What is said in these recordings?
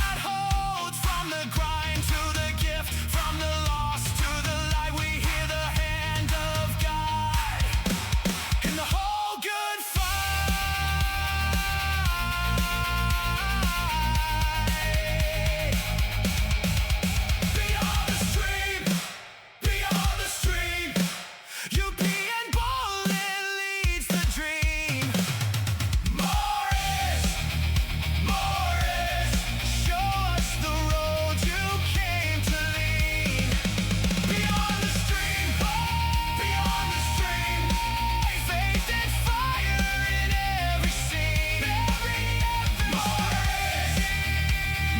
that hold from the grind to the gift, from the loss to the light. We hear the hand of God in the whole good fight. Beyond the stream, beyond the stream, UP and Bowling leads the dream. Morrizzz, Morrizzz, show us the road you came to lead. Beyond the stream, beyond the stream, faith and fire in every scene. Morrizzz,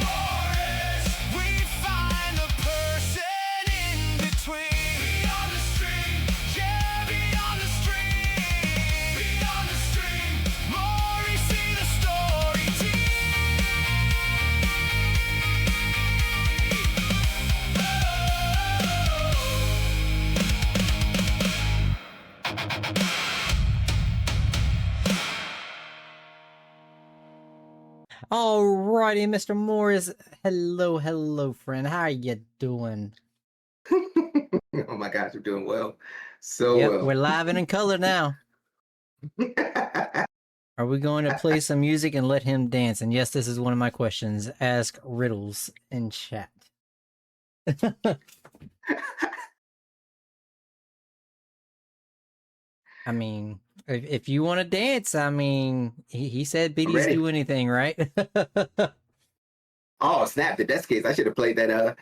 Morrizzz, we find the person in between. Beyond the stream, yeah, beyond the stream, beyond the stream, Morrizzz, see the story Alrighty, Mr. Morrizzz. Hello, hello, friend. How are you doing? Oh my gosh, you're doing well. So Yep, well. we're live and in color now. Are we going to play some music and let him dance? And yes, this is one of my questions. Ask riddles in chat. I mean, if you want to dance, I mean, he said biddies ready. do anything, right? Oh snap! In that case, I should have played that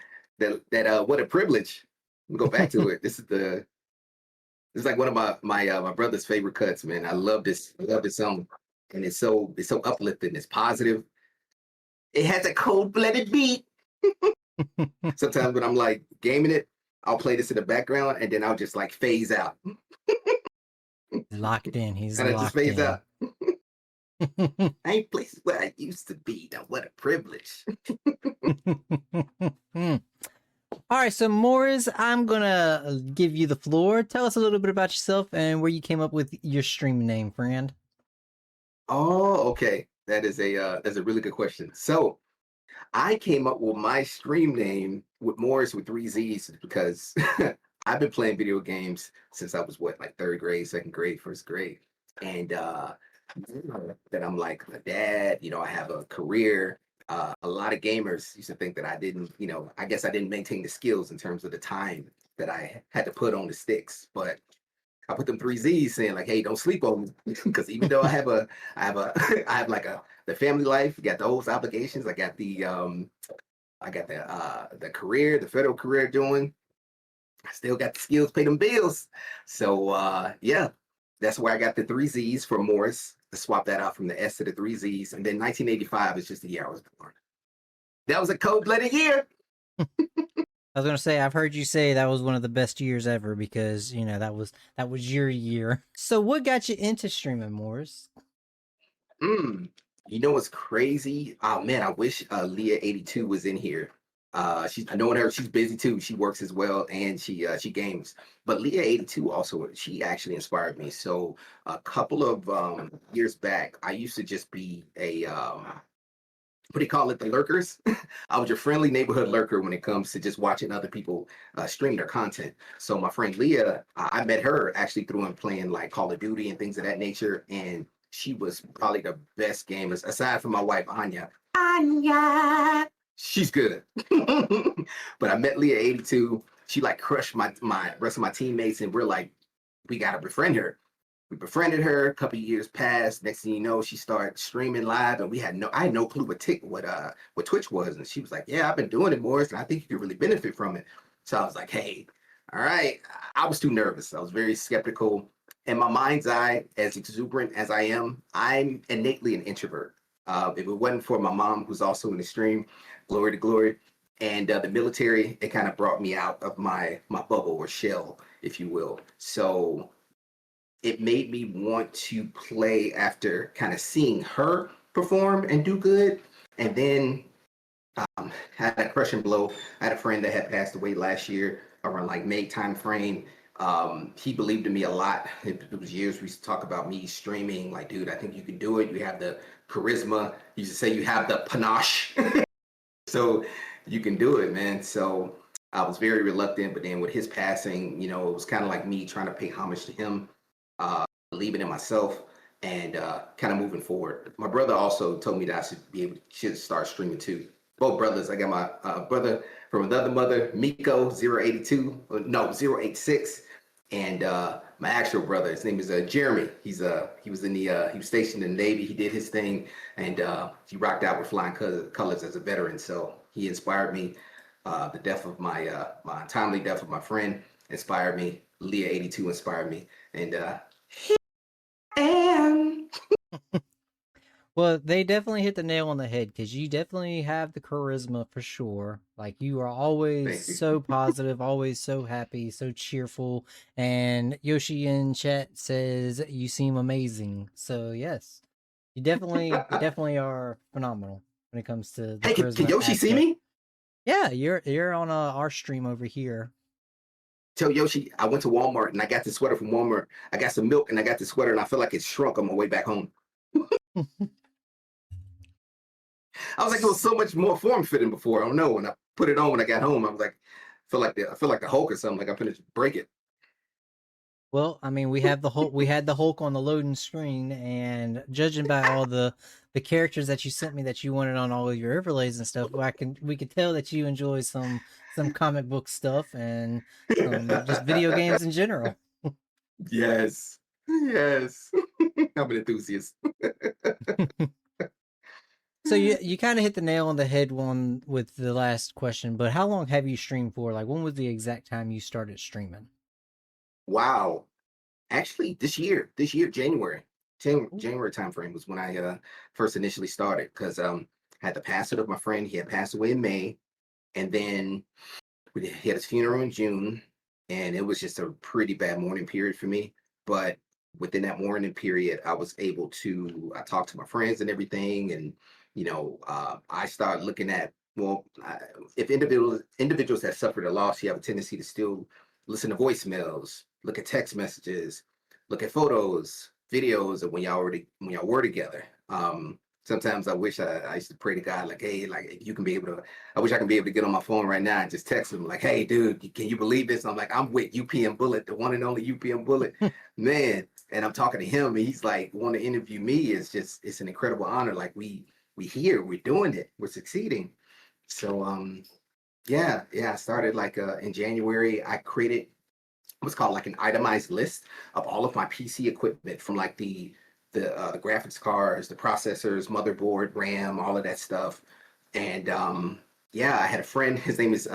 what a privilege. Let me go back to it. This is like one of my brother's favorite cuts, man. I love this song, and it's so uplifting. It's positive. It has a cold-blooded beat. Sometimes when I'm like gaming it, I'll play this in the background, and then I'll just like phase out, Locked in. He's and I just locked phase in. out. I ain't places where I used to be. Now what a privilege. All right, so Morrizzz, I'm gonna give you the floor. Tell us a little bit about yourself and where you came up with your stream name, friend. Oh, okay. That's a really good question. So I came up with my stream name with Morrizzz with 3 Z's because I've been playing video games since I was like 3rd grade, 2nd grade, 1st grade. And that I'm like a dad, I have a career. A lot of gamers used to think that I didn't, I guess I didn't maintain the skills in terms of the time that I had to put on the sticks. But I put them 3 Z's saying like, hey, don't sleep on me. Because even though I have the family life, got those obligations, I got the career, the federal career doing, I still got the skills, pay them bills. So yeah, that's where I got the 3 Z's for Morrizzz. To swap that out from the S to the 3 Z's. And then 1985 is just the year I was born. That was a cold-blooded year. I was gonna say, I've heard you say that was one of the best years ever because that was your year. So what got you into streaming, Morrizzz? You know what's crazy? Oh man, I wish Leah82 was in here. I know her. She's busy too. She works as well, and she games. But Leah82 also, she actually inspired me. So a couple of years back, I used to just be a what do you call it? The lurkers. I was your friendly neighborhood lurker when it comes to just watching other people stream their content. So my friend Leah, I met her actually through and playing like Call of Duty and things of that nature, and she was probably the best gamers aside from my wife Anya. Anya. She's good. But I met Leah82. She like crushed my rest of my teammates, and we're like, we gotta befriend her. We befriended her. A couple of years passed. Next thing you know, she started streaming live, and I had no clue what Twitch was. And she was like, yeah, I've been doing it, Morrizzz, and I think you could really benefit from it. So I was like, hey, all right. I was too nervous. I was very skeptical. In my mind's eye, as exuberant as I am, I'm innately an introvert. If it wasn't for my mom, who's also in the stream, glory to glory, and the military, it kind of brought me out of my bubble or shell, if you will. So it made me want to play after kind of seeing her perform and do good. And then had a crushing blow. I had a friend that had passed away last year around like May time frame. He believed in me a lot. It was years we used to talk about me streaming, like, dude, I think you can do it. You have the charisma. He used to say you have the panache. so you can do it, man. So I was very reluctant, but then with his passing, you know, it was kind of like me trying to pay homage to him, believing in myself, and kind of moving forward. My brother also told me that I should start streaming too. Both brothers. I got my brother from another mother, Miko 082, no 086, and my actual brother. His name is Jeremy. He was in the he was stationed in the Navy. He did his thing, and he rocked out with flying colors as a veteran. So he inspired me. The death of my untimely death of my friend inspired me. Leah 82 inspired me, and and Well, they definitely hit the nail on the head because you definitely have the charisma for sure. Like you are always thank you. so positive, always so happy, so cheerful. And Yoshi in chat says you seem amazing. So yes, you definitely are phenomenal when it comes to the Hey, can charisma Yoshi see aspect. me? Yeah, you're on our stream over here. Tell Yoshi I went to Walmart and I got this sweater from Walmart. I got some milk and I got this sweater and I feel like it shrunk on my way back home. I was like, it was so much more form fitting before. I don't know. When I put it on when I got home, I was like, I feel like the Hulk or something. Like I'm gonna break it. Well, I mean, we had the Hulk on the loading screen, and judging by all the characters that you sent me that you wanted on all of your overlays and stuff, we could tell that you enjoy some comic book stuff and just video games in general. Yes, yes. I'm an enthusiast. So you kind of hit the nail on the head one with the last question, but how long have you streamed for? Like, when was the exact time you started streaming? Wow. Actually, this year, January, January timeframe was when I first initially started because I had the passing of my friend. He had passed away in May, and then he had his funeral in June, and it was just a pretty bad mourning period for me. But within that mourning period, I was able to I talked to my friends and everything, and I started looking at if individuals that suffered a loss, you have a tendency to still listen to voicemails, look at text messages, look at photos, videos of when y'all were together. Sometimes I wish I used to pray to God, like, hey, like if you can be able to, I wish I can be able to get on my phone right now and just text him, like, hey, dude, can you believe this? And I'm like, I'm with UPM Bullet, the one and only UPM Bullet, man. And I'm talking to him, and he's like, want to interview me. It's an incredible honor. Like we here, we're doing it, we're succeeding. So yeah, I started like in January. I created what's called like an itemized list of all of my PC equipment from like the graphics cards, the processors, motherboard, RAM, all of that stuff. And yeah, I had a friend. His name is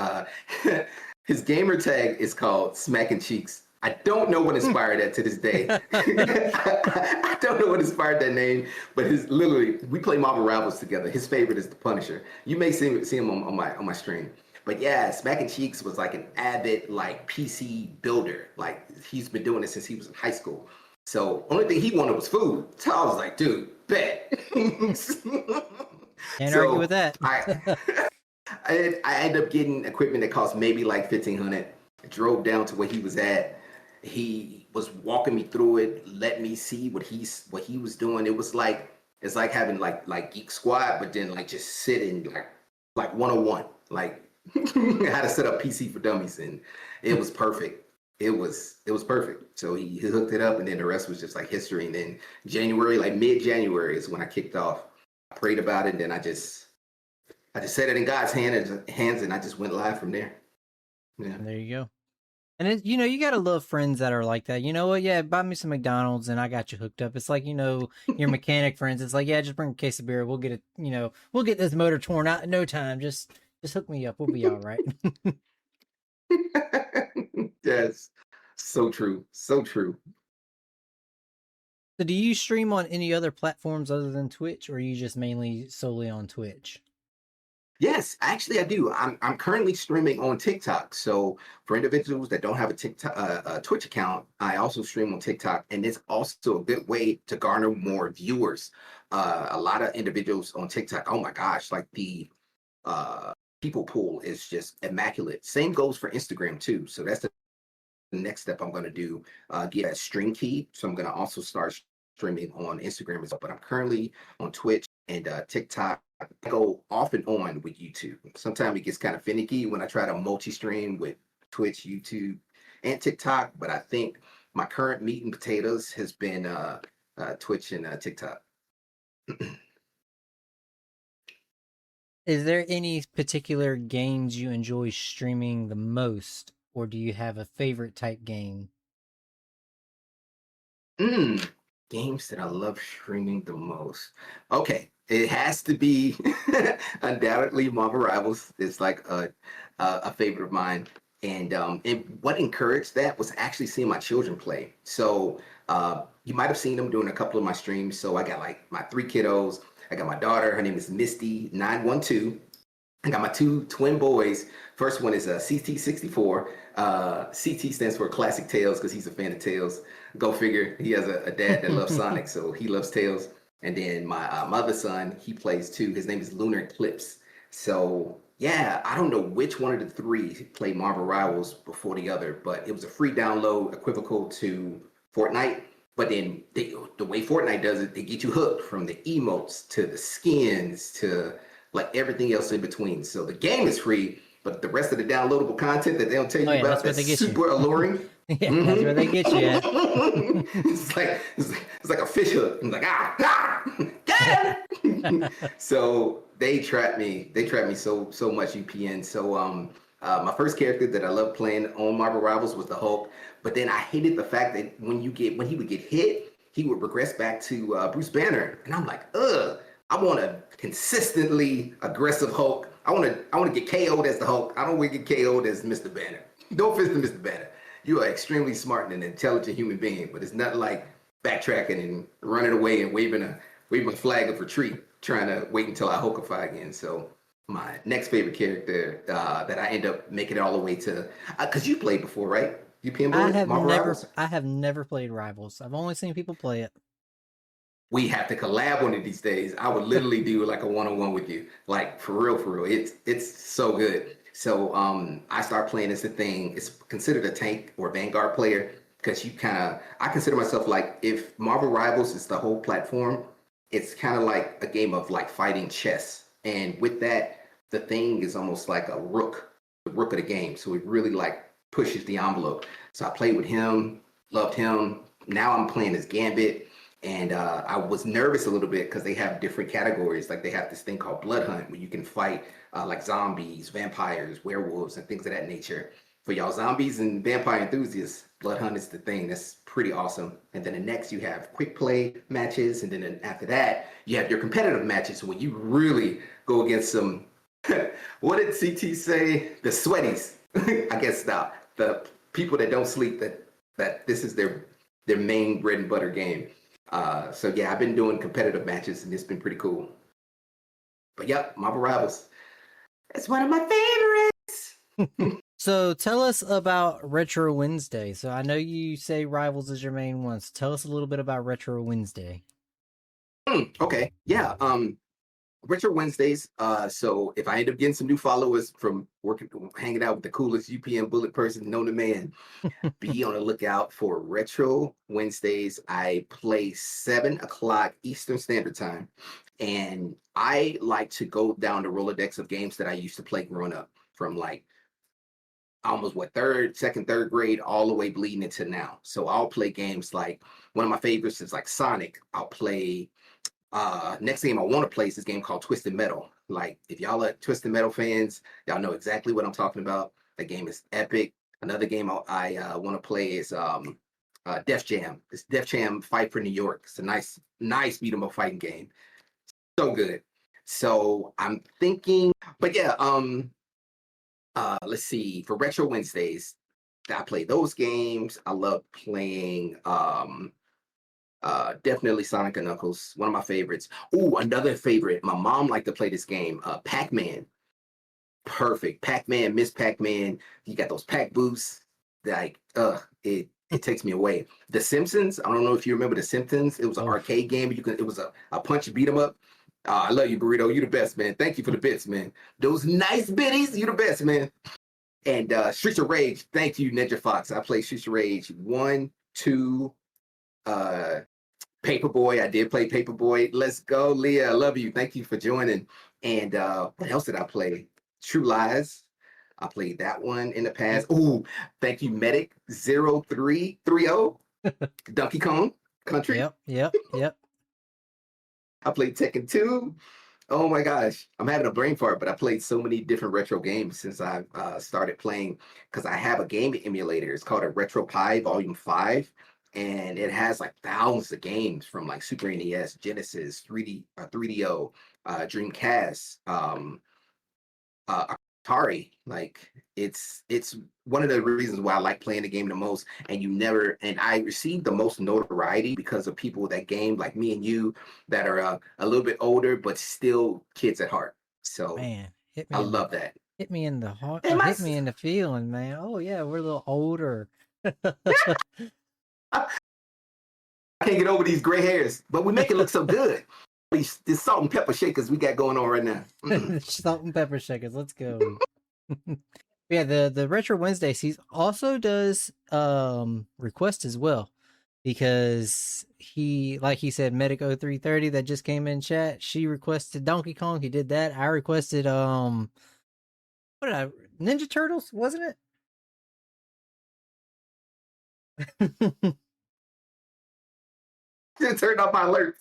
his gamer tag is called Smacking Cheeks. I don't know what inspired that to this day. I don't know what inspired that name, but we play Marvel Rivals together. His favorite is the Punisher. You may see him on my stream. But yeah, Smacking Cheeks was like an avid like PC builder. Like he's been doing it since he was in high school. So only thing he wanted was food. So I was like, dude, bet. Can't argue with that. I ended up getting equipment that cost maybe like 1,500. I drove down to where he was at. He was walking me through it, let me see what he was doing. It's like having like Geek Squad, but then like just sitting like 101, like how to set up PC for dummies, and it was perfect. It was perfect. So he hooked it up, and then the rest was just like history. And then January, like mid-January, is when I kicked off. I prayed about it, and then I just set it in God's hands, and I just went live from there. Yeah. There you go. And you gotta love friends that are like that. You know what? Yeah, buy me some McDonald's and I got you hooked up. It's like, your mechanic friends. It's like, yeah, just bring a case of beer. We'll get it. We'll get this motor torn out in no time. Just hook me up. We'll be all right. Yes, so true, so true. So do you stream on any other platforms other than Twitch, or are you just mainly solely on Twitch? Yes, actually, I do. I'm currently streaming on TikTok. So for individuals that don't have a TikTok Twitch account, I also stream on TikTok, and it's also a good way to garner more viewers. A lot of individuals on TikTok, oh my gosh, like the people pool is just immaculate. Same goes for Instagram too. So that's the next step I'm going to do. Get a stream key. So I'm going to also start streaming on Instagram as well. But I'm currently on Twitch and TikTok. I go off and on with YouTube. Sometimes it gets kind of finicky when I try to multi-stream with Twitch, YouTube, and TikTok. But I think my current meat and potatoes has been Twitch and TikTok. Is there any particular games you enjoy streaming the most, or do you have a favorite type game? Games that I love streaming the most. Okay, it has to be undoubtedly Marvel Rivals. It's like a favorite of mine. And what encouraged that was actually seeing my children play. So you might have seen them during a couple of my streams. So I got like my 3 kiddos. I got my daughter. Her name is Misty912. I got my 2 twin boys. First one is CT64. CT stands for Classic Tales because he's a fan of Tales. Go figure. He has a dad that loves Sonic, so he loves Tales. And then my other son, he plays too. His name is Lunar Eclipse. So yeah, I don't know which one of the 3 played Marvel Rivals before the other, but it was a free download equivocal to Fortnite. But then the way Fortnite does it, they get you hooked from the emotes to the skins to like everything else in between. So the game is free, but the rest of the downloadable content that they don't tell you about that's super alluring. Yeah, that's where they get you at. it's like a fish hook. I'm like, get him! So they trap me. They trap me so much, UPN. So my first character that I loved playing on Marvel Rivals was the Hulk. But then I hated the fact that when he would get hit, he would regress back to Bruce Banner. And I'm like, ugh. I want a consistently aggressive Hulk. I want to get KO'd as the Hulk. I don't want to get KO'd as Mr. Banner. No offense to Mr. Banner. You are extremely smart and an intelligent human being, but it's not like backtracking and running away and waving a flag of retreat, trying to wait until I Hulkify again. So my next favorite character that I end up making it all the way to, because you played before, right? You I have never played Rivals. I've only seen people play it. We have to collab one of these days. I would literally do like a one-on-one with you, like for real. It's so good. So I start playing as the thing. It's considered a tank or Vanguard player because I consider myself like, if Marvel Rivals is the whole platform, it's kind of like a game of like fighting chess. And with that, the thing is almost like the rook of the game. So it really like pushes the envelope. So I played with him, loved him. Now I'm playing as Gambit. And I was nervous a little bit because they have different categories. Like they have this thing called Blood Hunt where you can fight like zombies, vampires, werewolves, and things of that nature. For y'all zombies and vampire enthusiasts, Blood Hunt is the thing. That's pretty awesome. And then the next you have quick play matches. And then after that, you have your competitive matches when you really go against some, what did CT say? The sweaties. I guess the people that don't sleep, that this is their main bread and butter game. So yeah, I've been doing competitive matches and it's been pretty cool. But yep, Marvel Rivals. That's one of my favorites. So tell us about Retro Wednesday. So I know you say Rivals is your main one. So tell us a little bit about Retro Wednesday. Okay. Yeah. Retro Wednesdays. So if I end up getting some new followers from hanging out with the coolest UPN bullet person known to man, be on the lookout for Retro Wednesdays. I play 7 o'clock Eastern Standard Time. And I like to go down the Rolodex of games that I used to play growing up from like almost second, third grade, all the way bleeding into now. So I'll play games like, one of my favorites is like Sonic. I'll play next game I want to play is this game called Twisted Metal. Like if y'all are Twisted Metal fans, y'all know exactly what I'm talking about. That game is epic. Another game I want to play is Def Jam. It's Def Jam Fight for New York. It's a nice beat 'em up fighting game. So good. So I'm thinking, but yeah, let's see. For Retro Wednesdays, I play those games. I love playing definitely Sonic and Knuckles, one of my favorites. Ooh, another favorite. My mom liked to play this game, Pac-Man. Perfect. Pac-Man, Miss Pac-Man. You got those pack boosts. Like, it takes me away. The Simpsons. I don't know if you remember The Simpsons. It was an arcade game. It was a punch beat 'em up. I love you, Burrito. You the best, man. Thank you for the bits, man. Those nice biddies. You the best, man. And Streets of Rage. Thank you, Ninja Fox. I played Streets of Rage 1, 2, Paperboy. I did play Paperboy. Let's go, Leah. I love you. Thank you for joining. And what else did I play? True Lies. I played that one in the past. Oh, thank you, Medic 0330. Donkey Kong Country. Yep. I played Tekken 2. Oh my gosh, I'm having a brain fart, but I played so many different retro games since I've started playing because I have a game emulator. It's called a Retro Pi Volume 5, and it has like thousands of games from like Super NES, Genesis, 3DO, Dreamcast, Atari. Like it's one of the reasons why I like playing the game the most. And I received the most notoriety because of people that game like me and you that are a little bit older but still kids at heart. So Man, I love that. hit me in the heart, And hit me in the feeling, man. Oh yeah, we're a little older. I can't get over these gray hairs, but we make it look so good. These salt and pepper shakers we got going on right now. Salt and pepper shakers, let's go. Yeah, the Retro Wednesdays, he also does request as well. Because he, like he said, Medic 0330 that just came in chat, she requested Donkey Kong, he did that. I requested Ninja Turtles, wasn't it? Just turned off my alert.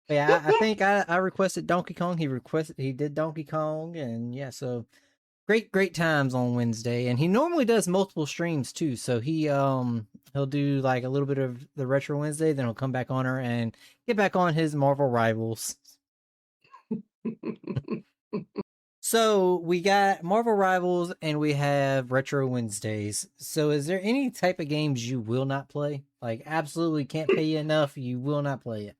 Yeah, I think I requested Donkey Kong. He did Donkey Kong, and yeah, so great times on Wednesday. And he normally does multiple streams too. So he'll do like a little bit of the Retro Wednesday, then he'll come back on her and get back on his Marvel Rivals. So we got Marvel Rivals and we have Retro Wednesdays. So is there any type of games you will not play? Like absolutely can't pay you enough, you will not play it.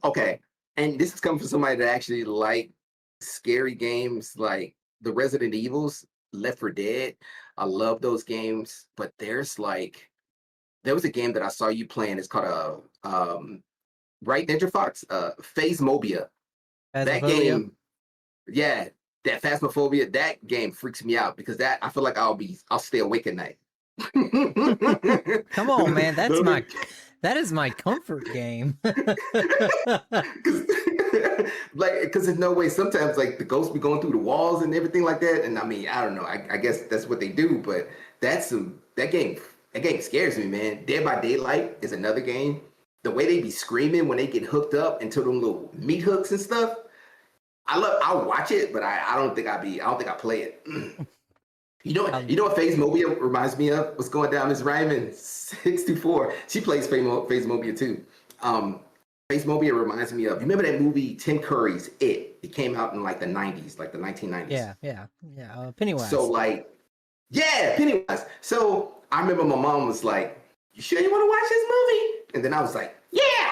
Okay. And this is coming from somebody that actually like scary games like the Resident Evils, Left 4 Dead. I love those games, but there was a game that I saw you playing. It's called right, Ninja Fox, Phasmophobia. That game, yeah, that Phasmophobia, that game freaks me out because that I feel like I'll stay awake at night. Come on, man, that is my comfort game. Because there's no way sometimes like the ghosts be going through the walls and everything like that. And I mean, I don't know. I guess that's what they do, but that game scares me, man. Dead by Daylight is another game. The way they be screaming when they get hooked up into them little meat hooks and stuff. I'll watch it, but I don't think I play it. You know what Phasmophobia reminds me of? What's going down, Miss Ryman 624. She plays Phasmophobia too. Phasmophobia reminds me of, you remember that movie Tim Curry's It came out in like the 90s, like the 1990s. Yeah. Pennywise. So like, yeah, Pennywise. So I remember my mom was like, you sure you want to watch this movie? And then I was like, yeah.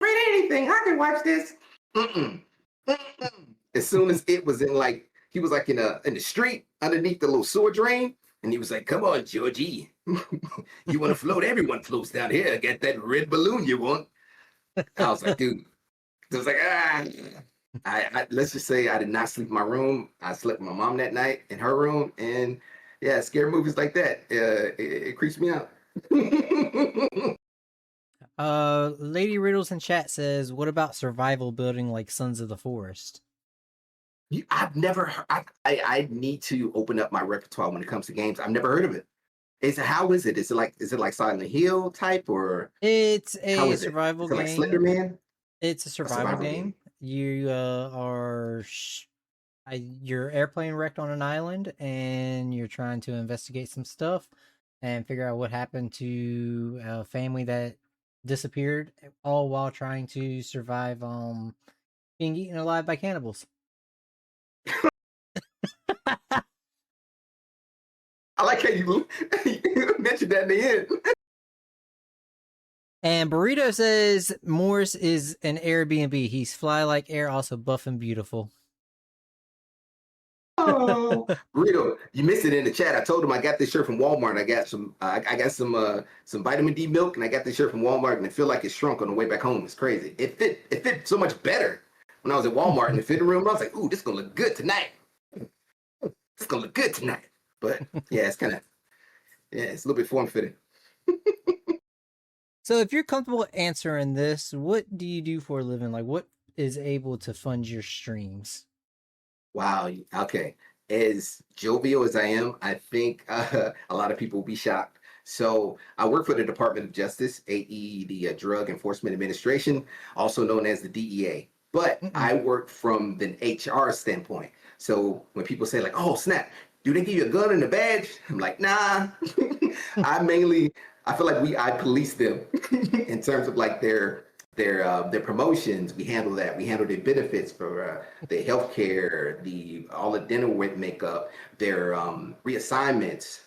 Read anything, I can watch this. As soon as it was in like, he was like in the street underneath the little sewer drain, and he was like, "Come on, Georgie, you want to float? Everyone floats down here. Get that red balloon you want." I was like, "Dude," I was like, I let's just say I did not sleep in my room. I slept with my mom that night in her room, and yeah, scary movies like that, it creeps me out. Lady Riddles in chat says, "What about survival building like Sons of the Forest?" I've never. I need to open up my repertoire when it comes to games. I've never heard of it. How is it? Is it like Silent Hill type or? It's a survival game. Like Slender Man? It's a survival game. You your airplane wrecked on an island, and you're trying to investigate some stuff and figure out what happened to a family that disappeared, all while trying to survive being eaten alive by cannibals. I like how you mentioned that in the end. And Burrito says Morrizzz is an Airbnb. He's fly like air, also buff and beautiful. Oh, Burrito, you missed it in the chat. I told him I got this shirt from Walmart. I got some vitamin D milk, and I got this shirt from Walmart, and I feel like it shrunk on the way back home. It's crazy. It fit so much better when I was at Walmart in the fitting room. I was like, "Ooh, this is gonna look good tonight. It's gonna look good tonight." But yeah, it's kind of Yeah, it's a little bit form fitting. So if you're comfortable answering this, what do you do for a living? Like, what is able to fund your streams? Wow. Okay. As jovial as I am, I think a lot of people will be shocked. So I work for the Department of Justice, AE, the Drug Enforcement Administration, also known as the DEA. But Mm-mm. I work from the HR standpoint. So when people say like, "Oh, snap, do they give you a gun and a badge?" I'm like, "Nah." I feel like I police them in terms of like their promotions. We handle that. We handle their benefits for their health care, all the dental makeup, their reassignments,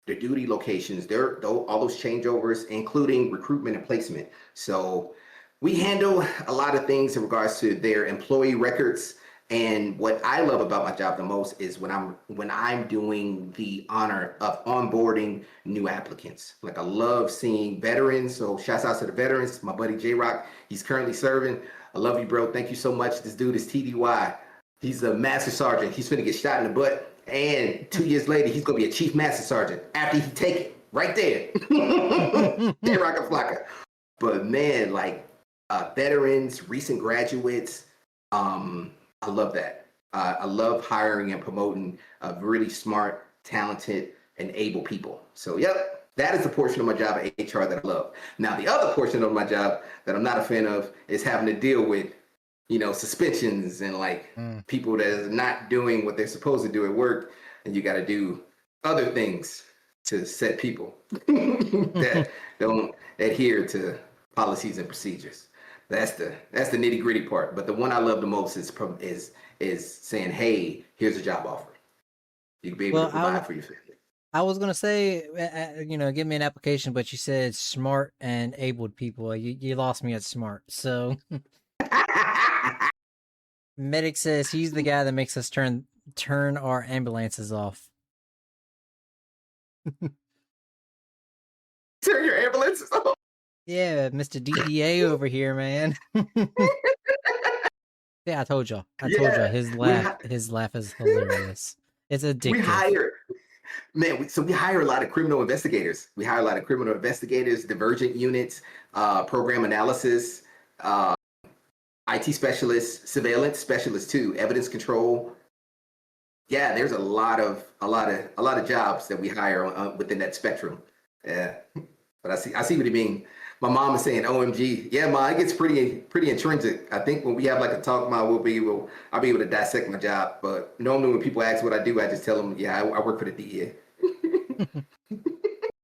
their duty locations, all those changeovers, including recruitment and placement. So we handle a lot of things in regards to their employee records. And what I love about my job the most is when I'm doing the honor of onboarding new applicants. Like I love seeing veterans. So shouts out to the veterans. My buddy J Rock, he's currently serving. I love you, bro. Thank you so much. This dude is TDY. He's a master sergeant. He's gonna get shot in the butt. And 2 years later, he's gonna be a chief master sergeant after he take it right there. J Rock and Flocka. But man, like veterans, recent graduates, I love that. I love hiring and promoting really smart, talented, and able people. So, yep, that is the portion of my job at HR that I love. Now, the other portion of my job that I'm not a fan of is having to deal with, suspensions and like people that are not doing what they're supposed to do at work, and you got to do other things to set people that don't adhere to policies and procedures. That's the nitty gritty part. But the one I love the most is saying, "Hey, here's a job offer. You can be able to provide for your family." I was gonna say, give me an application, but you said smart and abled people. You lost me at smart. So, medic says he's the guy that makes us turn our ambulances off. Turn your ambulances off. Yeah, Mr. DEA over here, man. Yeah, I told y'all. His laugh is hilarious. It's addictive. We hire a lot of criminal investigators. Divergent units, program analysis, IT specialists, surveillance specialists too, evidence control. Yeah, there's a lot of jobs that we hire within that spectrum. Yeah, but I see what you mean. My mom is saying, "OMG, yeah, ma, it gets pretty intrinsic." I think when we have like a talk, ma, I'll be able to dissect my job. But normally when people ask what I do, I just tell them, "Yeah, I work for the DEA."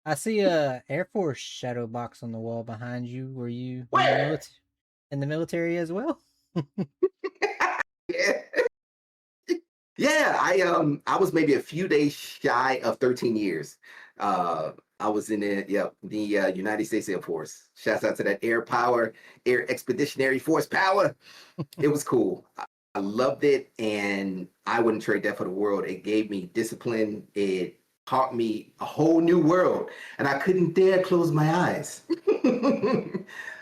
I see a Air Force shadow box on the wall behind you. Were you in the military as well? Yeah. Yeah, I was maybe a few days shy of 13 years. I was in the United States Air Force. Shouts out to that Air Expeditionary Force power. It was cool. I loved it, and I wouldn't trade that for the world. It gave me discipline. It taught me a whole new world, and I couldn't dare close my eyes.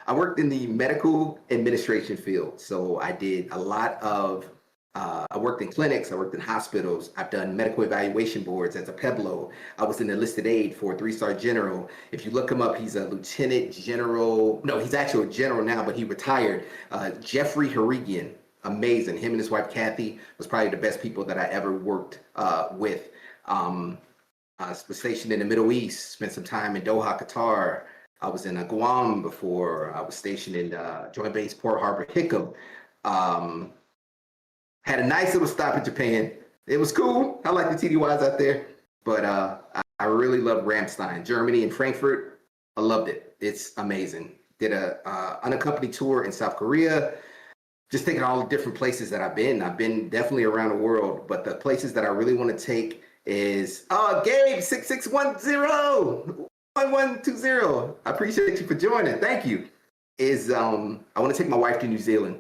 I worked in the medical administration field, so I did a lot of I worked in clinics, I worked in hospitals, I've done medical evaluation boards as a Pueblo. I was an enlisted aide for a 3-star general. If you look him up, he's a lieutenant general. No, he's actually a general now, but he retired. Jeffrey Harigian, amazing. Him and his wife, Kathy, was probably the best people that I ever worked with. I was stationed in the Middle East, spent some time in Doha, Qatar. I was in Guam before. I was stationed in Joint Base Port Harbor, Hickam. Had a nice little stop in Japan. It was cool. I like the TDYs out there. But I really love Ramstein, Germany and Frankfurt. I loved it. It's amazing. Did a unaccompanied tour in South Korea. Just thinking all the different places that I've been. I've been definitely around the world. But the places that I really want to take is Gabe 6610 1120. I appreciate you for joining. Thank you. I want to take my wife to New Zealand.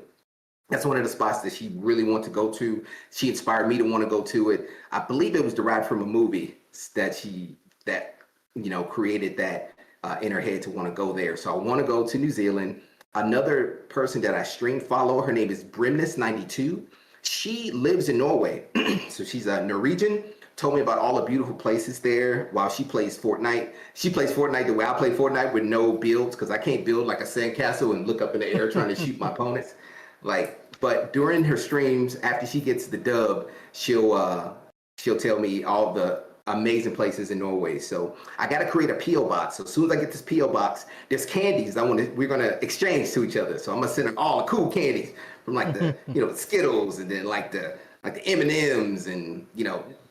That's one of the spots that she really wanted to go to. She inspired me to want to go to it. I believe it was derived from a movie that created that in her head to want to go there. So I want to go to New Zealand. Another person that I stream follow, her name is Morrizzz1985. She lives in Norway. So she's a Norwegian, told me about all the beautiful places there while she plays Fortnite. She plays Fortnite the way I play Fortnite with no builds because I can't build like a sandcastle and look up in the air trying to shoot my opponents. Like, but during her streams, after she gets the dub, she'll tell me all the amazing places in Norway. So I got to create a PO box. So as soon as I get this PO box, there's candies we're gonna exchange to each other. So I'm gonna send her all the cool candies from like the the Skittles and then like the M&Ms and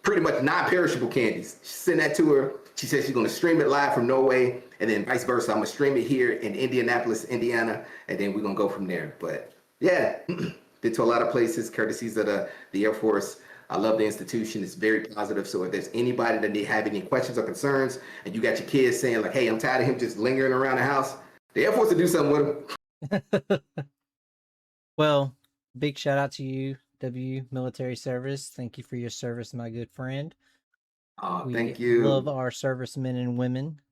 pretty much non-perishable candies. Send that to her. She says she's gonna stream it live from Norway, and then vice versa. I'm gonna stream it here in Indianapolis, Indiana, and then we're gonna go from there. But yeah, been to a lot of places, courtesies of the Air Force. I love the institution. It's very positive. So if there's anybody that have any questions or concerns, and you got your kids saying like, "Hey, I'm tired of him just lingering around the house," the Air Force will do something with him. Well, big shout out to you, W Military Service. Thank you for your service, my good friend. Thank you. Love our servicemen and women.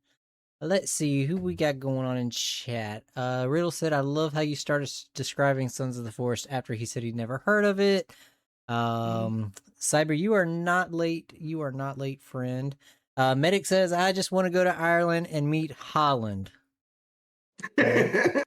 Let's see who we got going on in chat. Riddle said, "I love how you started describing Sons of the Forest after he said he'd never heard of it." Cyber, you are not late. You are not late, friend. Medic says, "I just want to go to Ireland and meet Holland." So.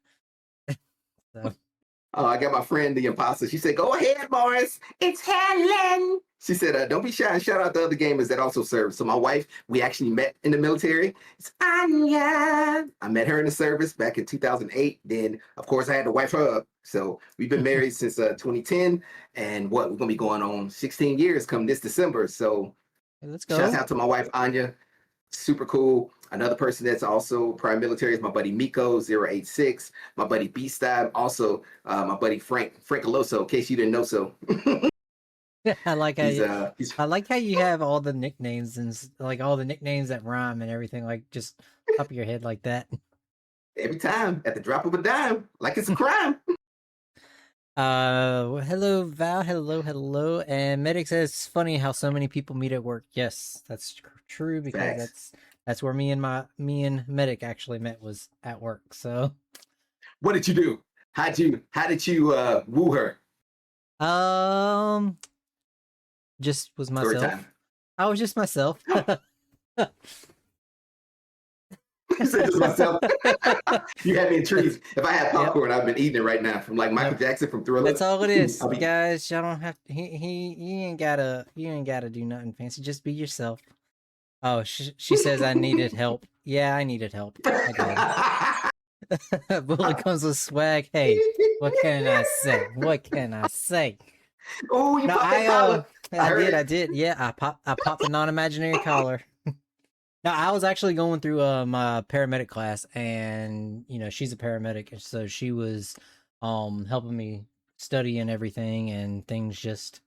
Oh, I got my friend, the imposter. She said, "Go ahead, Morrizzz. It's Helen." She said, "Don't be shy. Shout out the other gamers that also serve." So my wife, we actually met in the military. It's Anya. I met her in the service back in 2008. Then, of course, I had to wife her up. So we've been married since 2010. And we're going to be going on 16 years come this December. So let's go. Shout out to my wife, Anya. Super cool. Another person that's also prior military is my buddy Miko 086. My buddy B-Style. Also, my buddy Frank Aloso, in case you didn't know so. I like how you have all the nicknames and like all the nicknames that rhyme and everything, like just top of your head like that. Every time at the drop of a dime, like it's a crime. Hello Val, hello, and Medic says it's funny how so many people meet at work. Yes, that's true because Facts. that's where me and Medic actually met, was at work. So, what did you do? How did you woo her? Just was myself. I was just myself. You said just myself. You had me intrigued. If I had popcorn, I've been eating it right now from like Michael Jackson from Thriller. That's all it is, guys. Y'all don't have to. You ain't gotta do nothing fancy. Just be yourself. Oh, she says I needed help. Yeah, I needed help. I did. Bullet comes with swag. Hey, what can I say? What can I say? Oh, you popped that collar. I did. Yeah, I popped the non-imaginary collar. Now, I was actually going through my paramedic class, and she's a paramedic, and so she was helping me study and everything, and things just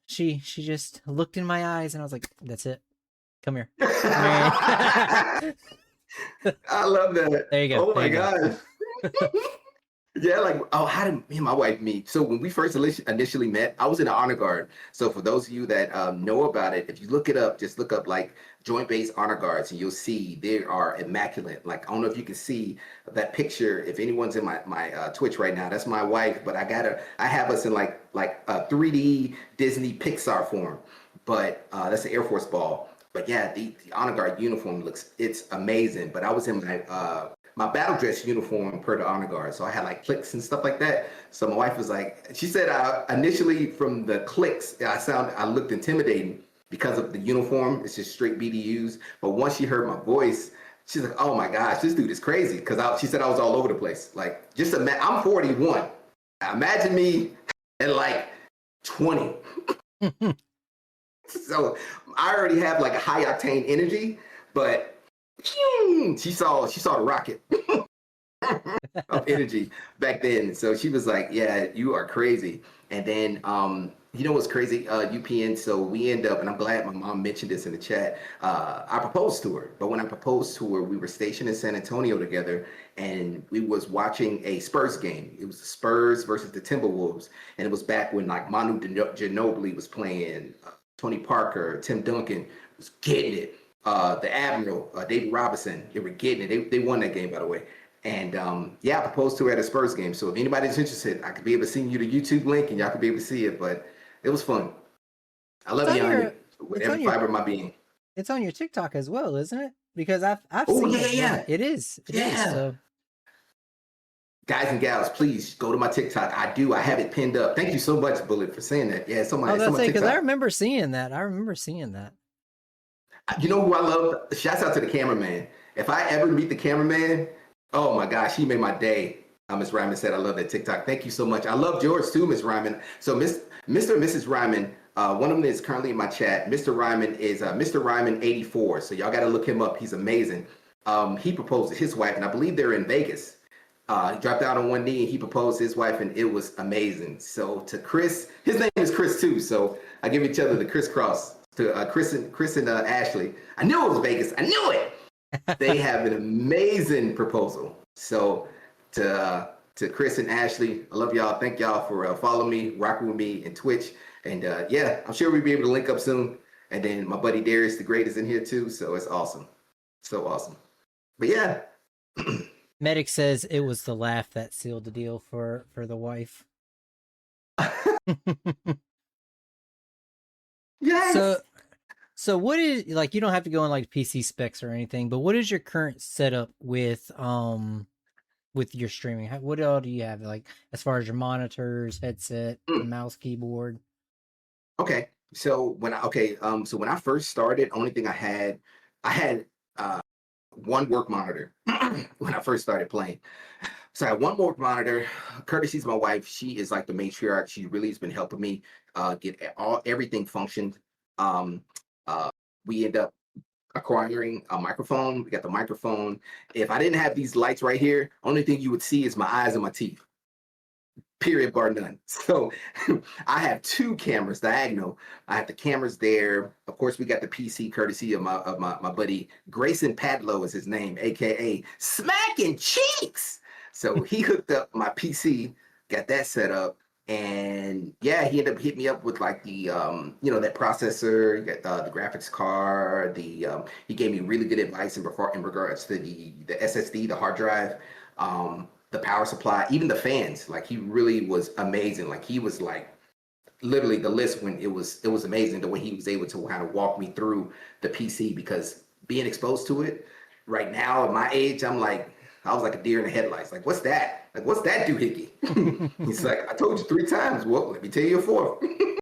she just looked in my eyes, and I was like, "That's it. Come here." I love that. There you go. Oh my God. Yeah, like, how did me and my wife meet? So when we first initially met, I was in the honor guard. So for those of you that know about it, if you look it up, just look up like Joint Base Honor Guards, and you'll see they are immaculate. Like, I don't know if you can see that picture. If anyone's in my Twitch right now, that's my wife. But I have us in like a 3D Disney Pixar form. But that's an Air Force ball. But yeah, the honor guard uniform it's amazing. But I was in my battle dress uniform per the honor guard. So I had like clicks and stuff like that. So my wife was like, she said initially from the clicks, I looked intimidating because of the uniform. It's just straight BDUs. But once she heard my voice, she's like, "Oh my gosh, this dude is crazy." Because she said I was all over the place. Like, just I'm 41. Imagine me at like 20. So I already have like a high octane energy, but she saw the rocket of energy back then. So she was like, "Yeah, you are crazy." And then what's crazy, UPN. So we end up, and I'm glad my mom mentioned this in the chat. I proposed to her, but when I proposed to her, we were stationed in San Antonio together, and we was watching a Spurs game. It was the Spurs versus the Timberwolves, and it was back when like Manu Ginobili was playing, Tony Parker, Tim Duncan was getting it. The Admiral, David Robinson, they were getting it. They won that game, by the way. And I proposed to her at a Spurs game. So if anybody's interested, I could be able to send you the YouTube link, and y'all could be able to see it. But it was fun. I love you, honey, with it's on every your fiber of my being. it's on your TikTok as well, isn't it? Because I've Oh seen yeah, it. yeah, Yeah, yeah. it is. It is. Yeah. So Guys and gals, please go to my TikTok. I have it pinned up. Thank you so much, Bullet, for saying that. Yeah, I was it's about on to my say because I TikTok. remember seeing that. I remember seeing that. You know who I love? Shouts out to the cameraman. If I ever meet the cameraman, oh my gosh, he made my day. Miss Ryman said, I love that TikTok. Thank you so much. I love yours too, Miss Ryman. So Mr. and Mrs. Ryman, one of them is currently in my chat. Mr. Ryman is Mr. Ryman 84. So y'all got to look him up. He's amazing. He proposed to his wife, and I believe they're in Vegas. He dropped out on one knee and he proposed to his wife, and it was amazing. So to Chris, his name is Chris too. So I give each other the crisscross to Chris and Ashley. I knew it was Vegas. I knew it. They have an amazing proposal. So to Chris and Ashley, I love y'all. Thank y'all for following me, rocking with me, and Twitch. And yeah, I'm sure we'll be able to link up soon. And then my buddy Darius the Great is in here too. So it's awesome. So awesome. But yeah. Medic says it was the laugh that sealed the deal for the wife. Yes. So what is, like, you don't have to go in like PC specs or anything, but what is your current setup with your streaming? What all do you have, like, as far as your monitors, headset, mouse, keyboard? Okay. So when I first started, only thing I had one work monitor when I first started playing. So I had one work monitor. Courtesy to my wife, she is like the matriarch. She really has been helping me get everything functioned. We end up acquiring a microphone. We got the microphone. If I didn't have these lights right here, only thing you would see is my eyes and my teeth. Period, bar none. So I have two cameras diagonal. I have the cameras there. Of course, we got the PC courtesy of my buddy Grayson Padlow is his name, aka Smacking Cheeks. So he hooked up my PC, got that set up, and yeah, he ended up hitting me up with like the that processor, you got the graphics card, he gave me really good advice in regards to the SSD, the hard drive, the power supply, even the fans. Like he really was amazing. Like he was like literally the list when it was amazing the way he was able to kind of walk me through the PC, because being exposed to it right now at my age, I was like a deer in the headlights. Like, what's that? Like, what's that doohickey? He's like, I told you 3 times. Well, let me tell you a 4th.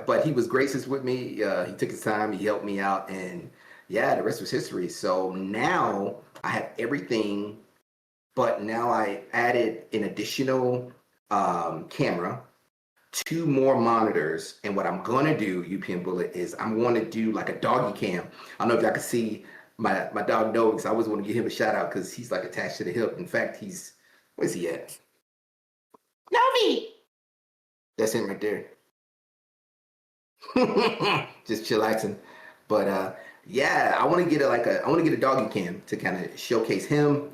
But he was gracious with me. He took his time. He helped me out. And yeah, the rest was history. So now I have everything, but now I added an additional camera, 2 more monitors. And what I'm going to do, UPN Bullet, is I'm going to do like a doggy cam. I don't know if y'all can see my dog Noakes. I always want to give him a shout out because he's like attached to the hip. In fact, where's he at? Novi! That's him right there. Just chillaxing. But yeah, I want to get a doggy cam to kind of showcase him,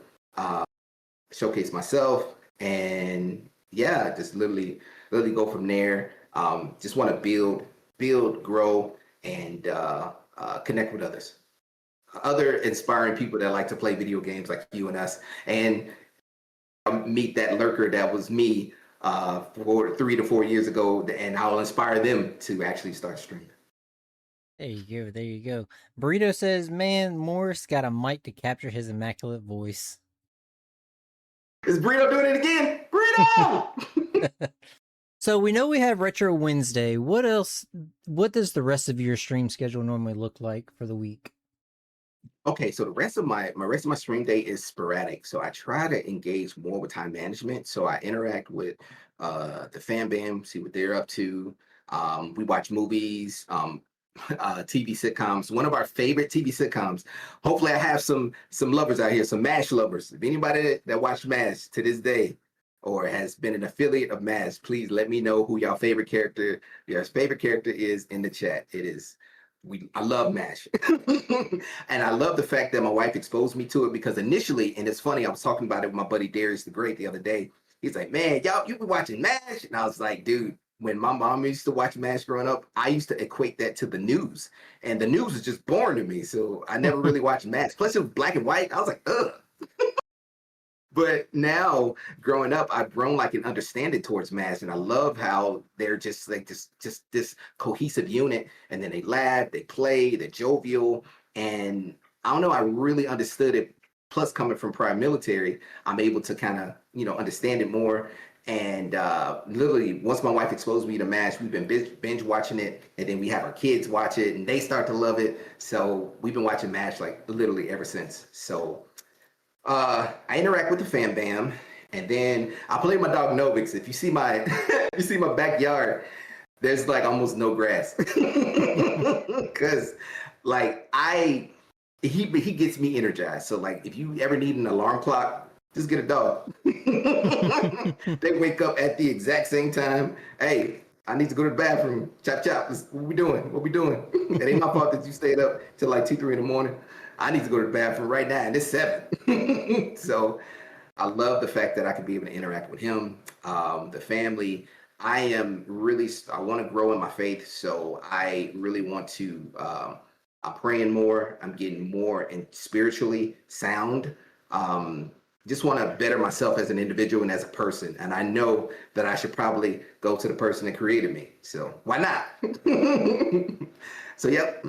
showcase myself, and yeah, just literally go from there. Just want to build, grow, and connect with other inspiring people that like to play video games like you and us, and meet that lurker that was me 3 to 4 years ago, and I'll inspire them to actually start streaming. There you go. Burrito says, man, Morrizzz got a mic to capture his immaculate voice. Is Burrito doing it again? Burrito! So we know we have Retro Wednesday. What does the rest of your stream schedule normally look like for the week? Okay, so the rest of my stream day is sporadic. So I try to engage more with time management. So I interact with the fan bam, see what they're up to. We watch movies, TV sitcoms. One of our favorite TV sitcoms. Hopefully, I have some lovers out here, some MASH lovers. If anybody that watched MASH to this day or has been an affiliate of MASH, please let me know who your favorite character is in the chat. It is. I love MASH. And I love the fact that my wife exposed me to it, because initially, and it's funny, I was talking about it with my buddy Darius the Great the other day. He's like, man, you be watching MASH? And I was like, dude, when my mom used to watch MASH growing up, I used to equate that to the news. And the news was just boring to me. So I never really watched MASH. Plus it was black and white. I was like, ugh. But now, growing up, I've grown like an understanding towards MASH, and I love how they're just like just this cohesive unit. And then they laugh, they play, they're jovial, and I don't know. I really understood it. Plus, coming from prior military, I'm able to kind of understand it more. And literally, once my wife exposed me to MASH, we've been binge watching it, and then we have our kids watch it, and they start to love it. So we've been watching MASH like literally ever since. So I interact with the fam bam, and then I play my dog Novix. If you see my if you see my backyard, there's like almost no grass because like he gets me energized. So like if you ever need an alarm clock, just get a dog. They wake up at the exact same time. Hey, I need to go to the bathroom. Chop chop. What we doing? What we doing? It ain't my fault that you stayed up till like 2, 3 in the morning. I need to go to the bathroom right now, and it's 7. So I love the fact that I can be able to interact with him, the family. I want to grow in my faith, so I really want to. I'm praying more. I'm getting more and spiritually sound. Just want to better myself as an individual and as a person. And I know that I should probably go to the person that created me. So why not? So, yep,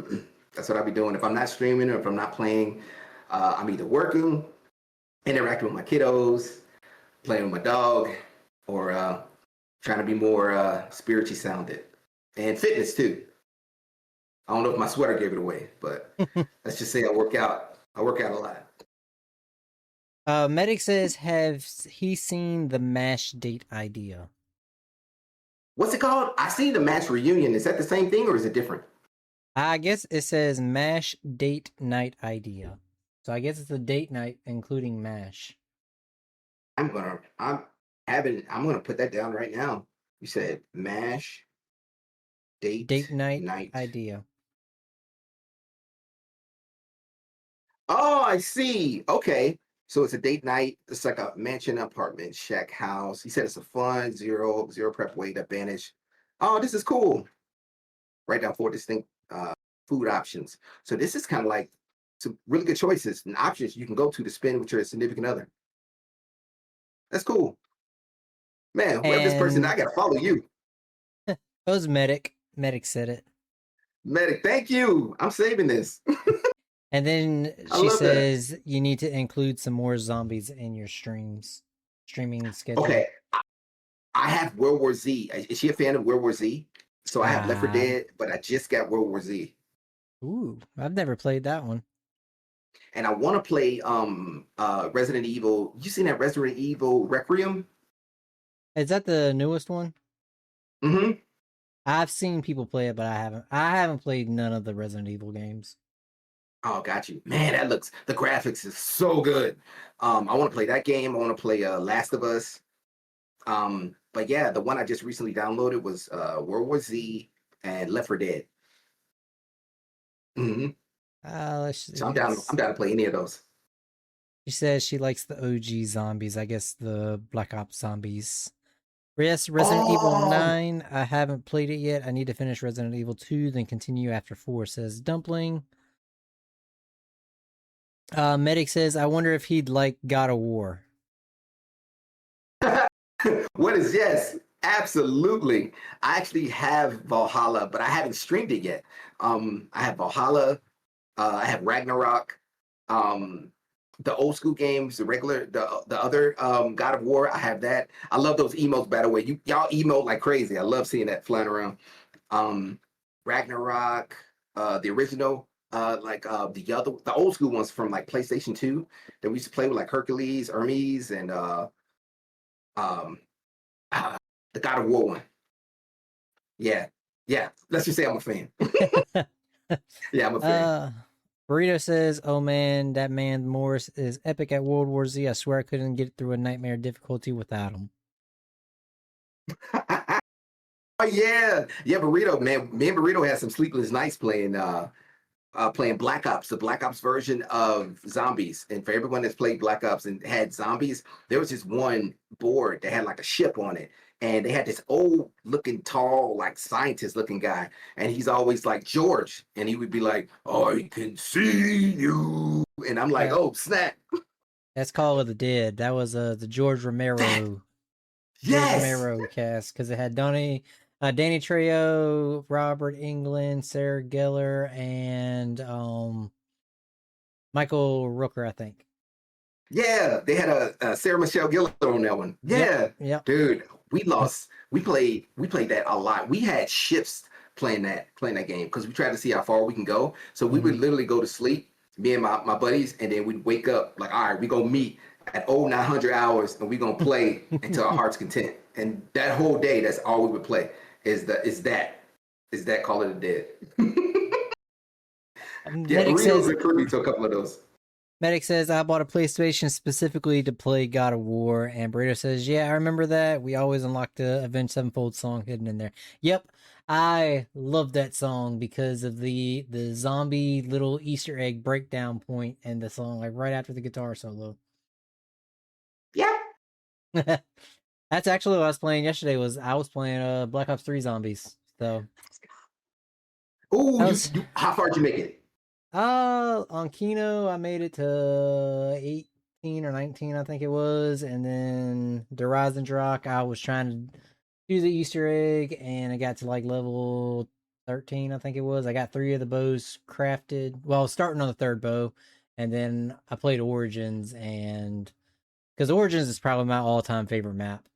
that's what I'll be doing. If I'm not streaming or if I'm not playing, I'm either working, interacting with my kiddos, playing with my dog, or trying to be more spiritually sounded. And fitness, too. I don't know if my sweater gave it away, but let's just say I work out. I work out a lot. Medic says, has he seen the MASH date idea? What's it called? I seen the MASH reunion. Is that the same thing or is it different? I guess it says MASH date night idea. So I guess it's a date night including MASH. I'm gonna put that down right now. You said MASH date night idea. Oh, I see. Okay. So it's a date night. It's like a mansion, apartment, shack house. He said it's a fun, zero prep weight advantage. Oh, this is cool. Write down 4 distinct food options. So this is kind of like some really good choices and options you can go to spend with your significant other. That's cool. Man, whoever this person, I gotta follow you. That was Medic. Medic said it. Medic, thank you. I'm saving this. And then she says you need to include some more zombies in your streaming schedule. Okay. I have World War Z. Is she a fan of World War Z? So I have Left 4 Dead, but I just got World War Z. Ooh, I've never played that one. And I want to play Resident Evil. You seen that Resident Evil Requiem? Is that the newest one? Mm-hmm. I've seen people play it, but I haven't played none of the Resident Evil games. Oh, got you. Man, the graphics is so good. I want to play that game. I want to play Last of Us. But yeah, the one I just recently downloaded was World War Z and Left 4 Dead. Mm-hmm. So I'm down to play any of those. She says she likes the OG zombies. I guess the Black Ops zombies. Yes, Resident Evil 9. I haven't played it yet. I need to finish Resident Evil 2, then continue after 4, says Dumpling. Medic says, I wonder if he'd like God of War. What is yes? Absolutely. I actually have Valhalla, but I haven't streamed it yet. I have Valhalla. I have Ragnarok. The old school games, the other God of War. I have that. I love those emotes. By the way, y'all emote like crazy. I love seeing that flying around. Ragnarok, the original. The old school ones from like PlayStation 2 that we used to play with, like Hercules, Hermes, and the God of War one. Yeah. Let's just say I'm a fan. Yeah, I'm a fan. Burrito says, "Oh man, that man Morrizzz is epic at World War Z. I swear I couldn't get through a nightmare difficulty without him." Oh yeah, Burrito, man. Me and Burrito had some sleepless nights playing Black Ops, the Black Ops version of zombies. And for everyone that's played Black Ops and had zombies, there was this one board that had like a ship on it. And they had this old looking, tall, like scientist looking guy. And he's always like, George. And he would be like, I can see you. And I'm like, oh, snap. That's Call of the Dead. That was the George Romero. George Yes. Romero cast because it had Danny Trejo, Robert Englund, Sarah Gellar, and Michael Rooker, I think. Yeah, they had a Sarah Michelle Gellar on that one. Yeah, Yep. dude, we lost. We played that a lot. We had shifts playing that game because we tried to see how far we can go. So we would literally go to sleep, me and my buddies, and then we'd wake up like, all right, we gonna meet at 900 hours and we gonna play until our heart's content. And that whole day, that's all we would play. Is that Call of the Dead? Yeah, Mario's been privy to a couple of those. Medic says, I bought a PlayStation specifically to play God of War. And Burrito says, yeah, I remember that. We always unlocked the Avenged Sevenfold song hidden in there. Yep. I love that song because of the zombie little Easter egg breakdown point in the song, like right after the guitar solo. Yeah. That's actually what I was playing yesterday. I was playing Black Ops 3 Zombies. So. Oh, how far did you make it? On Kino, I made it to 18 or 19, I think it was, and then the Rise and Drock, I was trying to do the Easter egg, and I got to like level 13, I think it was. I got 3 of the bows crafted. Well, starting on the 3rd bow, and then I played Origins, and because Origins is probably my all-time favorite map.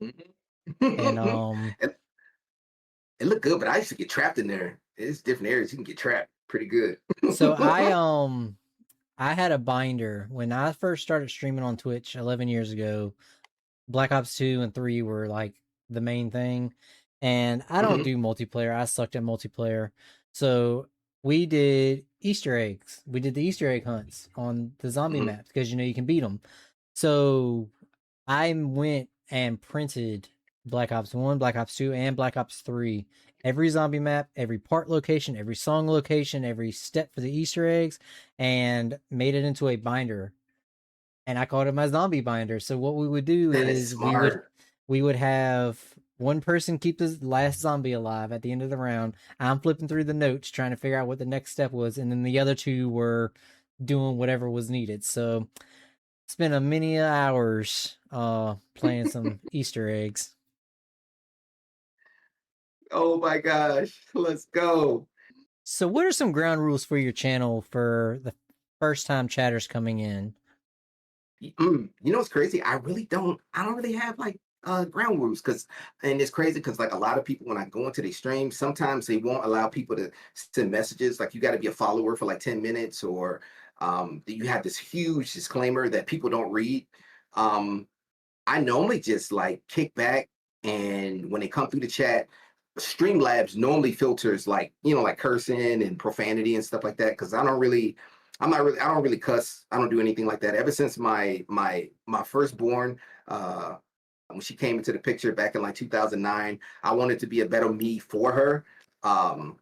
And it looked good, but I used to get trapped in there. It's different areas you can get trapped pretty good. So I had a binder when I first started streaming on Twitch 11 years ago. Black Ops 2 and 3 were like the main thing, and I don't do multiplayer. I sucked at multiplayer. So we did Easter eggs. We did the Easter egg hunts on the zombie maps because you can beat them. So I went and printed Black Ops 1, Black Ops 2, and Black Ops 3. Every zombie map, every part location, every song location, every step for the Easter eggs, and made it into a binder. And I called it my zombie binder. So what we would do is we would have one person keep the last zombie alive at the end of the round. I'm flipping through the notes trying to figure out what the next step was, and then the other 2 were doing whatever was needed. So spent a many hours playing some Easter eggs. Oh my gosh, let's go. So what are some ground rules for your channel for the first time chatters coming in? You know what's crazy? I don't really have like ground rules and it's crazy because like a lot of people when I go into their streams, sometimes they won't allow people to send messages. Like you got to be a follower for like 10 minutes or you have this huge disclaimer that people don't read. I normally just like kick back, and when they come through the chat, Streamlabs normally filters like like cursing and profanity and stuff like that because I don't really cuss. I don't do anything like that. Ever since my firstborn, when she came into the picture back in like 2009, I wanted to be a better me for her,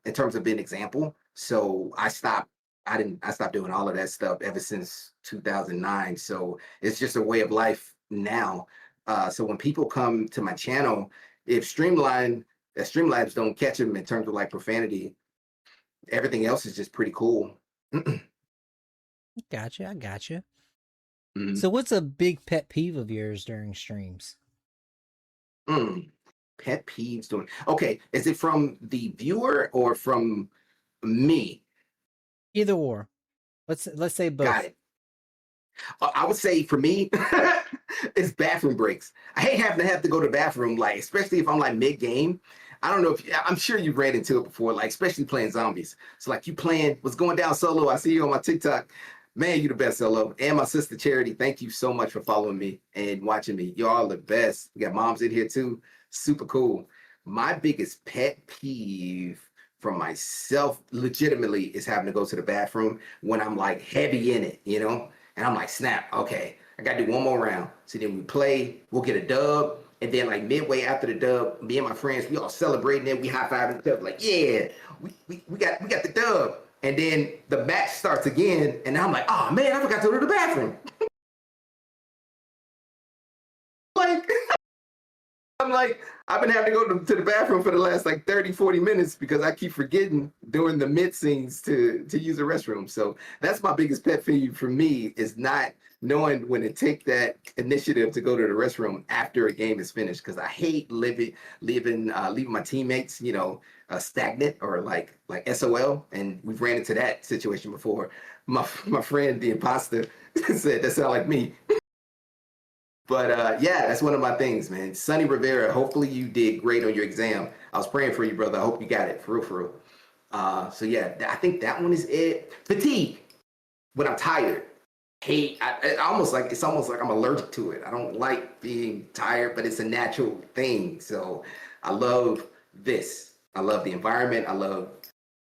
in terms of being an example. So I stopped doing all of that stuff ever since 2009. So it's just a way of life now. So when people come to my channel, if Streamlabs don't catch them in terms of like profanity, everything else is just pretty cool. Gotcha. I gotcha. So what's a big pet peeve of yours during streams? Pet peeves doing. Okay, is it from the viewer or from me? Either or. Let's say both. Got it. I would say for me, it's bathroom breaks. I hate having to have to go to the bathroom, like especially if I'm like mid game. I don't know I'm sure you've ran into it before, like especially playing zombies. So like you playing what's going down solo. I see you on my TikTok. Man, you the best, Solo. And my sister Charity, thank you so much for following me and watching me. Y'all the best. We got moms in here too. Super cool. My biggest pet peeve from myself legitimately is having to go to the bathroom when I'm like heavy in it, and I'm like, snap, okay, I gotta do one more round. So then we play, we'll get a dub, and then like midway after the dub, me and my friends, we all celebrating it, we high-fiving each other, like, yeah, we got the dub. And then the match starts again, and I'm like, oh man, I forgot to go to the bathroom. I've been having to go to the bathroom for the last like 30, 40 minutes because I keep forgetting during the mid scenes to use the restroom. So that's my biggest pet peeve for me, is not knowing when to take that initiative to go to the restroom after a game is finished, because I hate leaving my teammates, stagnant or like SOL, and we've ran into that situation before. My friend the imposter said that sound like me. But yeah, that's one of my things, man. Sonny Rivera, hopefully you did great on your exam. I was praying for you, brother. I hope you got it, for real, for real. So yeah, I think that one is it. Fatigue. When I'm tired. It's almost like I'm allergic to it. I don't like being tired, but it's a natural thing. So I love this. I love the environment. I love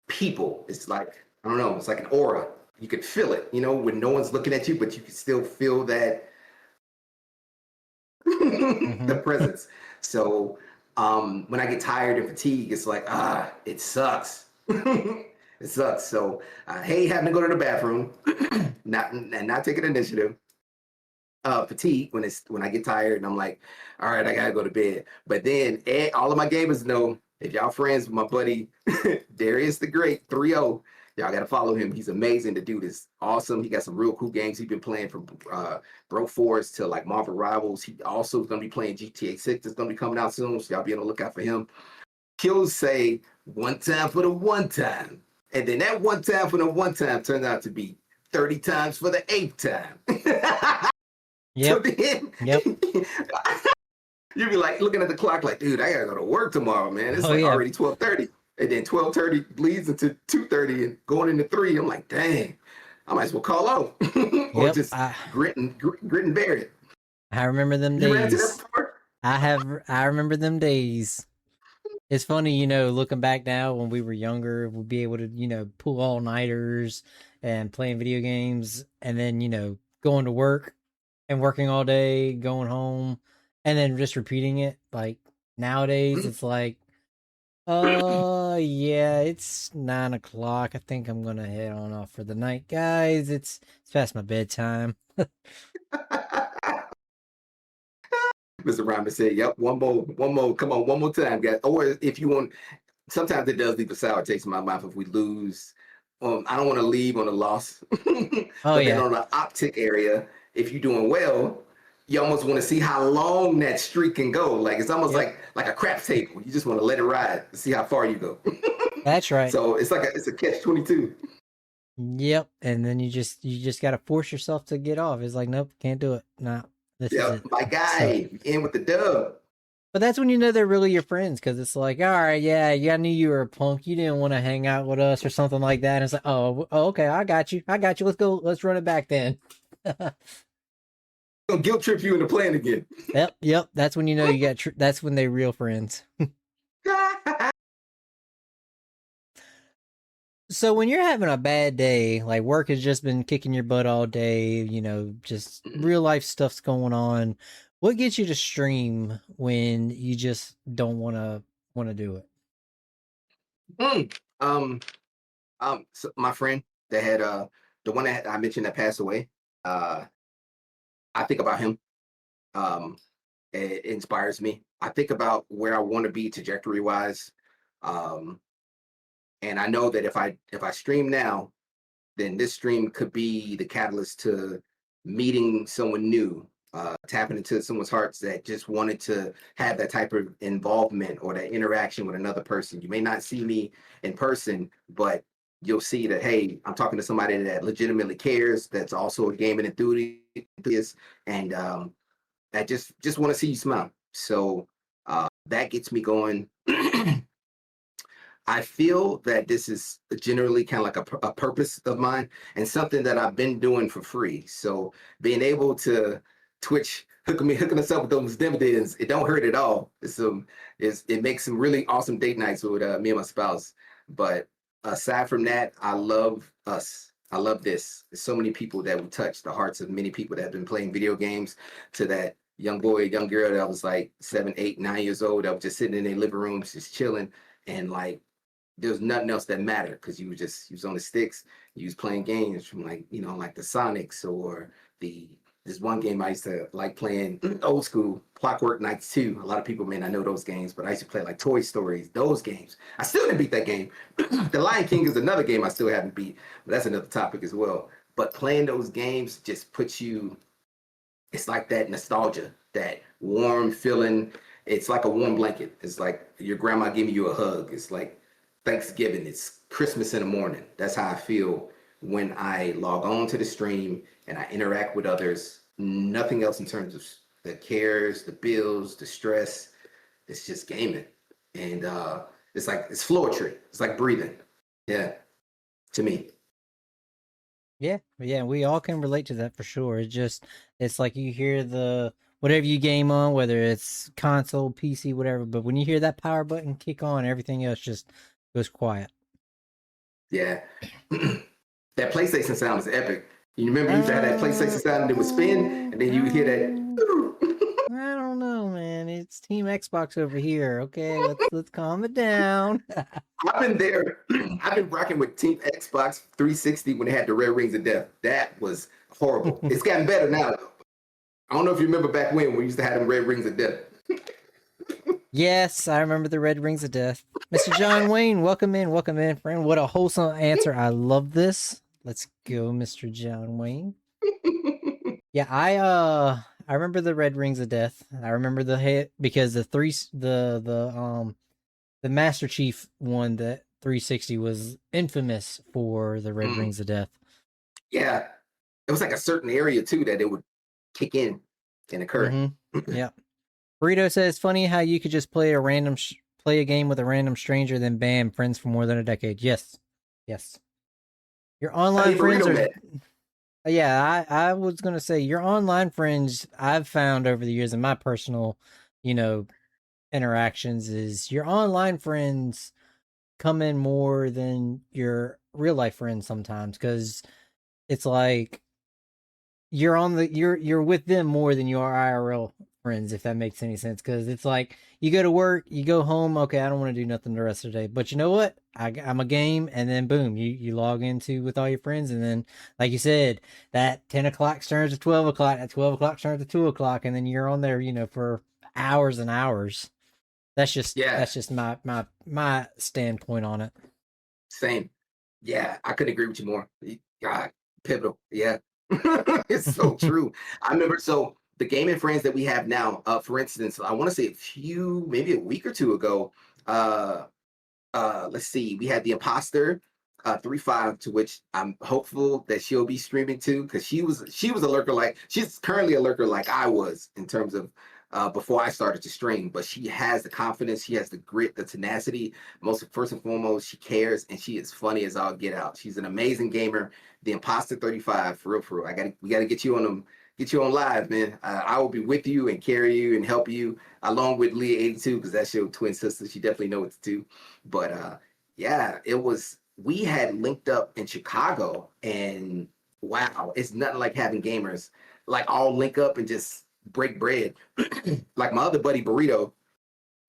people. It's like, I don't know, it's like an aura. You could feel it, when no one's looking at you, but you can still feel that the presence. So when I get tired and fatigued, it's like, it sucks. It sucks. So I hate having to go to the bathroom, not taking initiative. Fatigue when I get tired and I'm like, all right, I gotta go to bed. But then all of my gamers know, if y'all friends with my buddy Darius the Great 3-0, y'all gotta follow him. He's amazing. The dude is awesome. He got some real cool games. He's been playing from Bro Force to like Marvel Rivals. He also is gonna be playing GTA 6. It's gonna be coming out soon, so y'all be on the lookout for him. He'll say one time for the one time. And then that one time for the one time turns out to be 30 times for the 8th time. Yep. So then, Yep. you'd be like looking at the clock like, dude, I gotta go to work tomorrow, man. It's already 12:30. And then 12:30 bleeds into 2:30 and going into 3. I'm like, dang, I might as well call out. Or just grit and bear it. I remember them You ran into that days. before? I remember them days. It's funny, looking back now when we were younger, we'd be able to, pull all-nighters and playing video games, and then, going to work and working all day, going home, and then just repeating it. Like nowadays, it's like, yeah, it's 9 o'clock. I think I'm gonna head on off for the night, guys. It's past my bedtime. Mr. Rhymer said, yep, one more, come on, one more time, guys. Or if you want, sometimes it does leave a sour taste in my mouth if we lose. I don't want to leave on a loss. But then on the optic area, if you're doing well, you almost want to see how long that streak can go. Like it's almost like a craps table. You just want to let it ride and see how far you go. That's right. So it's like it's a catch-22. Yep. And then you just gotta force yourself to get off. It's like, nope, can't do it. Nah. This is it. My guy, in with the dub. But that's when you know they're really your friends, because it's like, all right, yeah, I knew you were a punk. You didn't want to hang out with us or something like that. And it's like, oh, okay, I got you. Let's go. Let's run it back then. Gonna guilt trip you into playing again. Yep. That's when you know you got. That's when they're real friends. So when you're having a bad day, like work has just been kicking your butt all day, just real life stuff's going on. What gets you to stream when you just don't want to do it? So my friend that had the one that I mentioned that passed away. I think about him. It inspires me. I think about where I want to be trajectory wise. And I know that if I stream now, then this stream could be the catalyst to meeting someone new, tapping into someone's hearts that just wanted to have that type of involvement or that interaction with another person. You may not see me in person, but you'll see that, hey, I'm talking to somebody that legitimately cares, that's also a gaming enthusiast, and that just want to see you smile. So that gets me going. I feel that this is generally kind of like a purpose of mine and something that I've been doing for free. So being able to Twitch hooking us up with those dividends, it don't hurt at all. It makes some really awesome date nights with me and my spouse. But aside from that, I love us. I love this. There's so many people that would touch the hearts of many people that have been playing video games, to that young boy, young girl that was like 7, 8, 9 years old that was just sitting in their living rooms, just chilling, and like there's nothing else that mattered because you was on the sticks, you was playing games from like the Sonics or this one game I used to like playing, old school Clockwork Knights 2. A lot of people may not know those games, but I used to play like Toy Stories, those games. I still didn't beat that game. The Lion King is another game I still haven't beat, but that's another topic as well. but playing those games just puts you. It's like that nostalgia, that warm feeling. It's like a warm blanket. It's like your grandma giving you a hug. It's like Thanksgiving. It's Christmas in the morning. That's how I feel when I log on to the stream and I interact with others. Nothing else in terms of the cares, the bills, the stress. It's just gaming. And it's like it's floetry. It's like breathing. Yeah, to me. Yeah, yeah, we all can relate to that for sure. It's like you hear the whatever you game on, whether it's console, PC, whatever, but when you hear that power button kick on, everything else just goes quiet. Yeah. That PlayStation sound is epic. You remember you used to have that PlayStation sound and it would spin, and then you would hear that. I don't know, man. It's Team Xbox over here. Okay, let's calm it down. I've been there. I've been rocking with Team Xbox 360 when they had the Red Rings of Death. That was horrible. It's gotten better now. I don't know if you remember back when we used to have them Red Rings of Death. Yes, I remember the Red Rings of Death. Mr. John Wayne, welcome in, friend. What a wholesome answer. I love this. Let's go, Mr. John Wayne. Yeah, I remember the Red Rings of Death. I remember the hit because the Master Chief one, that 360, was infamous for the Red Rings of Death. Yeah, it was like a certain area too that it would kick in and occur. Mm-hmm. Yeah. Burrito says, "Funny how you could just play a game with a random stranger, then bam, friends for more than a decade." Yes, yes. Your online friends are. Yeah, I was gonna say your online friends I've found over the years in my personal, interactions is your online friends come in more than your real life friends sometimes, because it's like you're with them more than you are IRL friends, if that makes any sense. Because it's like you go to work, you go home, okay, I don't want to do nothing the rest of the day, but you know what, I'm a game, and then boom, you log into with all your friends, and then like you said, that 10 o'clock turns to 12 o'clock, that 12 o'clock turns to 2 o'clock, and then you're on there for hours and hours. That's just my standpoint on it. Same. Yeah, I couldn't agree with you more. God, pivotal. Yeah. It's so true. I remember, so the gaming friends that we have now, for instance, I want to say maybe a week or two ago, let's see, we had the Imposter 3-5, to which I'm hopeful that she'll be streaming too, because she was a lurker, like she's currently a lurker like I was in terms of before I started to stream, but she has the confidence, she has the grit, the tenacity. First and foremost, she cares, and she is funny as all get out. She's an amazing gamer. The Imposter 35, for real. We gotta get you on live, man. I will be with you and carry you and help you, along with Leah 82, because that's your twin sister. She definitely knows what to do. But yeah, we had linked up in Chicago, and wow, it's nothing like having gamers like all link up and just break bread. Like my other buddy Burrito,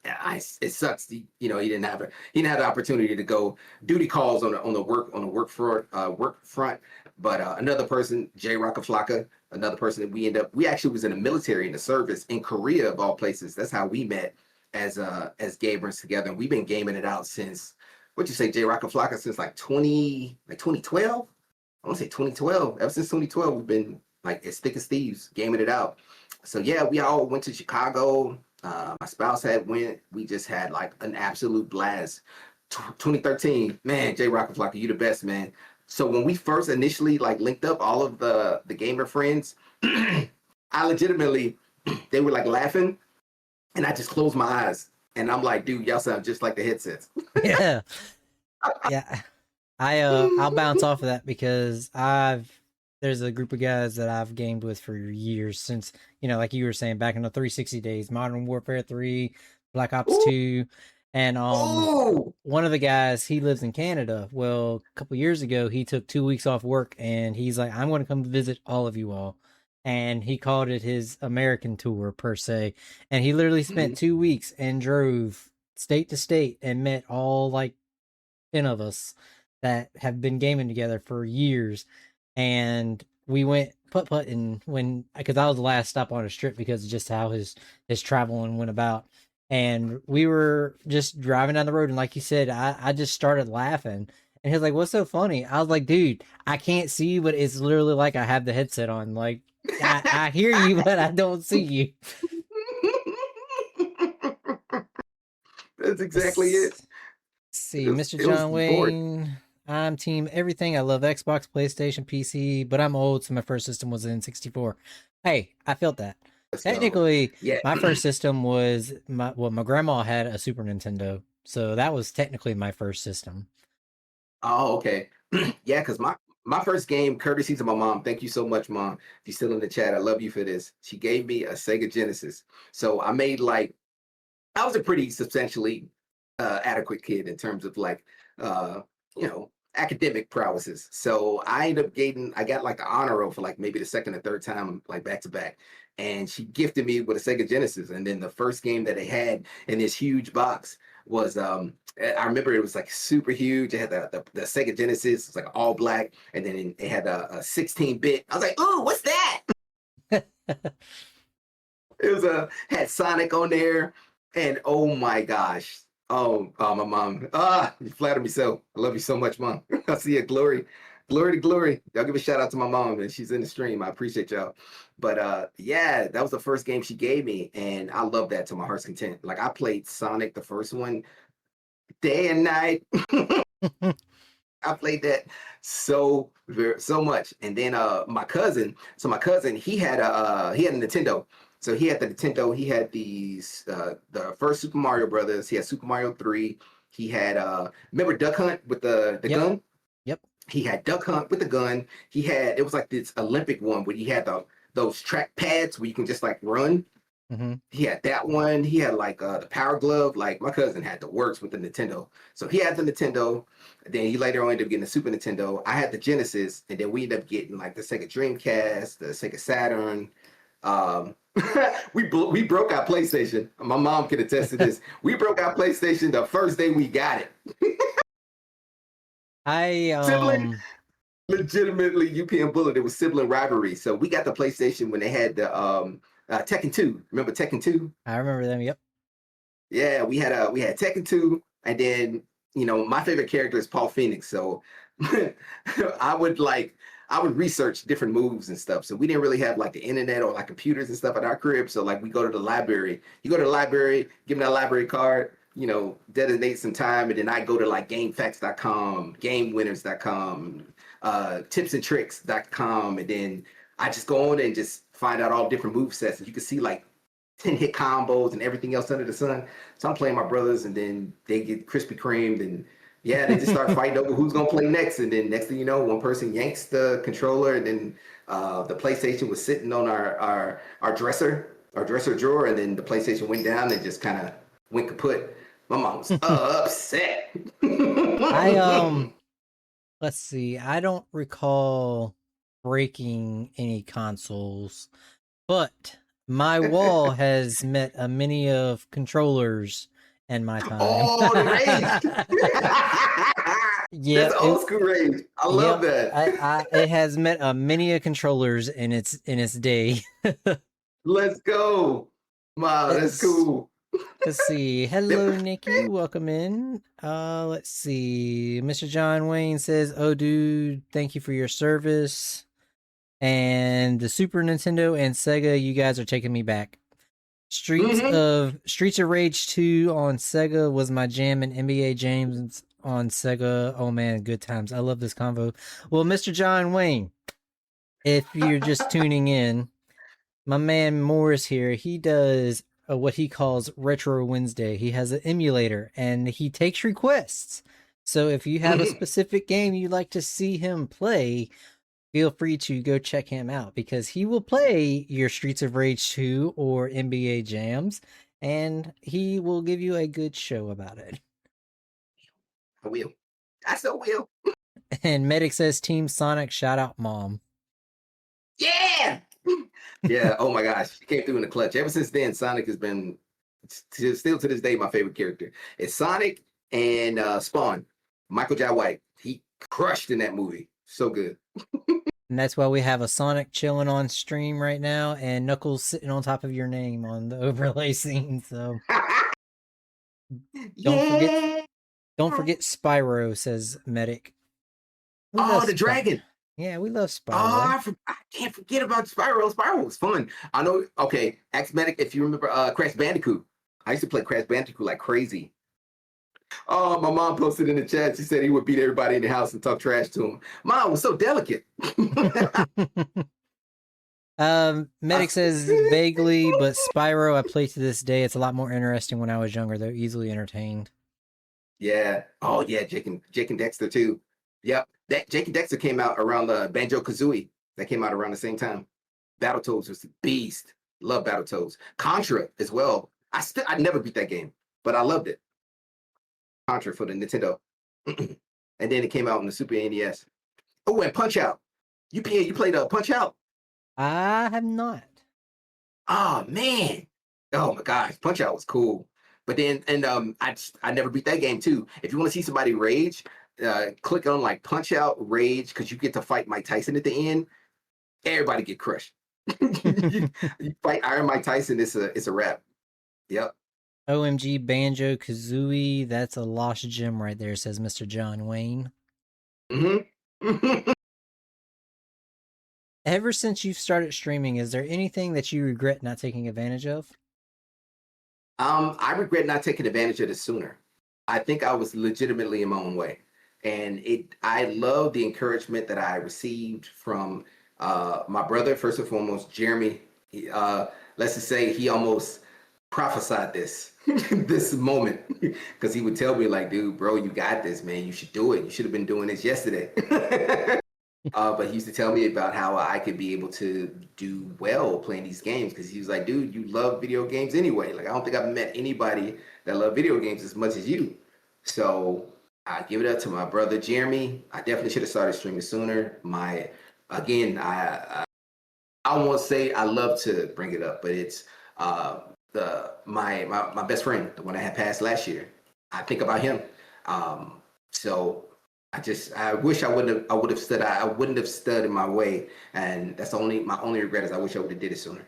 it sucks. He didn't have the opportunity to go duty calls on the work front. But another person, Jay Rockaflocka, another person that we actually was in the military, in the service in Korea, of all places. That's how we met as gamers together. And we've been gaming it out since, what'd you say, Jay Rockaflocka, since like 2012? I want to say 2012. Ever since 2012, we've been like as thick as thieves gaming it out. So yeah, we all went to Chicago. My spouse had went. We just had like an absolute blast. 2013, man, Jay Rockaflocka, you the best, man. So when we first initially like linked up, all of the gamer friends, I legitimately, they were like laughing, and I just closed my eyes, and I'm like, dude, y'all sound just like the headsets. Yeah, yeah. I'll bounce off of that because there's a group of guys that I've gamed with for years, since, like you were saying, back in the 360 days, Modern Warfare 3, Black Ops 2. And one of the guys, he lives in Canada. Well, a couple years ago, he took 2 weeks off work, and he's like, I'm going to come visit all of you all. And he called it his American tour, per se. And he literally spent 2 weeks and drove state to state and met all like 10 of us that have been gaming together for years. And we went putt-putting because I was the last stop on his trip because of just how his traveling went about. And we were just driving down the road, and like you said, I just started laughing, And he's like, "What's so funny?" I was like, "Dude, I can't see you, but it's literally like I have the headset on. Like, I hear you, but I don't see you." That's exactly it. Let's see, Mr. It was John boring. Wayne. I'm team everything. I love Xbox, PlayStation, PC, but I'm old, so my first system was in 64. Hey, I felt that. Let's go. Technically, Yeah. my first system was my grandma had a Super Nintendo, so that was technically my first system. Oh, okay. Yeah, because my first game, courtesy to my mom. Thank you so much, mom. If you're still in the chat, I love you for this. She gave me a Sega Genesis. So I made like I was a pretty substantially adequate kid in terms of like uh, you know, academic prowesses. So I ended up I got like the honor roll for like maybe the second or third time, like back to back. And she gifted me with a Sega Genesis. And then the first game that they had in this huge box was I remember it was like super huge. It had the Sega Genesis, it's like all black, and then it had a 16-bit. I was like, "Ooh, what's that?" It was a had Sonic on there, and oh my gosh. My mom. You flatter me so. I love you so much, mom. I see it. Glory, glory to glory. Y'all give a shout out to my mom, and she's in the stream. I appreciate y'all. But yeah, that was the first game she gave me, and I love that to my heart's content. Like I played Sonic, the first one, day and night. I played that so much. And then my cousin, he had a Nintendo. So he had the Nintendo, he had the first Super Mario Brothers, he had Super Mario 3, he had remember Duck Hunt with the Yep. gun? Yep. He had Duck Hunt with the gun. He had it was like this Olympic one where he had those track pads where you can just like run. Mm-hmm. He had that one. He had like the Power Glove. Like my cousin had the works with the Nintendo. So he had the Nintendo. Then he later on ended up getting the Super Nintendo. I had the Genesis, and then we ended up getting like the Sega Dreamcast, the Sega Saturn. Um, we broke our PlayStation. My mom can attest to this. We broke our PlayStation the first day we got it. Sibling, legitimately UPN Bullet. It was sibling rivalry. So we got the PlayStation when they had the Tekken 2. Remember Tekken 2? I remember them. Yep. Yeah, we had Tekken 2, and then my favorite character is Paul Phoenix. So I would research different moves and stuff. So we didn't really have like the internet or like computers and stuff at our crib. So like we go to the library. You go to the library, give me that library card, designate some time, and then I go to like GameFAQs.com, GameWinners.com, tipsandtricks.com, and then I just go on and just find out all different move sets. And you can see like 10 hit combos and everything else under the sun. So I'm playing my brothers, and then they get Krispy Kremed, and yeah, they just start fighting over who's gonna play next. And then next thing you know, one person yanks the controller, and then the PlayStation was sitting on our dresser drawer, and then the PlayStation went down and just kind of went kaput. My mom was upset. Let's see. I don't recall breaking any consoles, but my wall has met a many of controllers in my time. Oh, the rage! Yeah, that's old school rage. I love that. It has met a many of controllers in its day. Let's go! Wow, that's cool. Let's see. Hello, Nikki. Welcome in. Let's see. Mr. John Wayne says, "Oh, dude, thank you for your service." And the Super Nintendo and Sega, you guys are taking me back. Streets of Rage 2 on Sega was my jam, and NBA Jams on Sega. Oh man, good times. I love this convo. Well, Mr. John Wayne, if you're just tuning in, my man Morrizzz here, he does what he calls Retro Wednesday. He has an emulator, and he takes requests. So if you have a specific game you'd like to see him play, feel free to go check him out, because he will play your Streets of Rage 2 or NBA Jams, and he will give you a good show about it. I will. I so will. And Medic says, Team Sonic, shout out Mom. Yeah! Yeah, oh my gosh. She came through in the clutch. Ever since then, Sonic has been, still to this day, my favorite character. It's Sonic and Spawn. Michael Jai White. He crushed in that movie. So good. And that's why we have a Sonic chilling on stream right now, and Knuckles sitting on top of your name on the overlay scene. So don't forget Don't forget Spyro, says Medic. We Oh, love the dragon. Yeah, we love Oh, Spyro. I can't forget about Spyro. Spyro was fun. I know. Okay, Axmatic, if you remember Crash Bandicoot. I used to play Crash Bandicoot like crazy. Oh, my mom posted in the chat. She said he would beat everybody in the house and talk trash to him. Mom was so delicate. Medic says vaguely, but Spyro I play to this day. It's a lot more interesting when I was younger. They're easily entertained. Yeah. Oh, yeah. Jake and Dexter too. Yep. That Jake and Dexter came out around the Banjo Kazooie. That came out around the same time. Battletoads was the beast. Love Battletoads. Contra as well. I never beat that game, but I loved it. Contra for the Nintendo. And then it came out on the Super NES. Oh, and Punch Out. You played Punch Out? I have not. Oh man. Oh my gosh. Punch Out was cool. But then I never beat that game too. If you want to see somebody rage, click on like Punch Out Rage because you get to fight Mike Tyson at the end. Everybody get crushed. you fight Iron Mike Tyson, it's a wrap. Yep. OMG Banjo Kazooie. That's a lost gem right there, says Mr. John Wayne. Mm-hmm. Ever since you've started streaming, is there anything that you regret not taking advantage of? I regret not taking advantage of this sooner. I think I was legitimately in my own way. And I love the encouragement that I received from my brother, first and foremost, Jeremy. Let's just say he almost prophesied this this moment because he would tell me like, dude, bro, you got this, man. You should do it. You should have been doing this yesterday. But he used to tell me about how I could be able to do well playing these games because he was like, dude, you love video games anyway. Like, I don't think I've met anybody that love video games as much as you. So I give it up to my brother, Jeremy. I definitely should have started streaming sooner. I won't say I love to bring it up, but it's my best friend, the one I had passed last year. I think about him. So I wish I wouldn't have stood in my way, and that's my only regret is I wish I would have did it sooner.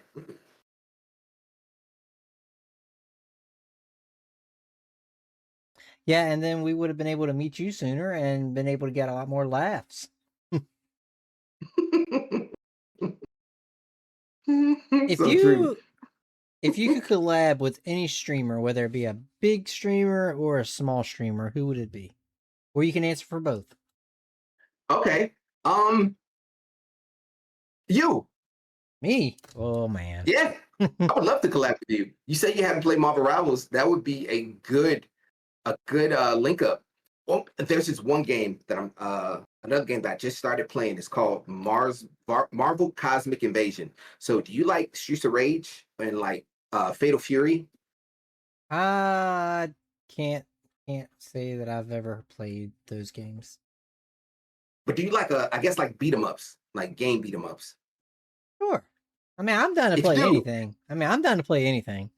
Yeah, and then we would have been able to meet you sooner and been able to get a lot more laughs. If you could collab with any streamer, whether it be a big streamer or a small streamer, who would it be? Or you can answer for both. Okay. You. Me? Oh man. Yeah. I would love to collab with you. You say you haven't played Marvel Rivals. That would be a good link up. Well, there's this one game that another game that I just started playing. It's called Marvel Cosmic Invasion. So do you like Streets of Rage and like Fatal Fury? I can't say that I've ever played those games. But do you like I guess like beat 'em ups, like game beat 'em ups? Sure. I mean, I'm down to play anything.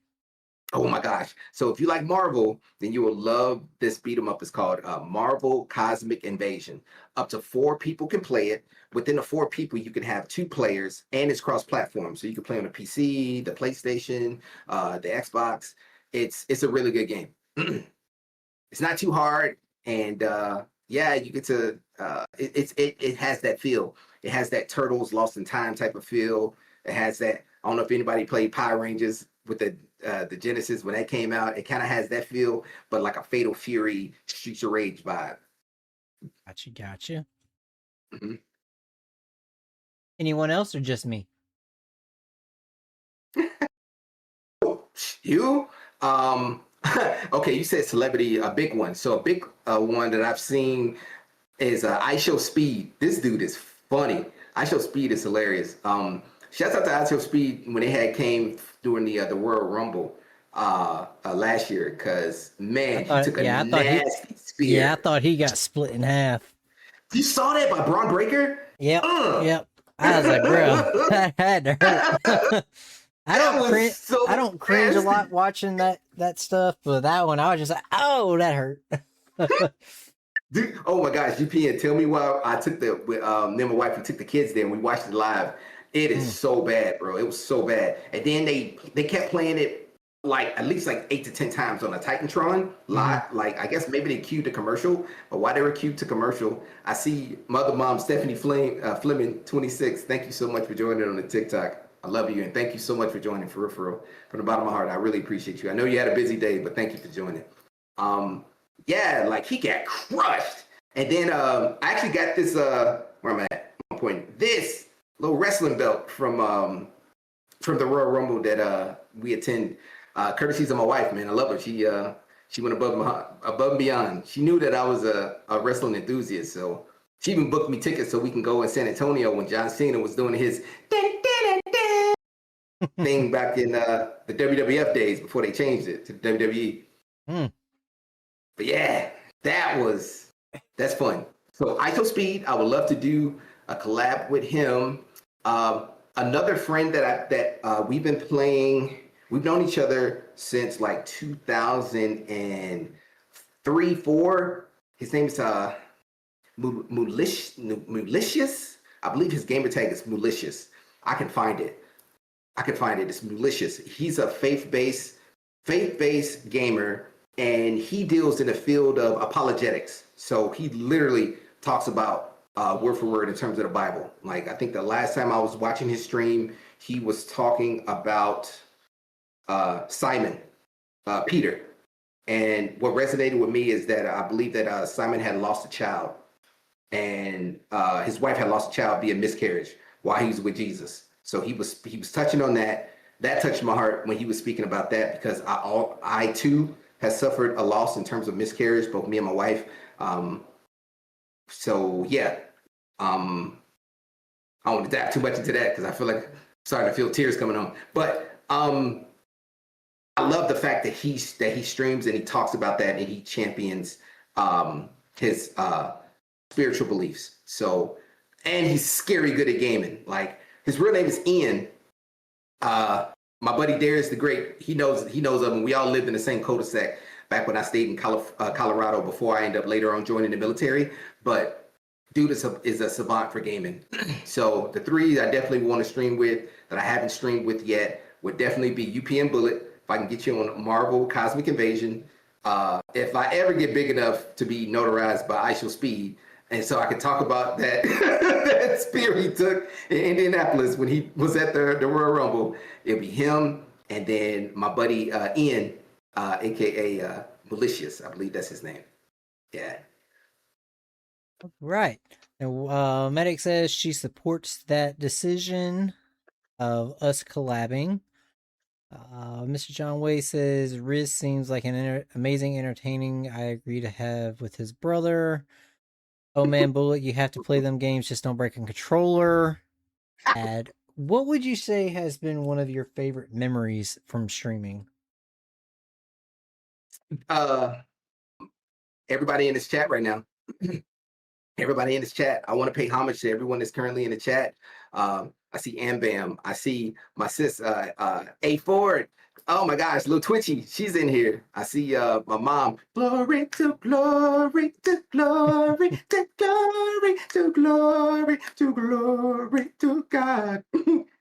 Oh my gosh. So if you like Marvel, then you will love this beat 'em up. It's called Marvel Cosmic Invasion. Up to 4 people can play it. Within the 4 people, you can have 2 players, and it's cross-platform. So you can play on the PC, the PlayStation, the Xbox. It's a really good game. It's not too hard, and yeah, you get to it has that feel. It has that Turtles Lost in Time type of feel. It has that. I don't know if anybody played Power Rangers with the Genesis when that came out. It kind of has that feel, but like a Fatal Fury, Streets of Rage vibe. Gotcha. Mm-hmm. Anyone else or just me? You? Okay, you said celebrity, a big one. So a big one that I've seen is I Show Speed. This dude is funny. I Show Speed is hilarious. Shouts out to I Show Speed when they came during the World Rumble last year, because man, he took a nasty spear. Yeah, I thought he got split in half. You saw that by Braun Breaker? Yep. Yep. I was like, bro, that had to hurt. I don't cringe a lot watching that stuff, but that one I was just like, oh, that hurt. Dude, oh my gosh, UPN, tell me why I took me and my wife, we took the kids there and we watched it live. It is so bad, bro. It was so bad. And then they kept playing it like at least like 8 to 10 times on a Titantron lot. Like I guess maybe they cued the commercial, but while they were cued to commercial, I see Mother Mom Stephanie Fleming 26. Thank you so much for joining on the TikTok. I love you and thank you so much for joining for real. From the bottom of my heart, I really appreciate you. I know you had a busy day, but thank you for joining. Yeah, like he got crushed. And then I actually got this where am I at? One point. This little wrestling belt from the Royal Rumble that we attend. Courtesy of my wife, man. I love her. She went above and beyond. She knew that I was a wrestling enthusiast, so she even booked me tickets so we can go in San Antonio when John Cena was doing his thing back in the WWF days before they changed it to WWE. But yeah, that's fun. So ISO Speed, I would love to do a collab with him. Another friend that we've been playing. We've known each other since like 2003, 4. His name is Malicious. I believe his gamer tag is Malicious. I can find it. It's Malicious. He's a faith-based gamer, and he deals in the field of apologetics. So he literally talks about word for word in terms of the Bible. Like I think the last time I was watching his stream, he was talking about Simon, Peter. And what resonated with me is that I believe that Simon had lost a child, and his wife had lost a child via miscarriage while he was with Jesus. So he was touching on that. That touched my heart when he was speaking about that, because I too has suffered a loss in terms of miscarriage, both me and my wife. So yeah, I don't want to dive too much into that because I feel like I'm starting to feel tears coming on. But I love the fact that he streams and he talks about that and he champions his spiritual beliefs. So, and he's scary good at gaming. Like his real name is Ian. My buddy Darius the Great, he knows of him. We all lived in the same cul-de-sac back when I stayed in Colorado before I ended up later on joining the military. But dude is a savant for gaming. So the three I definitely want to stream with that I haven't streamed with yet would definitely be UPN Bullet. If I can get you on Marvel Cosmic Invasion. If I ever get big enough to be notarized by ISO Speed, and so I could talk about that that spear he took in Indianapolis when he was at the Royal Rumble, it'll be him, and then my buddy Ian, aka Malicious, I believe that's his name. Yeah. Right. And Medic says she supports that decision of us collabing. Mr. John Way says Riz seems like an amazing entertaining. I agree to have with his brother. Oh man, Bullet, you have to play them games, just don't break a controller. And what would you say has been one of your favorite memories from streaming? Everybody in this chat right now. Everybody in this chat. I want to pay homage to everyone that's currently in the chat. I see Ambam. I see my sis, A Ford. Oh my gosh, little Twitchy. She's in here. I see my mom. Glory to glory to glory to glory to glory to glory to God.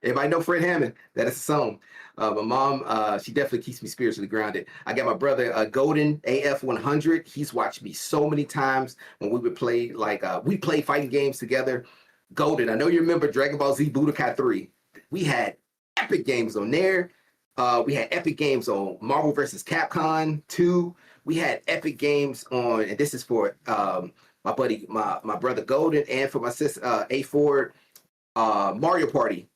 Everybody know Fred Hammond. That is a song. My mom, she definitely keeps me spiritually grounded. I got my brother, Golden AF100. He's watched me so many times when we would play, like, we play fighting games together. Golden, I know you remember Dragon Ball Z Budokai 3. We had epic games on there. We had epic games on Marvel vs. Capcom 2. We had epic games on, and this is for my buddy, my brother Golden, and for my sister A Ford, Mario Party.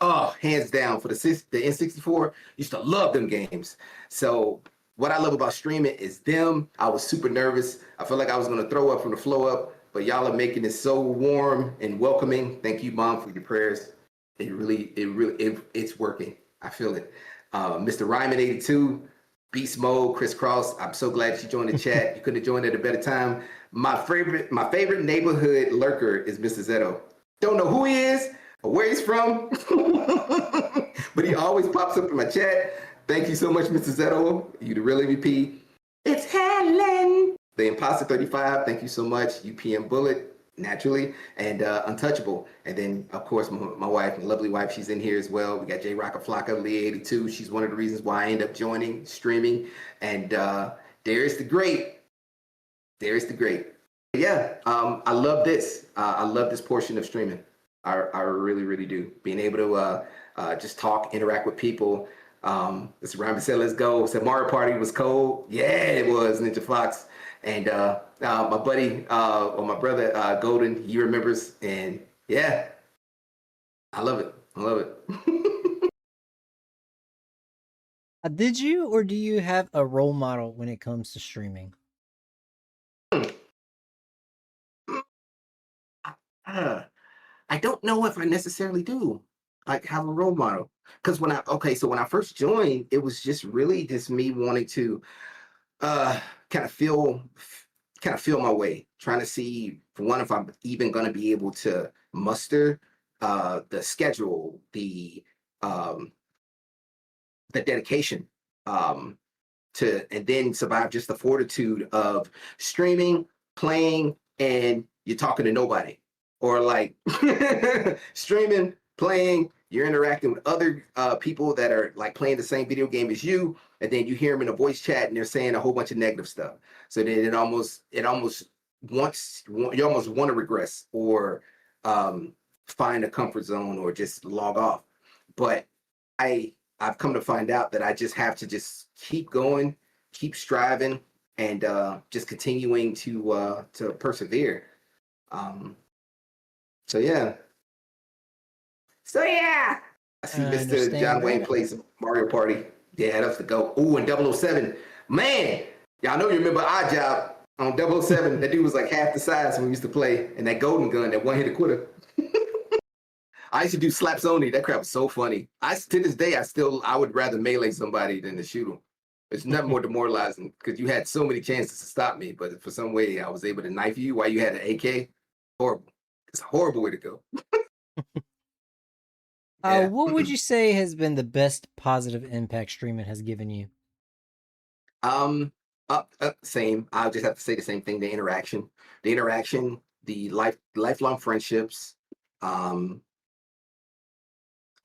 Oh, hands down for the N64. Used to love them games. So what I love about streaming is them. I was super nervous. I felt like I was gonna throw up from the flow up, but y'all are making it so warm and welcoming. Thank you, Mom, for your prayers. It's working. I feel it. Mr. Ryman 82, Beast Mode, Chris Cross. I'm so glad you joined the chat. You couldn't have joined at a better time. My favorite neighborhood lurker is Mr. Zeto. Don't know who he is or where he's from, but he always pops up in my chat. Thank you so much, Mr. Zeto. You the real MVP. It's Helen. The Imposter 35. Thank you so much. UPM Bullet. naturally, and Untouchable. And then, of course, my wife, my lovely wife, she's in here as well. We got J Rocka Flocka, Leah 82. She's one of the reasons why I end up joining streaming. And Darius the Great. Darius the Great. Yeah, I love this. I love this portion of streaming. I really, really do. Being able to just talk, interact with people. This Ryan said, "Let's go." Said Mario Party was cold. Yeah, it was Ninja Fox. And my buddy or my brother Golden, he remembers. And yeah, I love it. I love it. Did you or do you have a role model when it comes to streaming? I don't know if I necessarily do like have a role model, because so when I first joined, it was just really just me wanting to uh kind of feel my way, trying to see for one if I'm even going to be able to muster the schedule, um the dedication, um and then survive just the fortitude of streaming, playing, and you're talking to nobody. Or like streaming, playing, you're interacting with other people that are like playing the same video game as you, and then you hear them in a voice chat and they're saying a whole bunch of negative stuff. So then it almost wants you almost want to regress or find a comfort zone or just log off. But I've come to find out that I just have to just keep going, keep striving, and just continuing to persevere. So yeah. So yeah. I see I Mr. understand John Wayne that. plays Mario Party. Yeah, that's the go. Ooh, and 007. Man, y'all know you remember Odd Job on 007. That dude was like half the size when we used to play. And that golden gun, that one-hitter quitter. I used to do slaps only. That crap was so funny. To this day, I would rather melee somebody than to shoot them. It's nothing more demoralizing because you had so many chances to stop me, but for some way I was able to knife you while you had an AK. Horrible. It's a horrible way to go. Yeah. What would you say has been the best positive impact streaming has given you? Same. I'll just have to say the same thing. The interaction, the lifelong friendships. I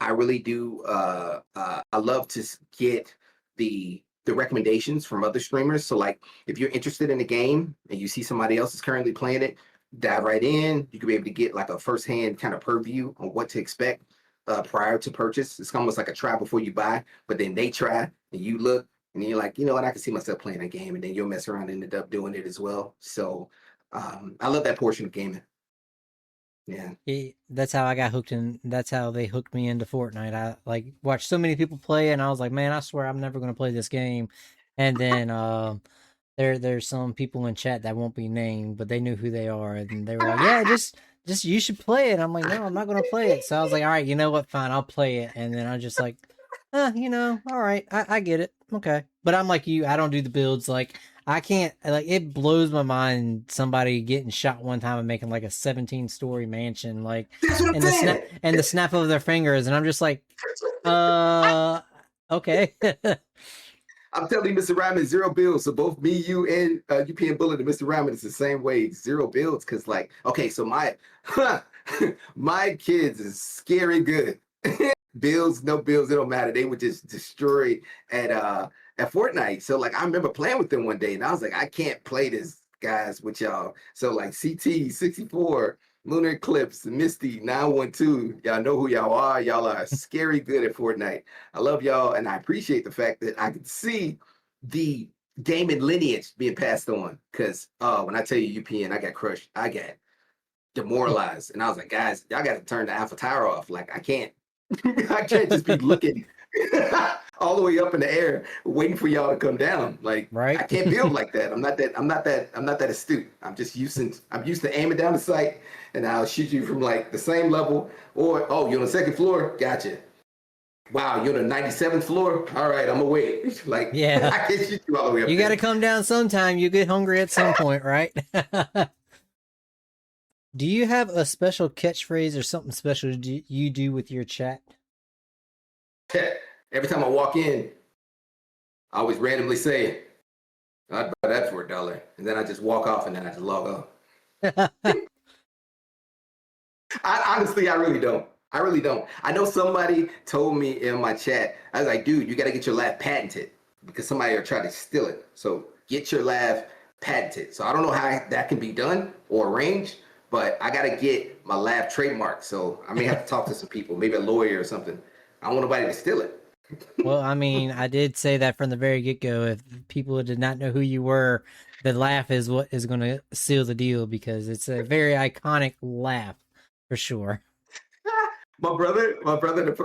really do. I love to get the recommendations from other streamers. So like, if you're interested in a game and you see somebody else is currently playing it, dive right in. You could be able to get like a firsthand kind of purview on what to expect prior to purchase. It's almost like a try before you buy, but then they try and you look and you're like, you know what, I can see myself playing a game, and then you'll mess around and end up doing it as well. So I love that portion of gaming. Yeah. That's how I got hooked in. That's how they hooked me into Fortnite. I like watched so many people play, and I was like, man, I swear I'm never going to play this game. And then there's some people in chat that won't be named, but they knew who they are, and they were like, yeah, just you should play it. I'm like, no, I'm not going to play it. So I was like, all right, you know what, fine, I'll play it. And then I was just like, all right, I get it, okay. But I'm like you, I don't do the builds. Like I can't, like, it blows my mind somebody getting shot one time and making like a 17-story mansion, like in the snap of their fingers, and I'm just like, okay. I'm telling you, Mr. Ryman, 0 builds. So both me, you, and UPN Bullet and Mr. Ryman is the same way, 0 builds. Cause like, okay, so my my kids is scary good. Builds, no builds, it don't matter. They would just destroy at Fortnite. So like, I remember playing with them one day, and I was like, I can't play this, guys, with y'all. So like, CT 64, Lunar Eclipse, Misty 912, y'all know who y'all are. Y'all are scary good at Fortnite. I love y'all, and I appreciate the fact that I can see the gaming lineage being passed on. Because when I tell you UPN, I got crushed. I got demoralized, and I was like, guys, y'all got to turn the Alpha Tower off. Like, I can't just be looking all the way up in the air waiting for y'all to come down. Like, Right. I can't build like that. I'm not that astute. I'm used to aiming down the sight, and I'll shoot you from like the same level. Or, oh, you're on the second floor, gotcha. Wow, you're on the 97th floor. All right, I'm gonna wait. Like, Yeah. I can't shoot you all the way up. You got to come down sometime. You get hungry at some point, right? Do you have a special catchphrase or something special you do with your chat? Every time I walk in, I always randomly say, I'd buy that for $1. And then I just walk off, and then I just log off. Honestly, I really don't. I really don't. I know somebody told me in my chat. I was like, dude, you got to get your laugh patented because somebody will try to steal it. So get your laugh patented. So I don't know how that can be done or arranged, but I got to get my laugh trademark. So I may have to talk to some people, maybe a lawyer or something. I don't want nobody to steal it. Well, I mean, I did say that from the very get go. If people did not know who you were, the laugh is what is going to seal the deal because it's a very iconic laugh for sure. My brother,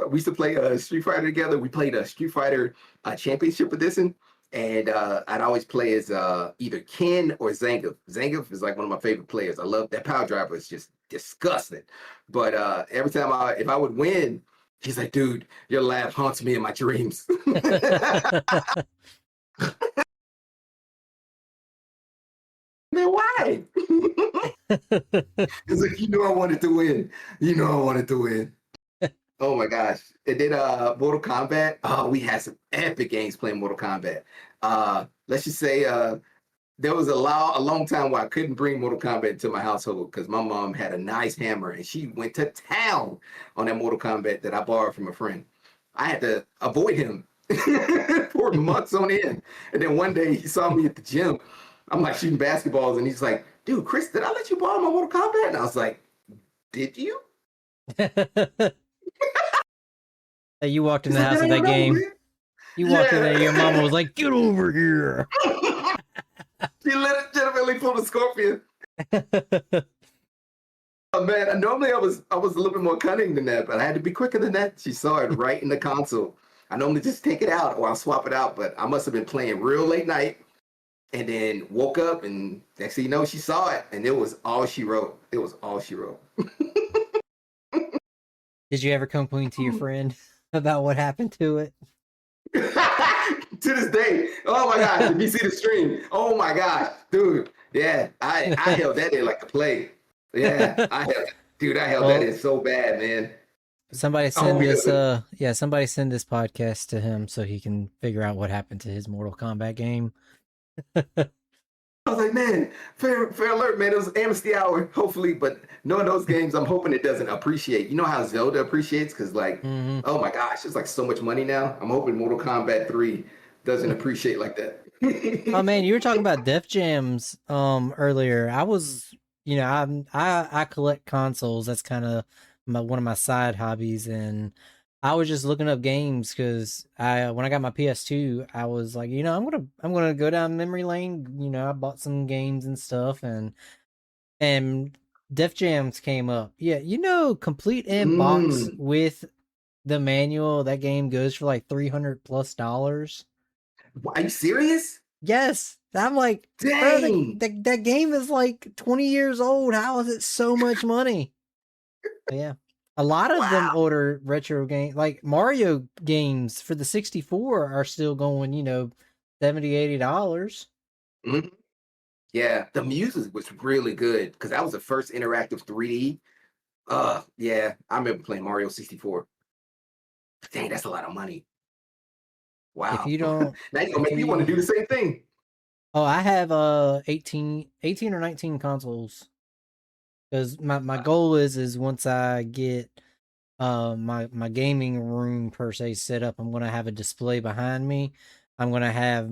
we used to play Street Fighter together. We played a Street Fighter championship edition, and I'd always play as either Ken or Zangief. Zangief is like one of my favorite players. I love that power driver. It's just disgusting. But every time if I would win, he's like, dude, your laugh haunts me in my dreams. Man, why? It's like, you know, I wanted to win. You know, I wanted to win. Oh my gosh. And then Mortal Kombat. Oh, we had some epic games playing Mortal Kombat. Let's just say there was a long time where I couldn't bring Mortal Kombat into my household because my mom had a nice hammer and she went to town on that Mortal Kombat that I borrowed from a friend. I had to avoid him for months on end. And then one day he saw me at the gym. I'm like shooting basketballs and he's like, dude, Chris, did I let you borrow my Mortal Kombat? And I was like, did you? You walked in the house of that game. Man. You walked in there, your mama was like, get over here. She legitimately pulled a scorpion. Oh, man, normally I was a little bit more cunning than that, but I had to be quicker than that. She saw it right in the console. I normally just take it out or I'll swap it out, but I must have been playing real late night and then woke up and next thing you know, she saw it and it was all she wrote. It was all she wrote. Did you ever complain to your friend about what happened to it? To this day, oh my gosh, if you see the stream, oh my gosh, dude, yeah, I held that in like a play. Yeah, I held that in so bad, man. Somebody send somebody send this podcast to him so he can figure out what happened to his Mortal Kombat game. I was like, man, fair alert, man. It was Amnesty Hour, hopefully, but knowing those games, I'm hoping it doesn't appreciate. You know how Zelda appreciates? Because, like, oh my gosh, it's like so much money now. I'm hoping Mortal Kombat 3 doesn't appreciate like that. Oh man, you were talking about Def Jams earlier. I was, I collect consoles. That's kind of one of my side hobbies, and I was just looking up games because when I got my PS2, I was like, I'm gonna go down memory lane. I bought some games and stuff, and Def Jams came up. Yeah, complete in box with the manual. That game goes for like $300+. Are you serious? Yes. I'm like, dang, that game is like 20 years old. How is it so much money? Yeah. A lot of them older retro games, like Mario games for the 64 are still going, $70, $80. Mm-hmm. Yeah, the music was really good because that was the first interactive 3D. Yeah, I remember playing Mario 64. Dang, that's a lot of money. Wow. If you don't, now you're gonna make me want to do the same thing. Oh, I have 18 or 19 consoles. Because my goal is once I get my gaming room per se set up, I'm gonna have a display behind me. I'm gonna have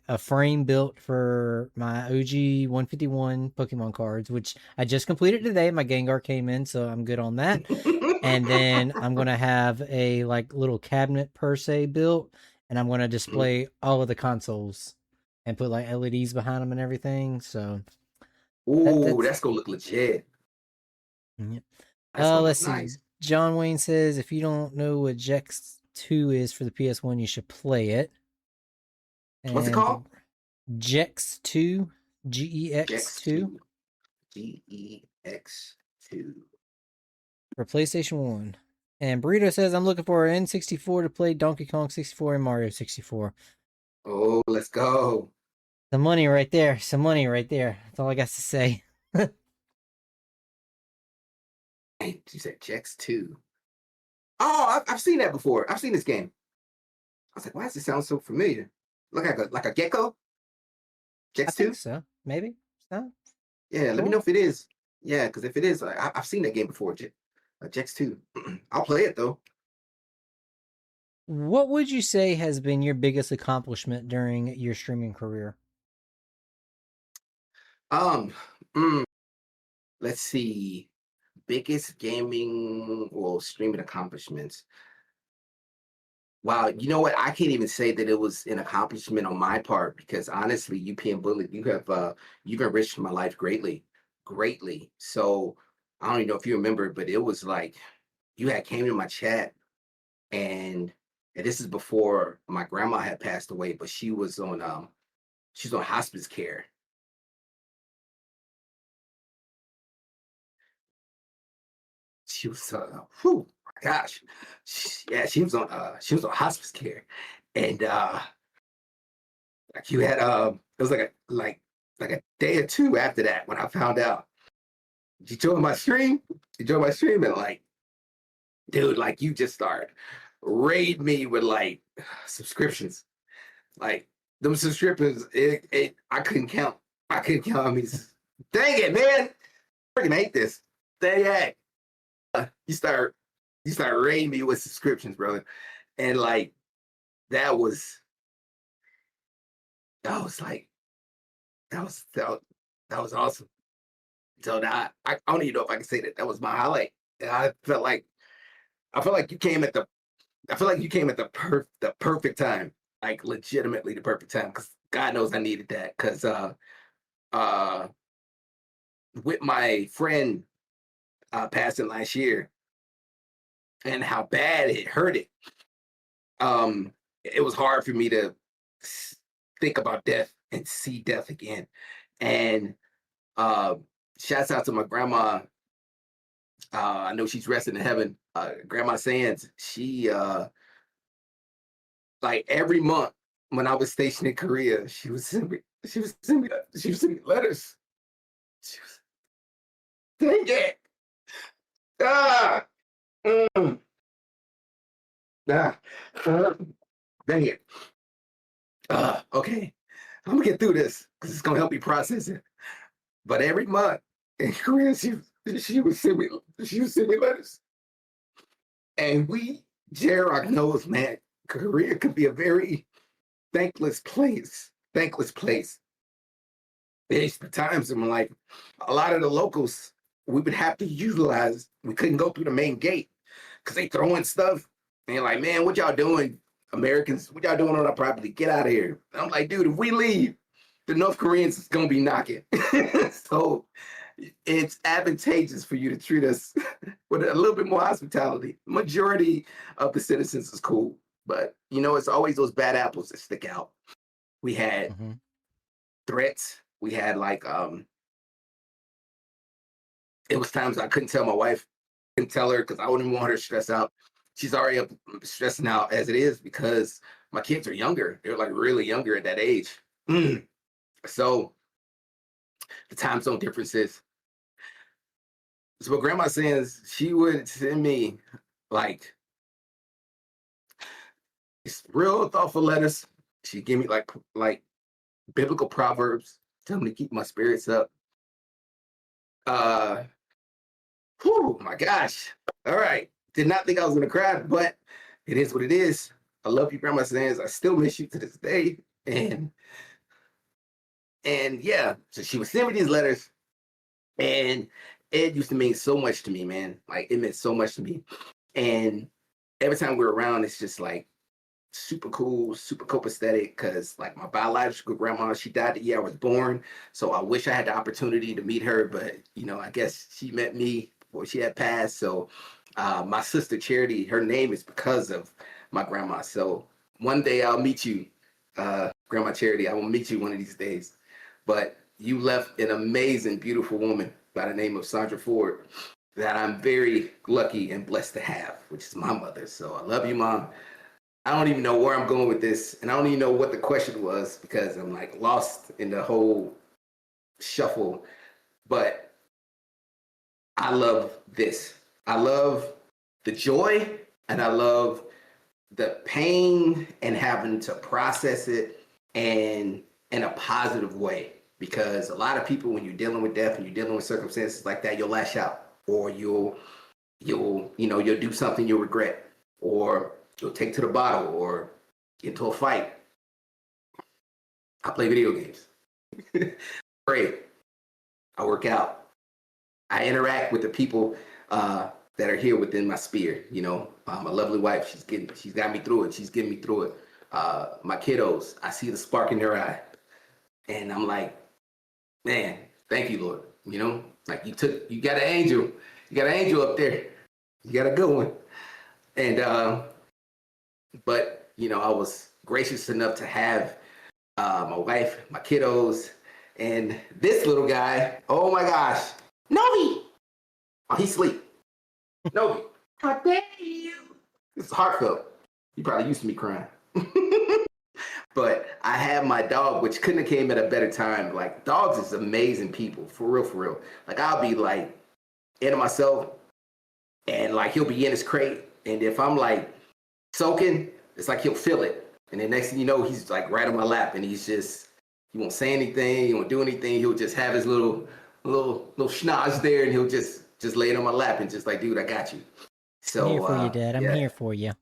a frame built for my OG 151 Pokemon cards, which I just completed today. My Gengar came in, so I'm good on that. And then I'm gonna have a like little cabinet per se built, and I'm gonna display all of the consoles and put like LEDs behind them and everything. So, that's gonna look legit. Yeah. Let's see. Nice. John Wayne says, if you don't know what Jex 2 is for the PS1, you should play it. And what's it called? Jex 2. GEX2. GEX2. For PlayStation 1. And Burrito says, I'm looking for an N64 to play Donkey Kong 64 and Mario 64. Oh, let's go. Some money right there. Some money right there. That's all I got to say. You said Jex 2. Oh, I've seen that before. I've seen this game. I was like, why does it sound so familiar? Look like a gecko? Jex 2? So maybe. So yeah, let me know if it is. Yeah, because if it is, I've seen that game before, Jex 2. I'll play it though. What would you say has been your biggest accomplishment during your streaming career? Um, mm, let's see. Biggest gaming or streaming accomplishments. Wow, you know what? I can't even say that it was an accomplishment on my part because honestly, UP and Bullet, you've enriched my life greatly, greatly. So I don't even know if you remember, but it was like you had came in my chat and this is before my grandma had passed away, but she's on hospice care. She was whew, my gosh. Yeah, she was on hospice care. And like you had it was like a day or two after that when I found out. You joined my stream? You joined my stream and like, dude, like you just start raid me with like subscriptions. Like them subscriptions, I couldn't count. I couldn't count. I mean, dang it, man. I freaking hate this. Dang it. You start raiding me with subscriptions, brother. And like that was that was like that was awesome. So now I don't even know if I can say that that was my highlight. And I felt like you came at the I feel like you came at the perfect time, like legitimately the perfect time, because God knows I needed that. Because uh, with my friend passing last year and how bad it hurt it was hard for me to think about death and see death again. And uh, shouts out to my grandma. I know she's resting in heaven. Grandma Sands. She like every month when I was stationed in Korea, she was sending me letters. She was, dang it. Ah, mm, ah, uh, dang it. Okay. I'm gonna get through this because it's gonna help me process it. But every month in Korea, she would send me letters. And J-Rock knows, man, Korea could be a very thankless place. Thankless place. There's times in my life, a lot of the locals we would have to utilize. We couldn't go through the main gate because they throwing stuff. And you're like, man, what y'all doing, Americans? What y'all doing on our property? Get out of here. And I'm like, dude, if we leave, the North Koreans is gonna be knocking. So it's advantageous for you to treat us with a little bit more hospitality. Majority of the citizens is cool, but you know, it's always those bad apples that stick out. We had Mm-hmm. threats. We had it was times I couldn't tell my wife, couldn't tell her because I wouldn't want her to stress out. She's already up stressing out as it is because my kids are younger. They're like really younger at that age. So the time zone differences. So what grandma says, she would send me like real thoughtful letters. She'd give me like biblical proverbs, tell me to keep my spirits up. Uh whew, my gosh. All right. Did not think I was gonna cry, but it is what it is. I love you, Grandma Sands. I still miss you to this day. And yeah, so she would send me these letters, and it used to mean so much to me, man. Like it meant so much to me. And every time we're around, it's just like super cool, super copacetic. Cause like my biological grandma, she died the year I was born. So I wish I had the opportunity to meet her, but you know, I guess she met me before she had passed. So my sister Charity, her name is because of my grandma. So one day I'll meet you, Grandma Charity. I will meet you one of these days. But you left an amazing, beautiful woman by the name of Sandra Ford that I'm very lucky and blessed to have, which is my mother. So I love you, Mom. I don't even know where I'm going with this, and I don't even know what the question was because I'm like lost in the whole shuffle. But I love this. I love the joy, and I love the pain and having to process it and in a positive way. because a lot of people, when you're dealing with death and you're dealing with circumstances like that, you'll lash out, or you'll do something you'll regret, or you'll take to the bottle, or get into a fight. I play video games. Pray. I work out. I interact with the people that are here within my sphere. My lovely wife, she's got me through it. She's getting me through it. My kiddos, I see the spark in their eye, and I'm like, man, thank you, Lord. Like you got an angel, up there, you got a good one, and but I was gracious enough to have my wife, my kiddos, and this little guy. Oh my gosh, Novi! Oh, he's asleep. Novi, how dare you? It's heartfelt. He probably used to me crying. But I have my dog, which couldn't have came at a better time. Like, dogs is amazing people, for real, for real. Like, I'll be like into myself, and like he'll be in his crate, and if I'm like soaking, it's like he'll feel it, and then next thing you know, he's like right on my lap, and he won't say anything, he won't do anything. He'll just have his little schnoz there, and he'll just lay it on my lap and just like, dude, I got you. So I'm here for you, Dad. I'm here for you.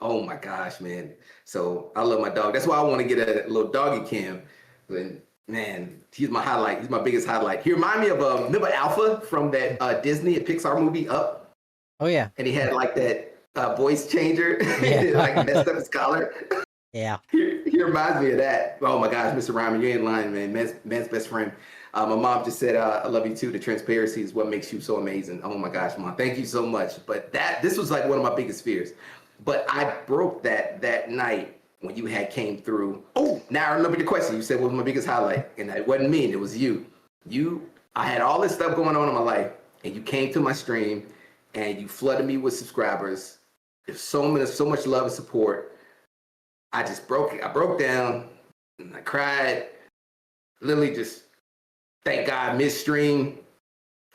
Oh my gosh, man. So I love my dog. That's why I want to get a little doggy cam. And man, he's my highlight. He's my biggest highlight. He remind me of remember Alpha from that Disney and Pixar movie Up? Oh yeah. And he had like that voice changer, Yeah. like messed up his collar. Yeah. He reminds me of that. Oh my gosh, Mr. Ryman, you're in line, man. Man's best friend. My mom just said, I love you too. The transparency is what makes you so amazing. Oh my gosh, Mom, thank you so much. But this was like one of my biggest fears. But I broke that night when you had came through. Oh, now I remember the question. You said what was my biggest highlight, and it wasn't me, it was you. I had all this stuff going on in my life, and you came to my stream, and you flooded me with subscribers. There's so much love and support. I just broke it. I broke down, and I cried. Literally just, thank God, mid-stream.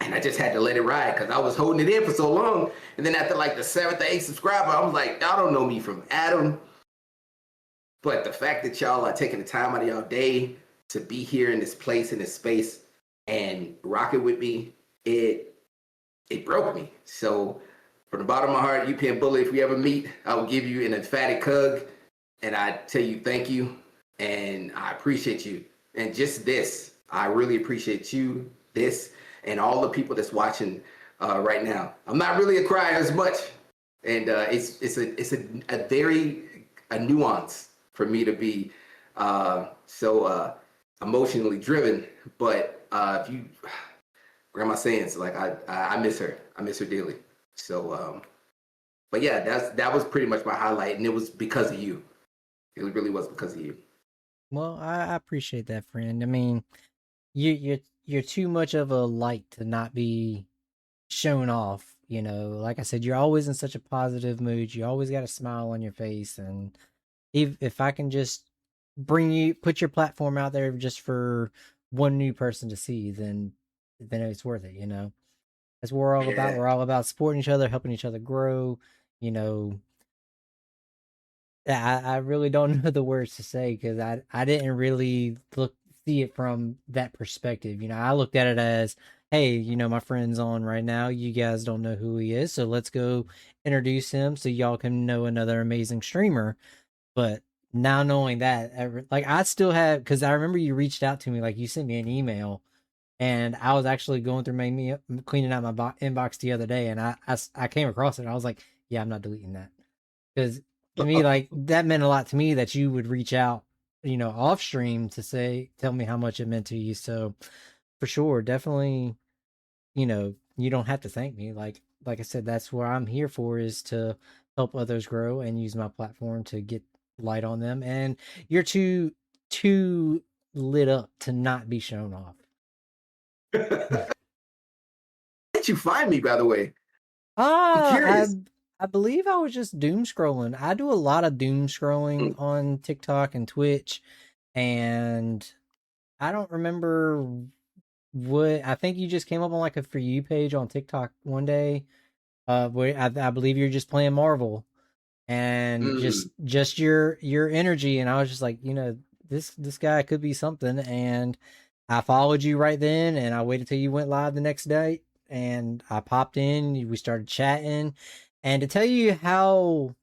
And I just had to let it ride because I was holding it in for so long. And then after like the 7th or 8th subscriber, I was like, y'all don't know me from Adam. But the fact that y'all are taking the time out of y'all day to be here in this place, in this space, and rock it with me, it broke me. So from the bottom of my heart, UPN Bullet, if we ever meet, I will give you an emphatic hug. And I tell you thank you. And I appreciate you. And just this, I really appreciate you, this, and all the people that's watching right now. I'm not really a crier as much, and it's a nuance for me to be so emotionally driven. But if you, Grandma saying, like I miss her. I miss her dearly. So, but yeah, that was pretty much my highlight, and it was because of you. It really was because of you. Well, I appreciate that, friend. I mean, you're too much of a light to not be shown off. Like I said, you're always in such a positive mood. You always got a smile on your face, and if I can just put your platform out there just for one new person to see, then it's worth it. That's what we're all about. We're all about supporting each other, helping each other grow. I really don't know the words to say because I didn't really see it from that perspective. I looked at it as, hey, my friend's on right now. You guys don't know who he is, so let's go introduce him so y'all can know another amazing streamer. But now knowing that, like I still have, because I remember you reached out to me, like you sent me an email, and I was actually going through cleaning out my inbox the other day, and I came across it. And I was like, yeah, I'm not deleting that because to me, like that meant a lot to me that you would reach out, off stream to tell me how much it meant to you. So for sure, definitely, you don't have to thank me. Like I said, that's what I'm here for, is to help others grow and use my platform to get light on them. And you're too lit up to not be shown off. Where did you find me, by the way? I believe I was just doom scrolling. I do a lot of doom scrolling on TikTok and Twitch, and I don't remember what. I think you just came up on like a For You page on TikTok one day. Where I believe you're just playing Marvel, and just your energy, and I was just like, this guy could be something, and I followed you right then, and I waited till you went live the next day, and I popped in. We started chatting, and to tell you how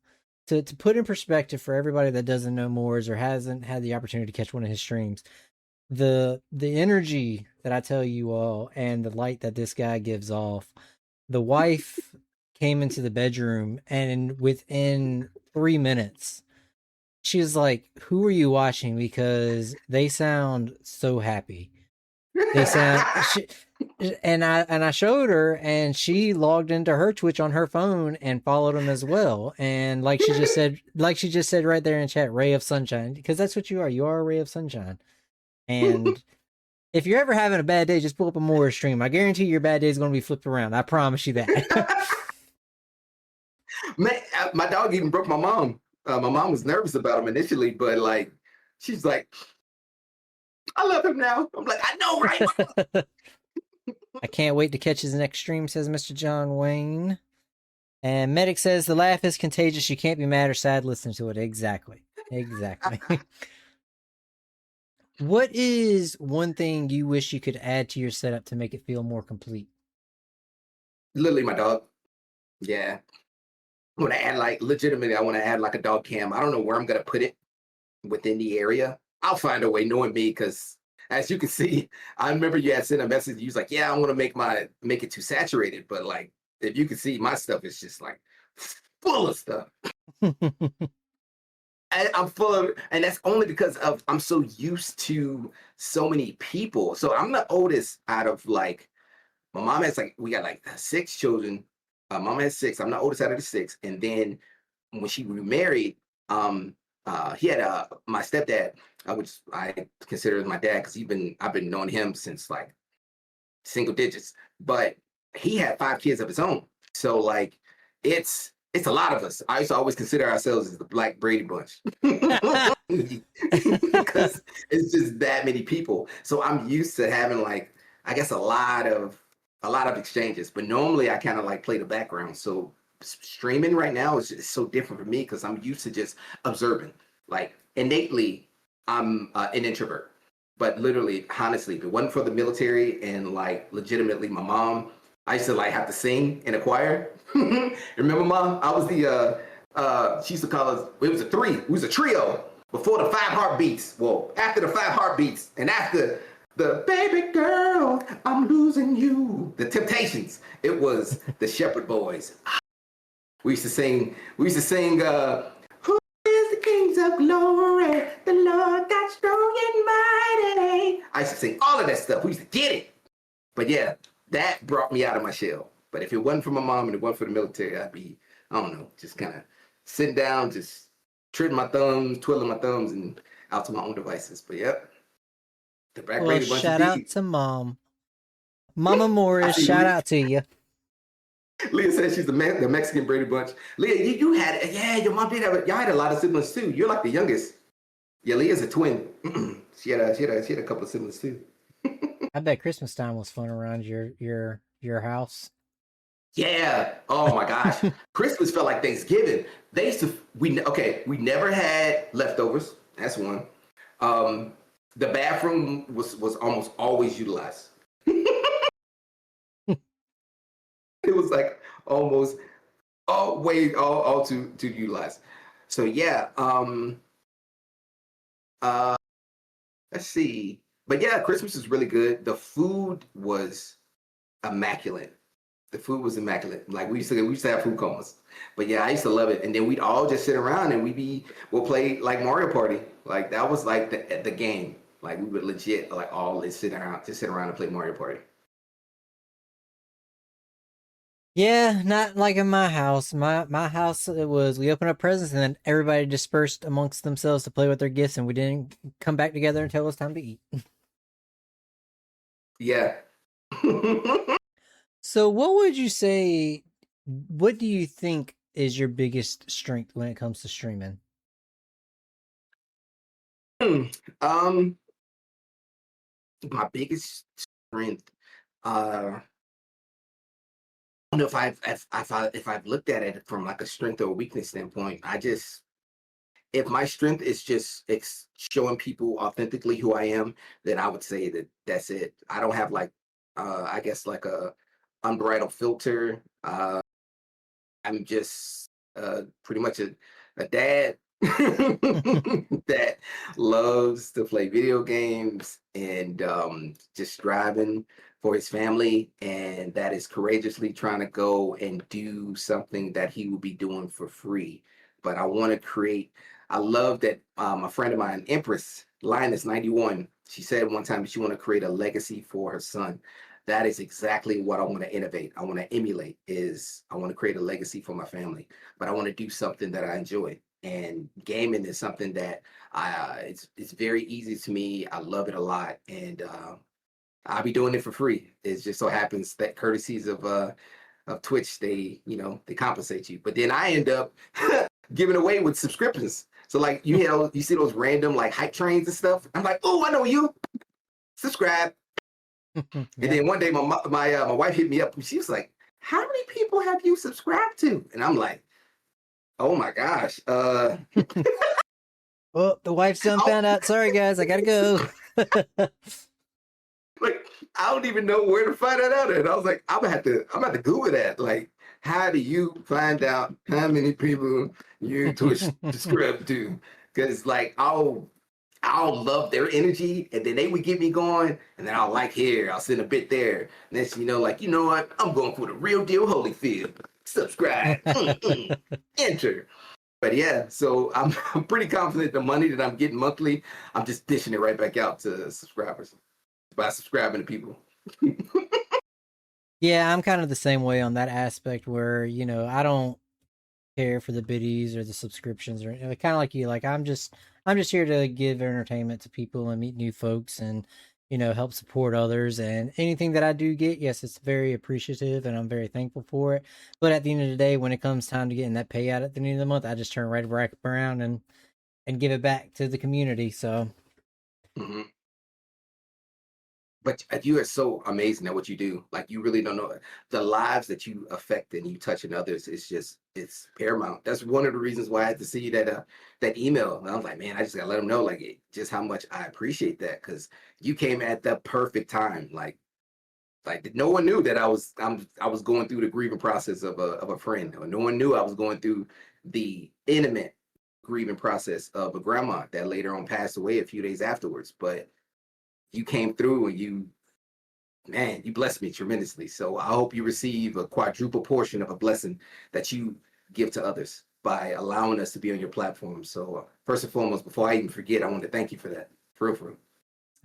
to put in perspective for everybody that doesn't know Morrizzz or hasn't had the opportunity to catch one of his streams, the energy that I tell you all and the light that this guy gives off. The wife came into the bedroom, and within 3 minutes, she was like, "Who are you watching? Because they sound so happy." They sound she, and I showed her, and she logged into her Twitch on her phone and followed them as well. And like she just said right there in chat, ray of sunshine, because that's what you are. You are a ray of sunshine. And if you're ever having a bad day, just pull up a Morrizzz stream. I guarantee your bad day is going to be flipped around. I promise you that. Man, my dog even broke my mom. My mom was nervous about him initially, but like, she's like, I love him now. I'm like, I know, right? I can't wait to catch his next stream, says Mr. John Wayne. And Medic says the laugh is contagious. You can't be mad or sad listening to it. Exactly. What is one thing you wish you could add to your setup to make it feel more complete? Literally, my dog. Yeah. I want to add, like, legitimately, I want to add like a dog cam. I don't know where I'm going to put it within the area. I'll find a way, knowing me, because as you can see, I remember you had sent a message. You was like, "Yeah, I want to make it too saturated," but like, if you can see, my stuff is just like full of stuff. I'm full of, and that's only because of I'm so used to so many people. So I'm the oldest out of like my mom has like we got like 6 children. Mom has 6. I'm the oldest out of the 6, and then when she remarried, he had my stepdad, which I consider as my dad because I've been knowing him since like single digits, but he had 5 kids of his own. So like it's a lot of us. I used to always consider ourselves as the Black Brady Bunch because it's just that many people. So I'm used to having like I guess a lot of exchanges, but normally I kind of like play the background. So streaming right now is just so different for me because I'm used to just observing. Like innately, I'm an introvert, but literally, honestly, if it wasn't for the military and like legitimately my mom, I used to like have to sing in a choir. Remember, Mom? I was the she used to call us. It was a 3. It was a trio before the 5 heartbeats. Well, after the 5 heartbeats and after the baby girl, I'm losing you. The Temptations. It was the Shepherd Boys. We used to sing. Who is the kings of glory? The Lord God strong and mighty. I used to sing all of that stuff. We used to get it. But yeah, that brought me out of my shell. But if it wasn't for my mom and it wasn't for the military, I'd be, I don't know, just kind of sitting down, just twiddling my thumbs, and out to my own devices. But yep. The Black Well, Brady Bunch shout out indeed. to Mom. Mama Morrizzz, shout out to you. Leah says she's the Mexican Brady Bunch. Leah, you had, your mom did have, y'all had a lot of siblings too. You're like the youngest. Yeah, Leah's a twin. she had a couple of siblings too. I bet Christmas time was fun around your house. Yeah. Oh my gosh. Christmas felt like Thanksgiving. We never had leftovers. That's one. The bathroom was almost always utilized. It was like almost always all to utilize. So yeah. Let's see. But yeah, Christmas is really good. The food was immaculate. Like we used to have food comas. But yeah, I used to love it. And then we'd all just sit around and we'll play like Mario Party. Like that was like the game. Like we would legit like all sit around and play Mario Party. Yeah, not like in my house. My house, it was we opened up presents and then everybody dispersed amongst themselves to play with their gifts, and we didn't come back together until it was time to eat. Yeah. So what would you say, what do you think is your biggest strength when it comes to streaming? My biggest strength, I don't know if I've looked at it from like a strength or a weakness standpoint. if my strength is just showing people authentically who I am, then I would say that that's it. I don't have like, I guess like a unbridled filter. I'm just pretty much a dad that loves to play video games and just striving for his family, and that is courageously trying to go and do something that he will be doing for free. But I want to create. I love that a friend of mine, Empress Linus 91, she said one time that she want to create a legacy for her son. That is exactly what I want to innovate. I want to emulate is I want to create a legacy for my family, but I want to do something that I enjoy. And gaming is something that it's very easy to me. I love it a lot, and I'll be doing it for free. It just so happens that courtesies of Twitch, they they compensate you, but then I end up giving away with subscriptions. So like you see those random like hype trains and stuff. I'm like, oh, I know you. Subscribe. And then one day my wife hit me up and she was like, how many people have you subscribed to? And I'm like, oh my gosh. Well, the wife's done found out. Sorry guys, I gotta go. Like, I don't even know where to find that out. And I was like, I'm about to Google that. Like, how do you find out how many people you Twitch subscribe to? Because like I'll love their energy, and then they would get me going, and then I'll like here, I'll send a bit there. Next thing you know, like, you know what? I'm going for the real deal Holyfield. Subscribe. Enter. But yeah, so I'm pretty confident the money that I'm getting monthly, I'm just dishing it right back out to subscribers by subscribing to people. Yeah, I'm kind of the same way on that aspect where, I don't care for the biddies or the subscriptions or kind of like you. Like I'm just here to give entertainment to people and meet new folks and help support others. And anything that I do get, yes, it's very appreciative and I'm very thankful for it. But at the end of the day, when it comes time to getting that payout at the end of the month, I just turn right back around and give it back to the community. So Mhm. But you are so amazing at what you do. Like you really don't know the lives that you affect and you touch in others. It's paramount. That's one of the reasons why I had to see that email. And I was like, man, I just gotta let them know like just how much I appreciate that because you came at the perfect time. Like no one knew that I was going through the grieving process of a friend, or no one knew I was going through the intimate grieving process of a grandma that later on passed away a few days afterwards. But you came through and you blessed me tremendously. So I hope you receive a quadruple portion of a blessing that you give to others by allowing us to be on your platform. So first and foremost, before I even forget, I want to thank you for that. For real.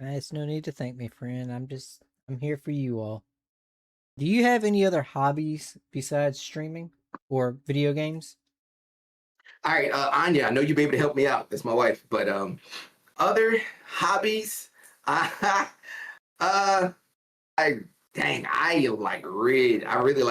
it's no need to thank me, friend. I'm here for you all. Do you have any other hobbies besides streaming or video games? All right, Anya, I know you'll be able to help me out. That's my wife. But other hobbies, uh, uh, I really like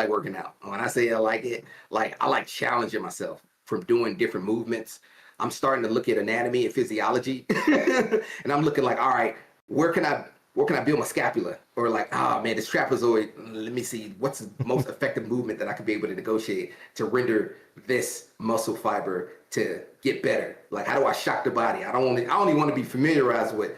working out. When I say I like it, like I like challenging myself from doing different movements. I'm starting to look at anatomy and physiology, and I'm looking like, all right, where can I build my scapula? Or like, oh man, this trapezoid. Let me see what's the most effective movement that I could be able to negotiate to render this muscle fiber to get better. Like, how do I shock the body? I don't even want to be familiarized with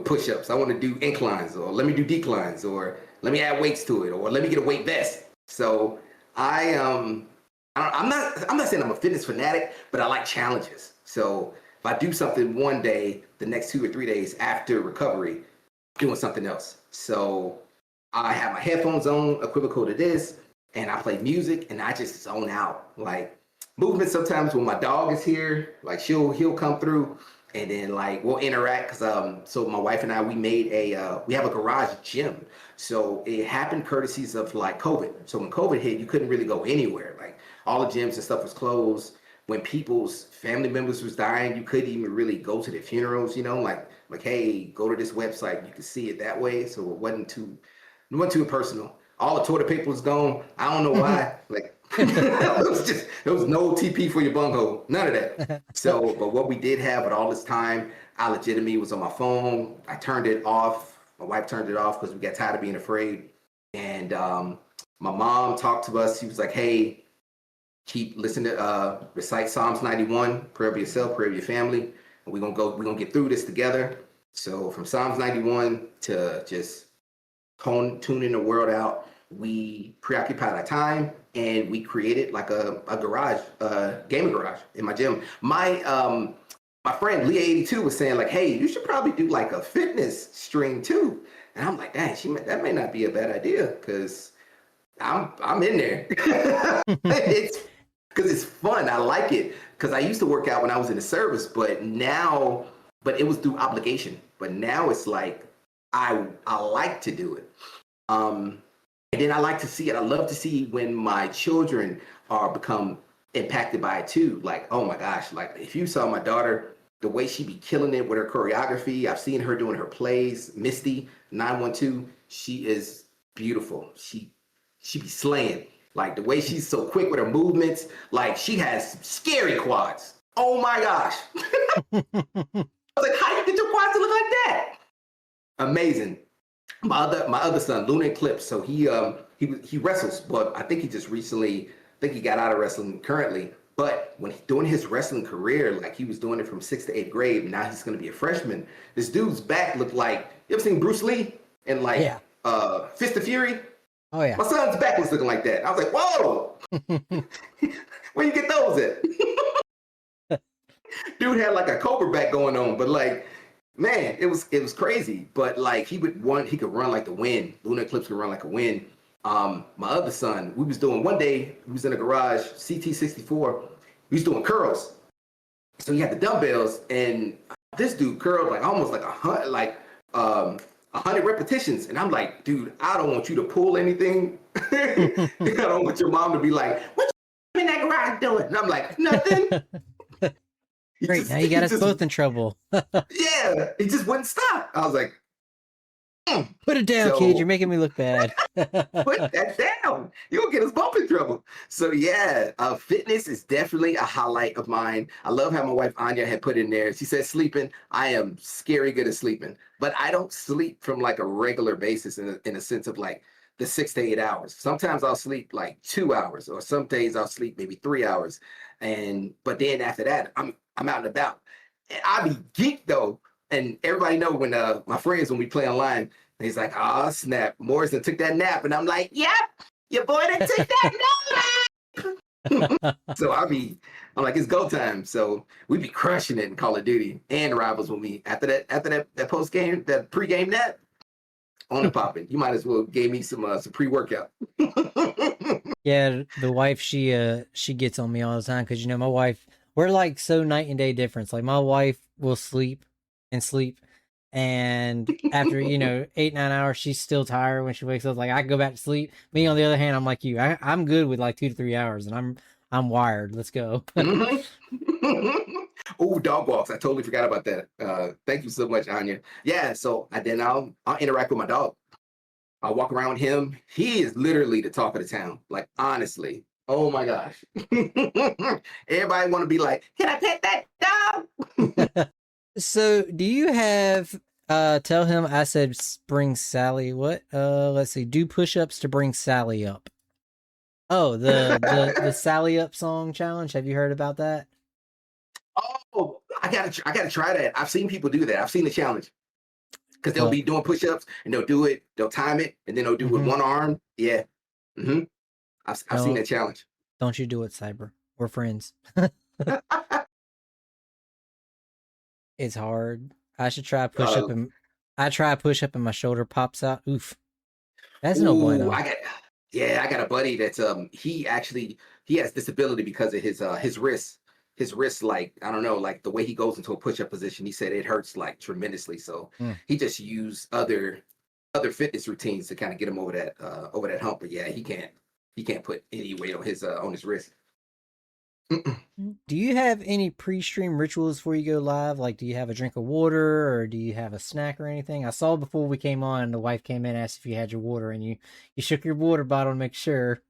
push-ups. I want to do inclines, or let me do declines, or let me add weights to it, or let me get a weight vest. So I'm not saying I'm a fitness fanatic, but I like challenges. So if I do something one day, the next 2 or 3 days after recovery, doing something else. So I have my headphones on, equivocal to this, and I play music and I just zone out. Like movement sometimes when my dog is here, like he'll come through and then like we'll interact because so my wife and I we have a garage gym. So it happened courtesies of like COVID. So when COVID hit, you couldn't really go anywhere. Like all the gyms and stuff was closed. When people's family members was dying, you couldn't even really go to their funerals, like hey, go to this website, you can see it that way. So it wasn't too personal. All the toilet paper was gone. I don't know why. Like there was no TP for your bunghole, none of that. So, but what we did have at all this time, I legitimately was on my phone. I turned it off. My wife turned it off because we got tired of being afraid. And my mom talked to us. She was like, "Hey, keep listen to recite Psalms 91, prayer of yourself, prayer of your family. And we're gonna get through this together. So from Psalms 91 to just tuning the world out, we preoccupied our time and we created like a garage, gaming garage in my gym. My friend Leah 82 was saying like, hey, you should probably do like a fitness stream too. And I'm like, dang, that may not be a bad idea because I'm in there. It's because it's fun. I like it because I used to work out when I was in the service, but it was through obligation. But now it's like I like to do it. And then I like to see it. I love to see when my children are become impacted by it too. Like, oh my gosh, like if you saw my daughter, the way she be killing it with her choreography, I've seen her doing her plays. Misty 912, she is beautiful. She be slaying. Like the way she's so quick with her movements, like she has scary quads. Oh my gosh. I was like, how do you get your quads to look like that? Amazing. My other son, Lunar Eclipse. So he wrestles, but I think he just recently, he got out of wrestling currently. But when he's doing his wrestling career, like he was doing it from 6th to 8th grade, and now he's gonna be a freshman. This dude's back looked like, you ever seen Bruce Lee and like Fist of Fury? Oh yeah. My son's back was looking like that. I was like, whoa, where you get those at? Dude had like a cobra back going on, but like, man, it was crazy. But like he could run like the wind. Lunar Eclipse could run like a wind. My other son, we was doing one day, he was in the garage, CT64, we was doing curls. So he had the dumbbells and this dude curled like almost like 100 repetitions. And I'm like, dude, I don't want you to pull anything. I don't want your mom to be like, what you in that garage doing? And I'm like, nothing. Great, now you got us both in trouble. Yeah, he just wouldn't stop. I was like, put it down, kid. You're making me look bad. Put that down. You'll get us both in trouble. So yeah, fitness is definitely a highlight of mine. I love how my wife Anya had put in there. She said sleeping. I am scary good at sleeping, but I don't sleep from like a regular basis in a sense of like the 6 to 8 hours. Sometimes I'll sleep like 2 hours, or some days I'll sleep maybe 3 hours. But then after that, I'm out and about. And I be geeked though. And everybody know when my friends, when we play online, he's like, oh, snap. Morrizzz took that nap. And I'm like, yep, your boy done took that nap. So I'm like, it's go time. So we be crushing it in Call of Duty and Rivals with me. After that post game, that pre-game nap, on and popping. You might as well gave me some pre-workout. Yeah, the wife, she gets on me all the time because, you know, my wife, we're like so night and day difference. Like my wife will sleep, and after 8-9 hours she's still tired when she wakes up. Like I can go back to sleep. Me on the other hand, I'm like you, I'm good with like 2 to 3 hours, and I'm wired. Let's go. Oh, dog walks, I totally forgot about that. Thank you so much, Anya. Yeah, so I'll interact with my dog. I'll walk around with him. He is literally the talk of the town, like honestly. Oh my gosh. Everybody want to be like, can I pet that dog? So do you have tell him I said bring Sally what? Let's see, do push-ups to bring Sally up. Oh, the Sally Up song challenge. Have you heard about that? Oh, I gotta try that. I've seen people do that. I've seen the challenge. Because they'll be doing push-ups and they'll time it, and then they'll do with one arm. Yeah. Mm-hmm. I've seen that challenge. Don't you do it, Cyber. We're friends. It's hard. I should try push up, and I try a push up and my shoulder pops out. Oof. That's no bueno. I got a buddy that's he has disability because of his wrist. His wrist, like, I don't know, like the way he goes into a push-up position, he said it hurts like tremendously. So he just used other fitness routines to kind of get him over that hump. But yeah, he can't put any weight on his wrist. Do you have any pre-stream rituals before you go live? Like, do you have a drink of water, or do you have a snack or anything? I saw before we came on, the wife came in and asked if you had your water, and you shook your water bottle to make sure.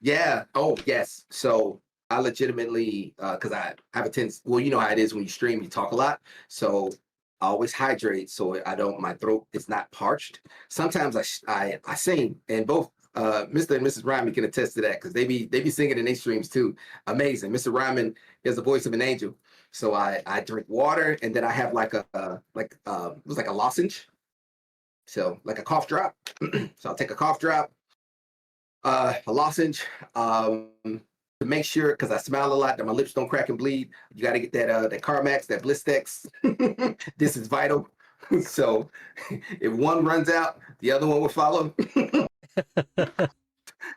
Yeah. Oh, yes. So I legitimately, because I have a tendency, well, you know how it is when you stream, you talk a lot. So I always hydrate so my throat is not parched. Sometimes I sing, and both Mr. and Mrs. Ryman can attest to that because they be singing in their streams too. Amazing. Mr. Ryman is the voice of an angel. So I drink water and then I have like it was like a lozenge. So like a cough drop. So I'll take a cough drop, a lozenge, to make sure because I smile a lot that my lips don't crack and bleed. You got to get that Carmax, that Blistex. This is vital. So if one runs out, the other one will follow.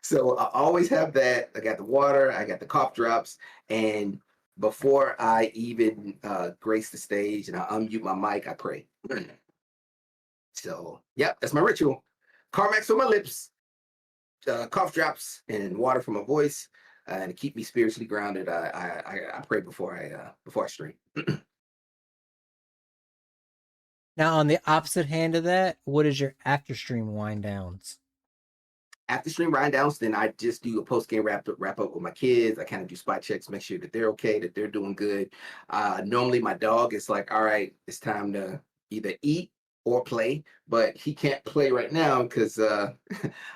So I always have that. I got the water, I got the cough drops, and before I even grace the stage and I unmute my mic, I pray. So, yep, that's my ritual. Carmax for my lips, cough drops, and water for my voice, and to keep me spiritually grounded. I pray before I stream. Now, on the opposite hand of that, what is your after stream wind downs? After stream wind downs, then I just do a post game wrap up with my kids. I kind of do spot checks, make sure that they're okay, that they're doing good. Normally, my dog is like, all right, it's time to either eat or play, but he can't play right now because I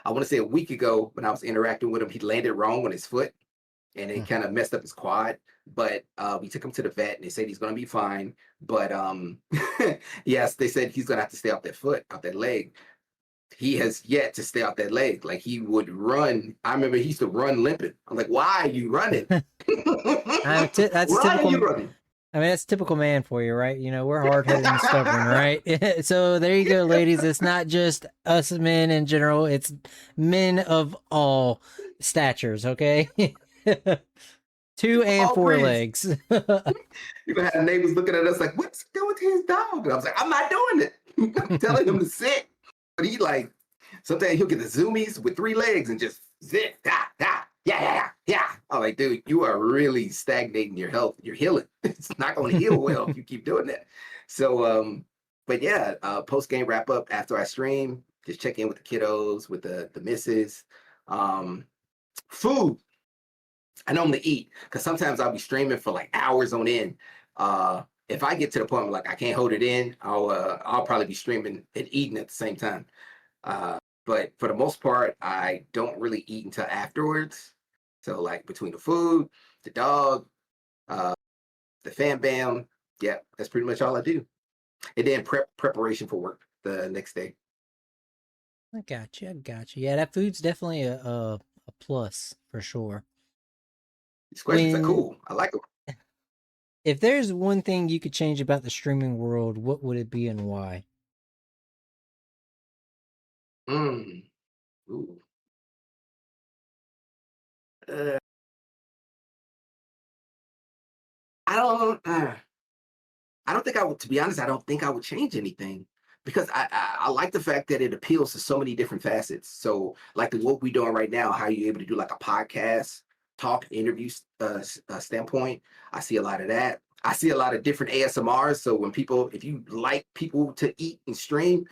want to say a week ago when I was interacting with him, he landed wrong on his foot and it kind of messed up his quad. But we took him to the vet and they said he's going to be fine. But yes, they said he's going to have to stay off that foot, off that leg. He has yet to stay off that leg. Like he would run. I remember he used to run limping. I'm like, why are you running? That's Why are you running? I mean, that's typical man for you, right? You know, we're hard-headed and stubborn, right? So there you go, ladies. It's not just us men in general. It's men of all statures, okay? 2 and 4 legs. You gonna have neighbors looking at us like, what's he doing to his dog? And I was like, I'm not doing it. I'm telling him to sit. But he like, sometimes he'll get the zoomies with 3 legs and just zip, yeah. I'm like, dude, you are really stagnating your health. You're healing. It's not going to heal well if you keep doing that. So, but yeah, post game wrap up after I stream, just check in with the kiddos, with the missus. Food. I normally eat because sometimes I'll be streaming for like hours on end. If I get to the point where like I can't hold it in, I'll probably be streaming and eating at the same time. But for the most part, I don't really eat until afterwards. So like between the food, the dog, the fan bam, yeah, that's pretty much all I do. And then preparation for work the next day. I got you. Yeah, that food's definitely a plus for sure. These questions are cool. I like them. If there's one thing you could change about the streaming world, what would it be and why? Ooh. I don't think I would, to be honest, I don't think I would change anything because I like the fact that it appeals to so many different facets. So like what we're doing right now, how you're able to do like a podcast, talk, interview standpoint. I see a lot of that. I see a lot of different ASMRs. So when people, if you like people to eat and stream,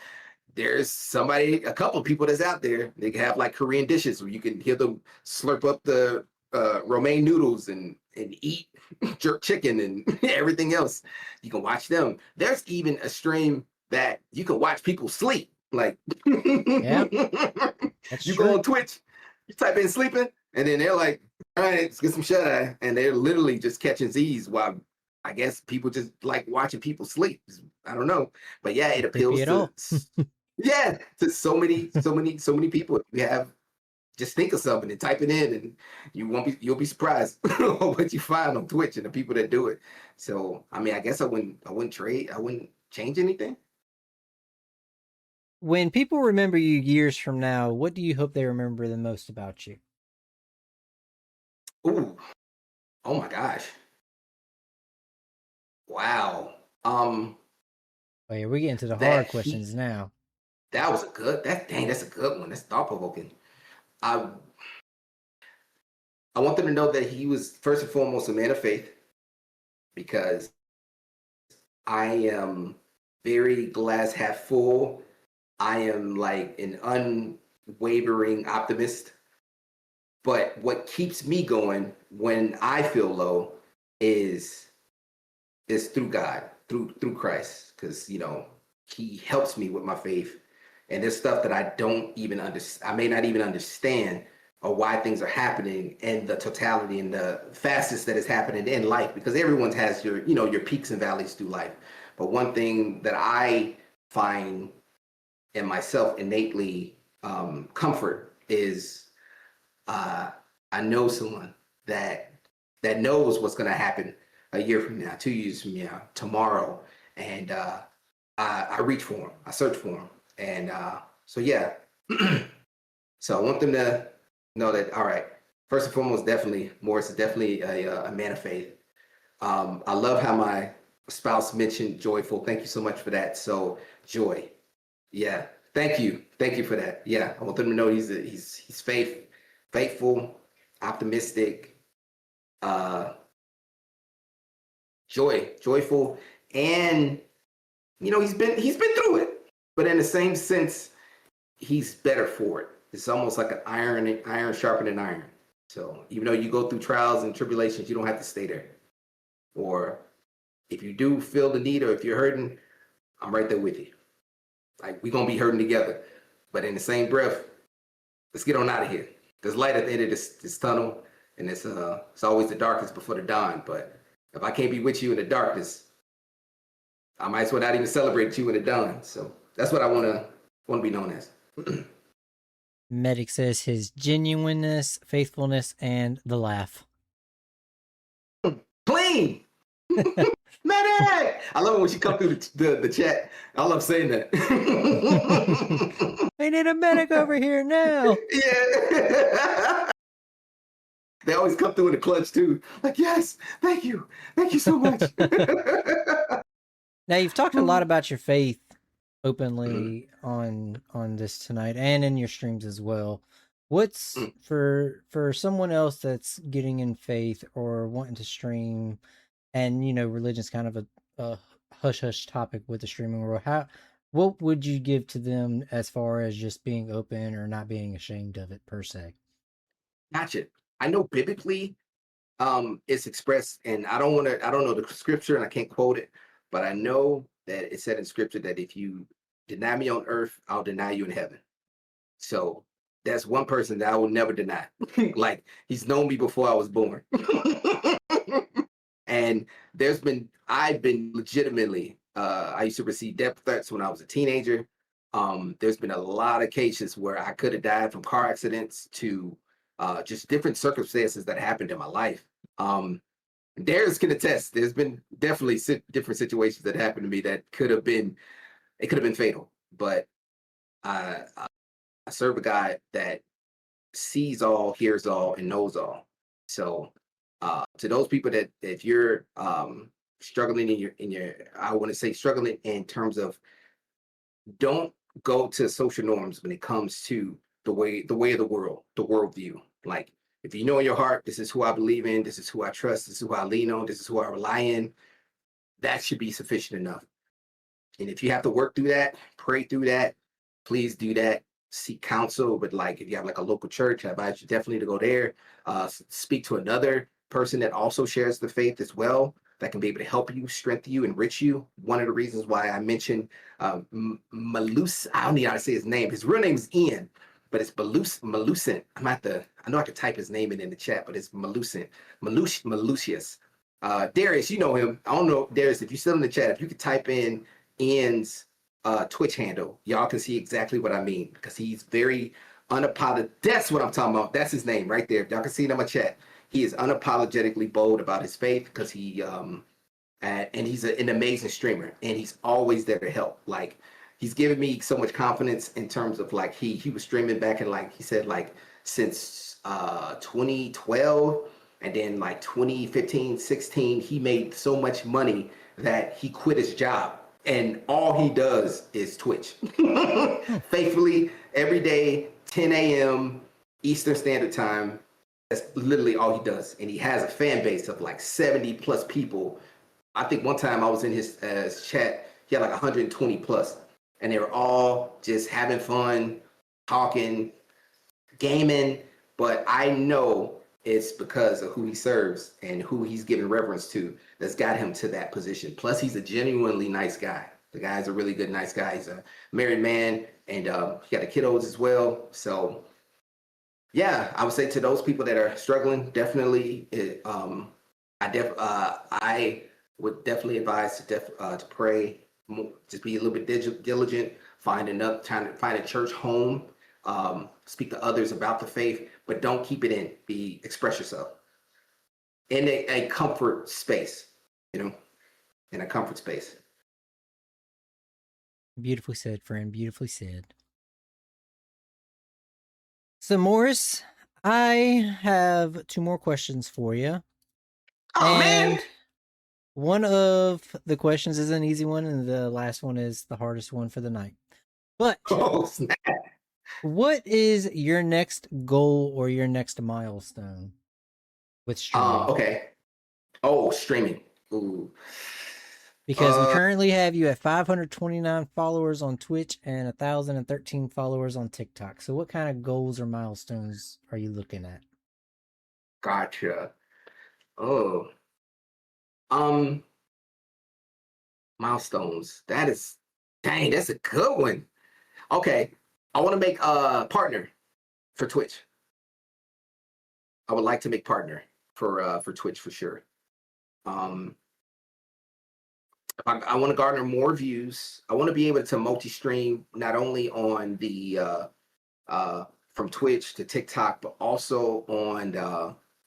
there's a couple of people that's out there. They have like Korean dishes where you can hear them slurp up the romaine noodles and eat jerk chicken and everything else. You can watch them. There's even a stream that you can watch people sleep. Like, yeah, you go on Twitch, you type in sleeping, and then they're like, all right, let's get some shut eye. And they're literally just catching Z's while I guess people just like watching people sleep. I don't know. But yeah, it appeals to yeah, to so many people. We have just think of something and type it in and you'll be surprised what you find on Twitch and the people that do it. So I mean I guess I wouldn't change anything. When people remember you years from now, what do you hope they remember the most about you? Ooh. Oh my gosh. Wow. Oh yeah, we're getting to the hard questions now. That was that's a good one. That's thought-provoking. I want them to know that he was first and foremost a man of faith because I am very glass half full. I am like an unwavering optimist. But what keeps me going when I feel low is through God, through Christ, because you know he helps me with my faith. And there's stuff that I don't even understand. I may not even understand or why things are happening and the totality and the fastest that is happening in life, because everyone has your, you know, your peaks and valleys through life. But one thing that I find in myself innately comfort is I know someone that knows what's going to happen a year from now, 2 years from now, tomorrow, and I reach for them, I search for them, and so yeah. So I want them to know that, all right, first and foremost, definitely Morrizzz is definitely a man of faith. I love how my spouse mentioned joyful. Thank you so much for that. So joy, yeah. Thank you for that. Yeah, I want them to know he's faithful, optimistic, joyful, and you know he's been through it, but in the same sense, he's better for it. It's almost like an iron sharpening iron. So even though you go through trials and tribulations, you don't have to stay there. Or if you do feel the need, or if you're hurting, I'm right there with you. Like, we're gonna be hurting together. But in the same breath, let's get on out of here. There's light at the end of this tunnel, and it's always the darkest before the dawn. But if I can't be with you in the darkness, I might as well not even celebrate you in the dawn. So that's what I wanna be known as. Medic says his genuineness, faithfulness, and the laugh. Clean! Medic! I love it when she comes through the chat. I love saying that. We need a medic over here now. Yeah. They always come through in the clutch too. Like, yes, thank you so much. Now, you've talked a lot about your faith openly on this tonight and in your streams as well. What's for someone else that's getting in faith or wanting to stream, and you know, religion's kind of a hush topic with the streaming world. What would you give to them as far as just being open or not being ashamed of it per se? Gotcha. I know biblically, it's expressed, and I don't know the scripture and I can't quote it, but I know that it said in scripture that if you deny me on earth, I'll deny you in heaven. So that's one person that I will never deny. Like, he's known me before I was born. And I've been legitimately, I used to receive death threats when I was a teenager. There's been a lot of cases where I could have died from car accidents to just different circumstances that happened in my life. Darius can attest. There's been definitely different situations that happened to me that could have been fatal. But I serve a God that sees all, hears all, and knows all. So to those people that if you're struggling in your I want to say struggling in terms of, don't go to social norms when it comes to the way of the world, the worldview. Like, if you know in your heart, this is who I believe in, this is who I trust, this is who I lean on, this is who I rely in, that should be sufficient enough. And if you have to work through that, pray through that, please do that. Seek counsel. But like, if you have like a local church, I advise you definitely to go there. Speak to another person that also shares the faith as well, that can be able to help you, strengthen you, enrich you. One of the reasons why I mentioned Malus, I don't know how to say his name. His real name is Ian, but it's Malucent. I know I could type his name in the chat, but it's Malucent. Malucius. Darius, you know him. I don't know, Darius, if you're still in the chat, if you could type in Ian's Twitch handle, y'all can see exactly what I mean, because he's very unapologetic. That's what I'm talking about. That's his name right there. Y'all can see it in my chat. He is unapologetically bold about his faith, because he and he's an amazing streamer, and he's always there to help. Like, he's given me so much confidence in terms of, like, he was streaming back in, like he said, like since 2012, and then like 2015, 16, he made so much money that he quit his job, and all he does is Twitch faithfully every day, 10 a.m. Eastern Standard Time. That's literally all he does. And he has a fan base of like 70 plus people. I think one time I was in his chat, he had like 120 plus, and they were all just having fun, talking, gaming. But I know it's because of who he serves and who he's giving reverence to that's got him to that position. Plus, he's a genuinely nice guy. The guy's a really good, nice guy. He's a married man, and he got the kiddos as well. So yeah, I would say to those people that are struggling, definitely, I would definitely advise to pray, just be a little bit diligent, find another time, find a church home, speak to others about the faith, but don't keep it in. Express yourself in a comfort space, in a comfort space. Beautifully said, friend. Beautifully said. So, Morriss, I have 2 more questions for you. Oh man! One of the questions is an easy one, and the last one is the hardest one for the night. But Oh snap! what is your next goal or your next milestone with streaming? Okay. Oh, streaming. Ooh. Because we currently have you at 529 followers on Twitch and 1,013 followers on TikTok. So what kind of goals or milestones are you looking at? Gotcha. Oh. Milestones. That's a good one. Okay. I want to make a partner for Twitch. I would like to make partner for Twitch for sure. I want to garner more views. I want to be able to multi-stream not only on the from Twitch to TikTok, but also on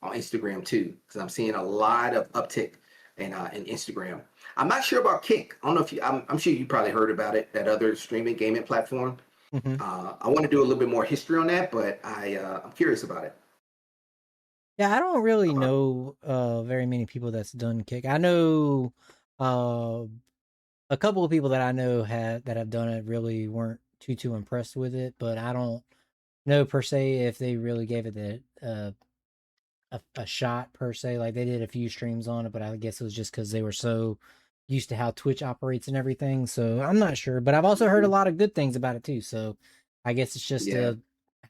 Instagram too, because I'm seeing a lot of uptick in Instagram. I'm not sure about Kick. I don't know if I'm sure you probably heard about it, that other streaming gaming platform. Mm-hmm. I want to do a little bit more history on that, but I'm curious about it. Yeah, I don't really know very many people that's done Kick. I know a couple of people that I know that have done it really weren't too impressed with it, but I don't know per se if they really gave it a shot per se. Like they did a few streams on it, but I guess it was just because they were so used to how Twitch operates and everything. So I'm not sure, but I've also heard a lot of good things about it too. So I guess it's just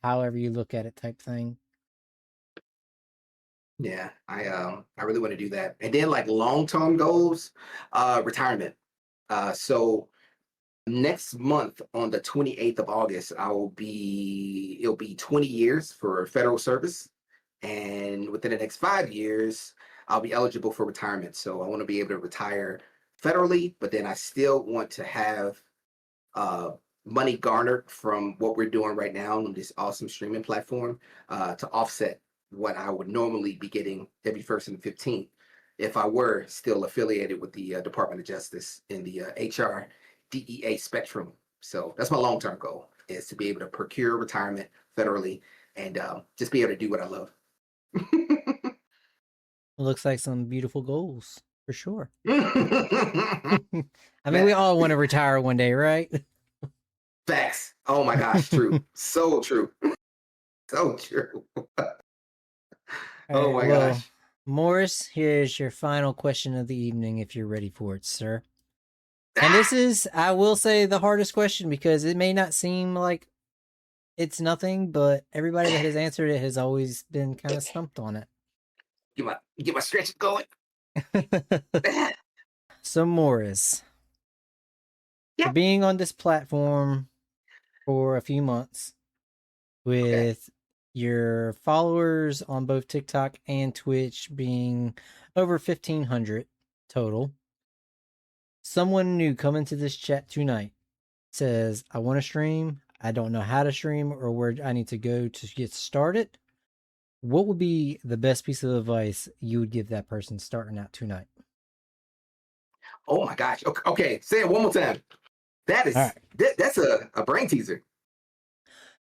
however you look at it type thing. Yeah, I really want to do that. And then like long-term goals, retirement. So next month on the 28th of August, it'll be 20 years for federal service. And within the next 5 years, I'll be eligible for retirement. So I want to be able to retire federally, but then I still want to have money garnered from what we're doing right now on this awesome streaming platform to offset what I would normally be getting every 1st and 15th if I were still affiliated with the Department of Justice in the HR DEA spectrum. So that's my long-term goal, is to be able to procure retirement federally and just be able to do what I love. Looks like some beautiful goals for sure. I mean, we all want to retire one day, right? Facts. Oh my gosh, true. So true. So true. Oh my gosh. Morriss, here's your final question of the evening if you're ready for it, sir. And this is, I will say, the hardest question because it may not seem like it's nothing, but everybody that has answered it has always been kind of stumped on it. Get my stretch going. So, Morriss, for being on this platform for a few months with your followers on both TikTok and Twitch being over 1,500 total, someone new coming to this chat tonight says, I want to stream. I don't know how to stream or where I need to go to get started. What would be the best piece of advice you would give that person starting out tonight? Oh my gosh. Okay. Say it one more time. That is that's a brain teaser.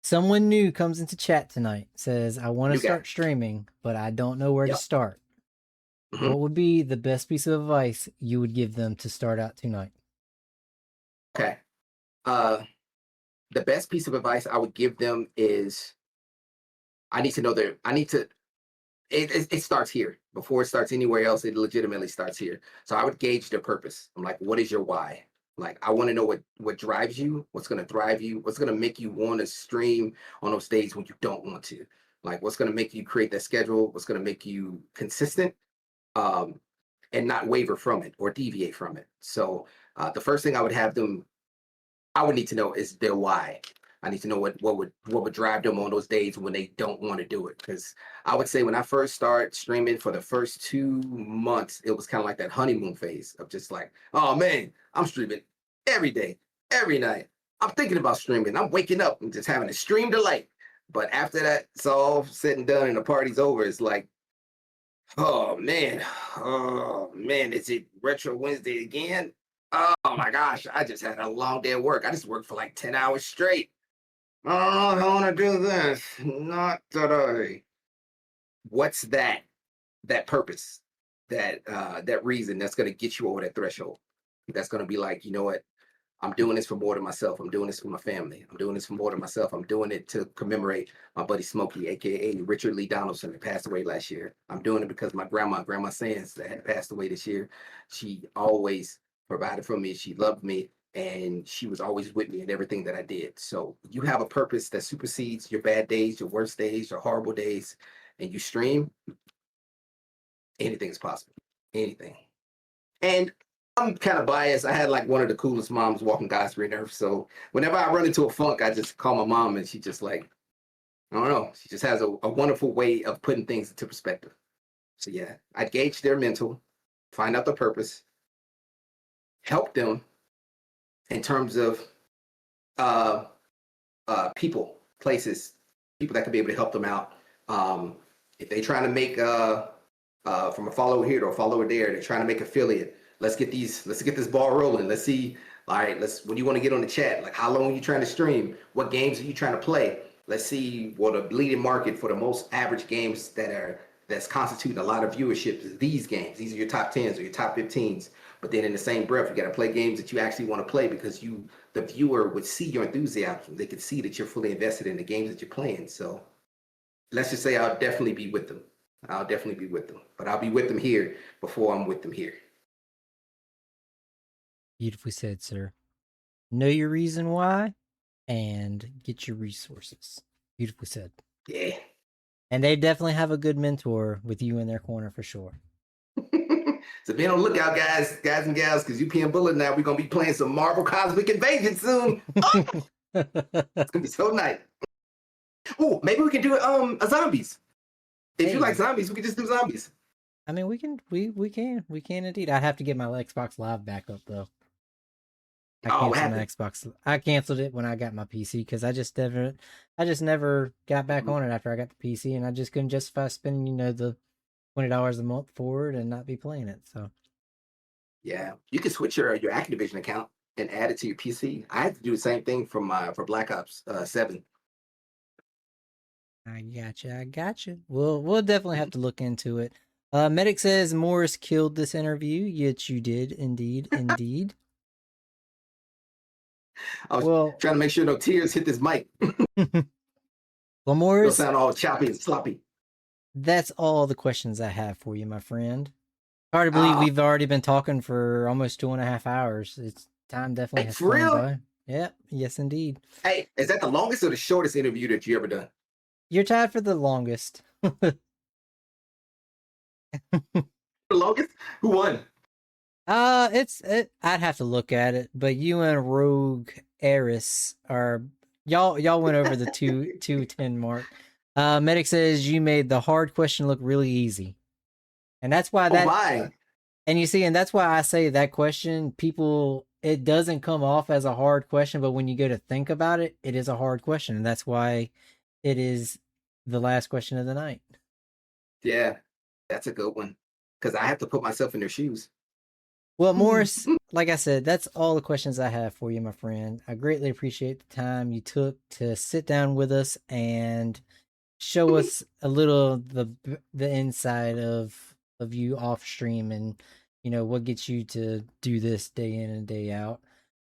Someone new comes into chat tonight, says, I want to start streaming, but I don't know where to start. Mm-hmm. What would be the best piece of advice you would give them to start out tonight? Okay. The best piece of advice I would give them is it starts here. Before it starts anywhere else, it legitimately starts here. So I would gauge their purpose. I'm like, what is your why? Like, I want to know what drives you, what's going to drive you, what's going to make you want to stream on those days when you don't want to. Like, what's going to make you create that schedule, what's going to make you consistent. And and not waver from it or deviate from it. So the first thing I would need to know is their why. I need to know what would drive them on those days when they don't want to do it. Because I would say when I first started streaming for the first 2 months, it was kind of like that honeymoon phase of just like, oh man, I'm streaming every day, every night. I'm thinking about streaming. I'm waking up and just having a stream delight. But after that, it's all said and done and the party's over. It's like, oh man, is it Retro Wednesday again? Oh my gosh, I just had a long day at work. I just worked for like 10 hours straight. I don't know if I want to do this. Not today. What's that? That purpose, that reason that's going to get you over that threshold. That's going to be like, you know what? I'm doing this for more than myself. I'm doing this for my family. I'm doing this for more than myself. I'm doing it to commemorate my buddy Smokey, aka Richard Lee Donaldson, that passed away last year. I'm doing it because my Grandma Sands, that had passed away this year. She always provided for me. She loved me, and she was always with me in everything that I did. So you have a purpose that supersedes your bad days, your worst days, your horrible days, and you stream. Anything is possible. Anything. And I'm kind of biased. I had like one of the coolest moms walking God's green earth. So whenever I run into a funk, I just call my mom, and she just like, I don't know. She just has a wonderful way of putting things into perspective. So yeah, I'd gauge their mental, find out the purpose, help them in terms of people, places, people that could be able to help them out. If they're trying to make from a follower here to a follower there, they're trying to make affiliate. Let's get this ball rolling. Let's see. All right, when you want to get on the chat, like how long are you trying to stream? What games are you trying to play? Let's see what a leading market for the most average games that's constituting a lot of viewership is these games. These are your top 10s or your top 15s. But then in the same breath, you got to play games that you actually want to play because the viewer would see your enthusiasm. They could see that you're fully invested in the games that you're playing. So let's just say I'll definitely be with them. But I'll be with them here before I'm with them here. Beautifully said, sir. Know your reason why and get your resources. Beautifully said. Yeah. And they definitely have a good mentor with you in their corner for sure. So be on the lookout, guys and gals, because UPN Bullet now, we're going to be playing some Marvel Cosmic Invasion soon. Oh! It's going to be so nice. Oh, maybe we can do a zombies. If you like zombies, we can just do zombies. I mean, we can indeed. I have to get my Xbox Live back up though. I canceled it when I got my PC because I just never got back on it after I got the PC, and I just couldn't justify spending the $20 a month for it and not be playing it. So yeah, you can switch your Activision account and add it to your PC. I had to do the same thing for Black Ops 7. I gotcha. We'll definitely have to look into it. Medic says Morrizzz killed this interview. Yet you did, indeed. I was trying to make sure no tears hit this mic. Well, Morrizzz, it'll sound all choppy and sloppy. That's all the questions I have for you, my friend. Hard to believe we've already been talking for almost 2.5 hours. It's time definitely has flown by. Yeah, yes, indeed. Hey, is that the longest or the shortest interview that you ever done? You're tied for the longest. The longest? Who won? I'd have to look at it, but you and Rogue Eris are y'all went over the 210 mark. Medic says you made the hard question look really easy, and that's why and you see, and that's why I say that question, it doesn't come off as a hard question, but when you go to think about it, it is a hard question, and that's why it is the last question of the night. Yeah, that's a good one because I have to put myself in their shoes. Well, Morrizzz, like I said, that's all the questions I have for you, my friend. I greatly appreciate the time you took to sit down with us and show us a little the inside of you off stream and what gets you to do this day in and day out.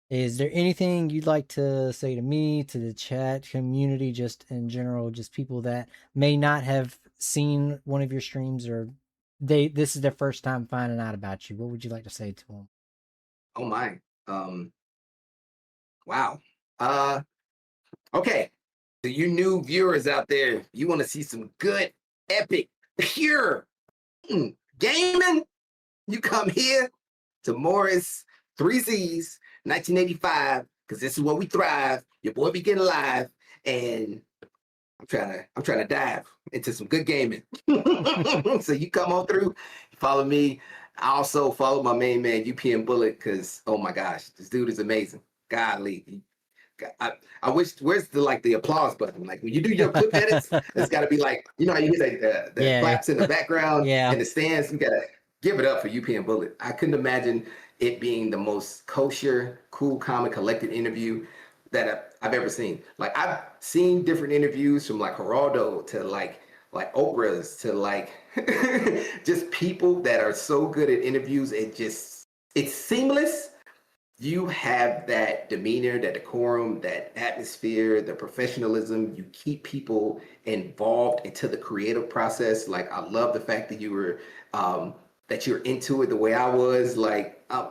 Is there anything you'd like to say to me, to the chat community, just in general, just people that may not have seen one of your streams or this is their first time finding out about you? What would you like to say to them? Oh my. Wow. Okay. So you new viewers out there, you want to see some good, epic, pure gaming? you come here to Morrizzz 3Z's 1985, because this is where we thrive. Your boy be getting live, and I'm trying to dive into some good gaming. So you come on through, follow me. I also follow my main man UPN Bullet, because oh my gosh, this dude is amazing. Godly. I wish, where's the applause button? Like when you do your clip edits, it's got to be like, you know how you hear the Yeah. claps in the background Yeah. and the stands. You got to give it up for UPN Bullet. I couldn't imagine it being the most kosher, cool, calm, and collected interview that I've ever seen. Like I've seen different interviews from like Geraldo to like Oprah's to like just people that are so good at interviews. It's seamless. You have that demeanor, that decorum, that atmosphere, the professionalism. You keep people involved into the creative process. Like I love the fact that you're into it the way I was. Like I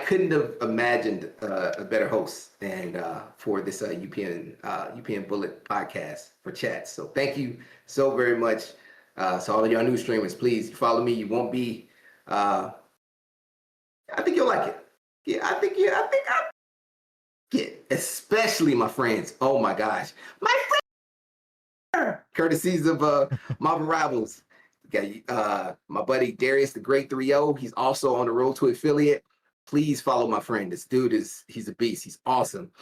couldn't have imagined a better host and for this UPN Bullet podcast for chats. So thank you so very much. So all of y'all new streamers, please follow me. You won't be. I think you'll like it. Yeah, especially my friends. Oh my gosh, my friend, courtesies of Marvel Rivals. Got my buddy Darius the Great 3-0. He's also on the road to affiliate. Please follow my friend. This dude he's a beast. He's awesome.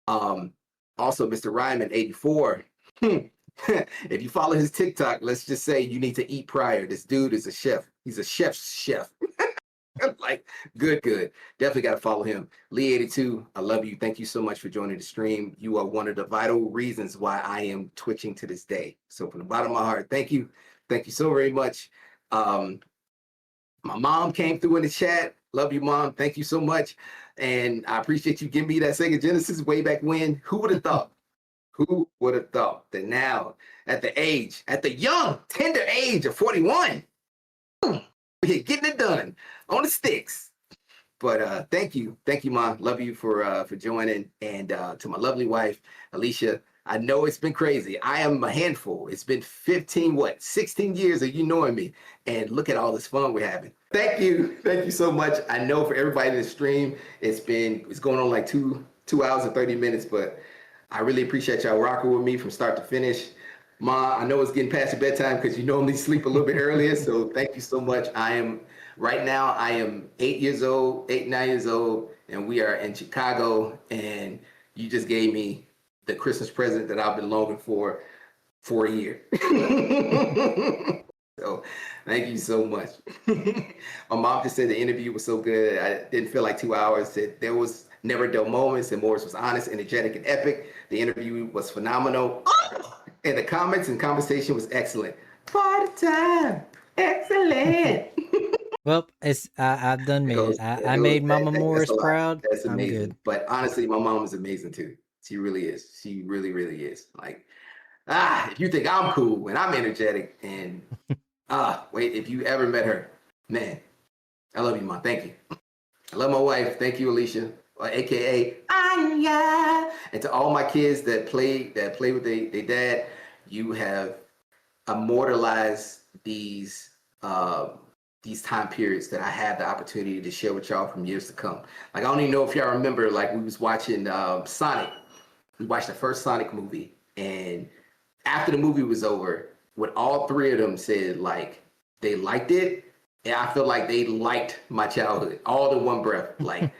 Also Mr. Ryman 84. If you follow his TikTok, let's just say you need to eat prior. This dude is a chef. He's a chef's chef. Like good. Definitely got to follow him. Lee 82, I love you. Thank you so much for joining the stream. You are one of the vital reasons why I am twitching to this day. So from the bottom of my heart, thank you. Thank you so very much. My mom came through in the chat. Love you, Mom. Thank you so much. And I appreciate you giving me that Sega Genesis way back when. Who would have thought? Who would have thought that now, at the young, tender age of 41, we're getting it done on the sticks. But thank you, Mom. Love you for joining. And to my lovely wife, Alicia, I know it's been crazy. I am a handful. It's been 16 years of you knowing me. And look at all this fun we're having. Thank you so much. I know for everybody in the stream, it's going on like two hours and 30 minutes, but I really appreciate y'all rocking with me from start to finish. Ma, I know it's getting past your bedtime because you normally sleep a little bit earlier, so thank you so much. Right now, I am 9 years old, and we are in Chicago, and you just gave me the Christmas present that I've been longing for a year. So thank you so much. My mom just said the interview was so good. I didn't feel like 2 hours. That there was never dull moments, and Morrizzz was honest, energetic, and epic. The interview was phenomenal. And the comments and conversation was excellent. Party time. Excellent. Well, I've done me. I made Mama Morrizzz proud. That's amazing. I'm good. But honestly, my mom is amazing too. She really is. She really, really is. Like, if you think I'm cool and I'm energetic and wait, if you ever met her, man, I love you, Mom. Thank you. I love my wife. Thank you, Alicia, aka Anya. And to all my kids that play with their dad, you have immortalized these time periods that I had the opportunity to share with y'all from years to come. Like, I don't even know if y'all remember, like, we was watching Sonic. We watched the first Sonic movie, and after the movie was over, what all three of them said, like, they liked it, and I feel like they liked my childhood, all in one breath. Like,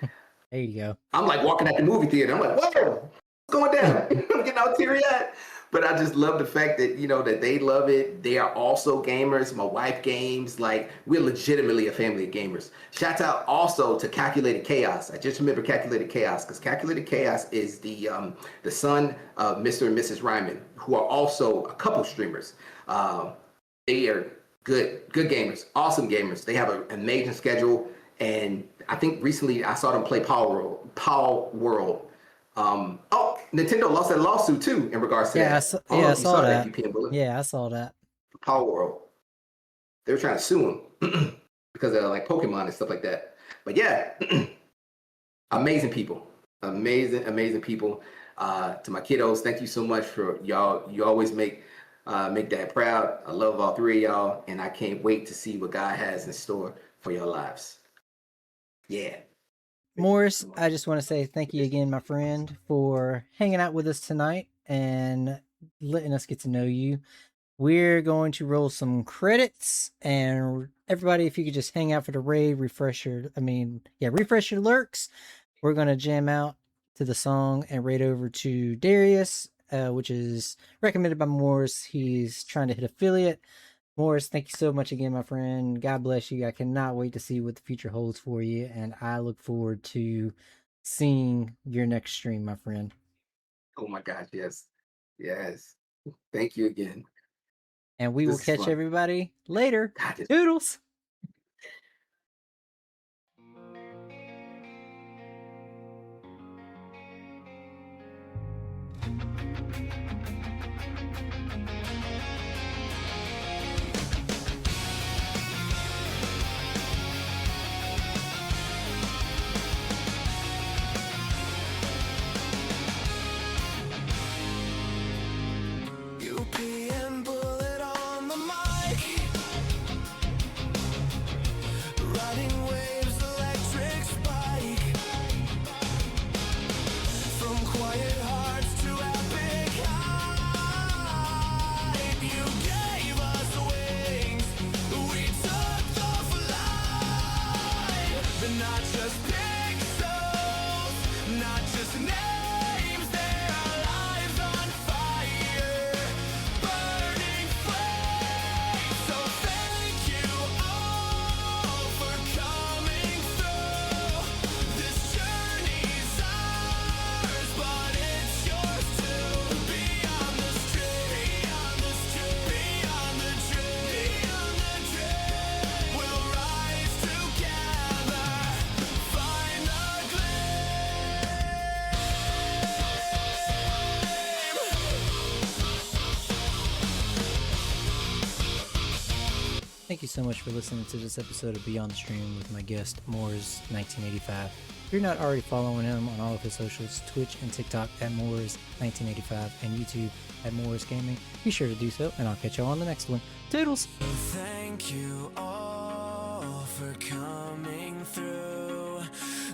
there you go. I'm like walking at the movie theater. I'm like, whoa, what's going down? I'm getting all teary-eyed. But I just love the fact that, that they love it. They are also gamers. My wife games. Like, we're legitimately a family of gamers. Shout out also to Calculated Chaos. I just remember Calculated Chaos because Calculated Chaos is the son of Mr. and Mrs. Ryman, who are also a couple streamers. They are good gamers, awesome gamers. They have an amazing schedule. And I think recently I saw them play Power World. Nintendo lost that lawsuit too in regards to that. I saw that. UPN Bullet. Yeah, I saw that. Power World. They were trying to sue him because of like Pokemon and stuff like that. But yeah, amazing people, amazing people. To my kiddos, thank you so much for y'all. You always make Make Dad proud. I love all three of y'all, and I can't wait to see what God has in store for your lives. Yeah. Morrizzz, I just want to say thank you again, my friend, for hanging out with us tonight and letting us get to know you. We're going to roll some credits, and everybody, if you could just hang out for the raid, refresh your lurks. We're gonna jam out to the song and raid over to Darius, which is recommended by Morrizzz. He's trying to hit affiliate. Morrizzz, thank you so much again, my friend. God bless you. I cannot wait to see what the future holds for you, and I look forward to seeing your next stream, my friend. Oh my gosh, yes. Yes. Thank you again. And we will This is catch fun. everybody later. God, this- Doodles. UPN bullet on the mic, riding waves, electric spike. From quiet hearts to epic hype, you gave us wings, we took the flight. But not just pixels, not just names, there are lives on fire, burning flames. So thank you all for coming through. This journey's ours, but it's yours too. Beyond the street, beyond the street, beyond the dream, beyond the dream, we'll rise together, find the gleam. Thank you so much for listening to this episode of Beyond the Stream with my guest, Morrizzz1985. If you're not already following him on all of his socials, Twitch and TikTok at Morrizzz1985 and YouTube at Morrizzz Gaming, be sure to do so, and I'll catch y'all on the next one. Toodles! Thank you all for coming through.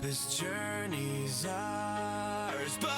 This journey's ours, but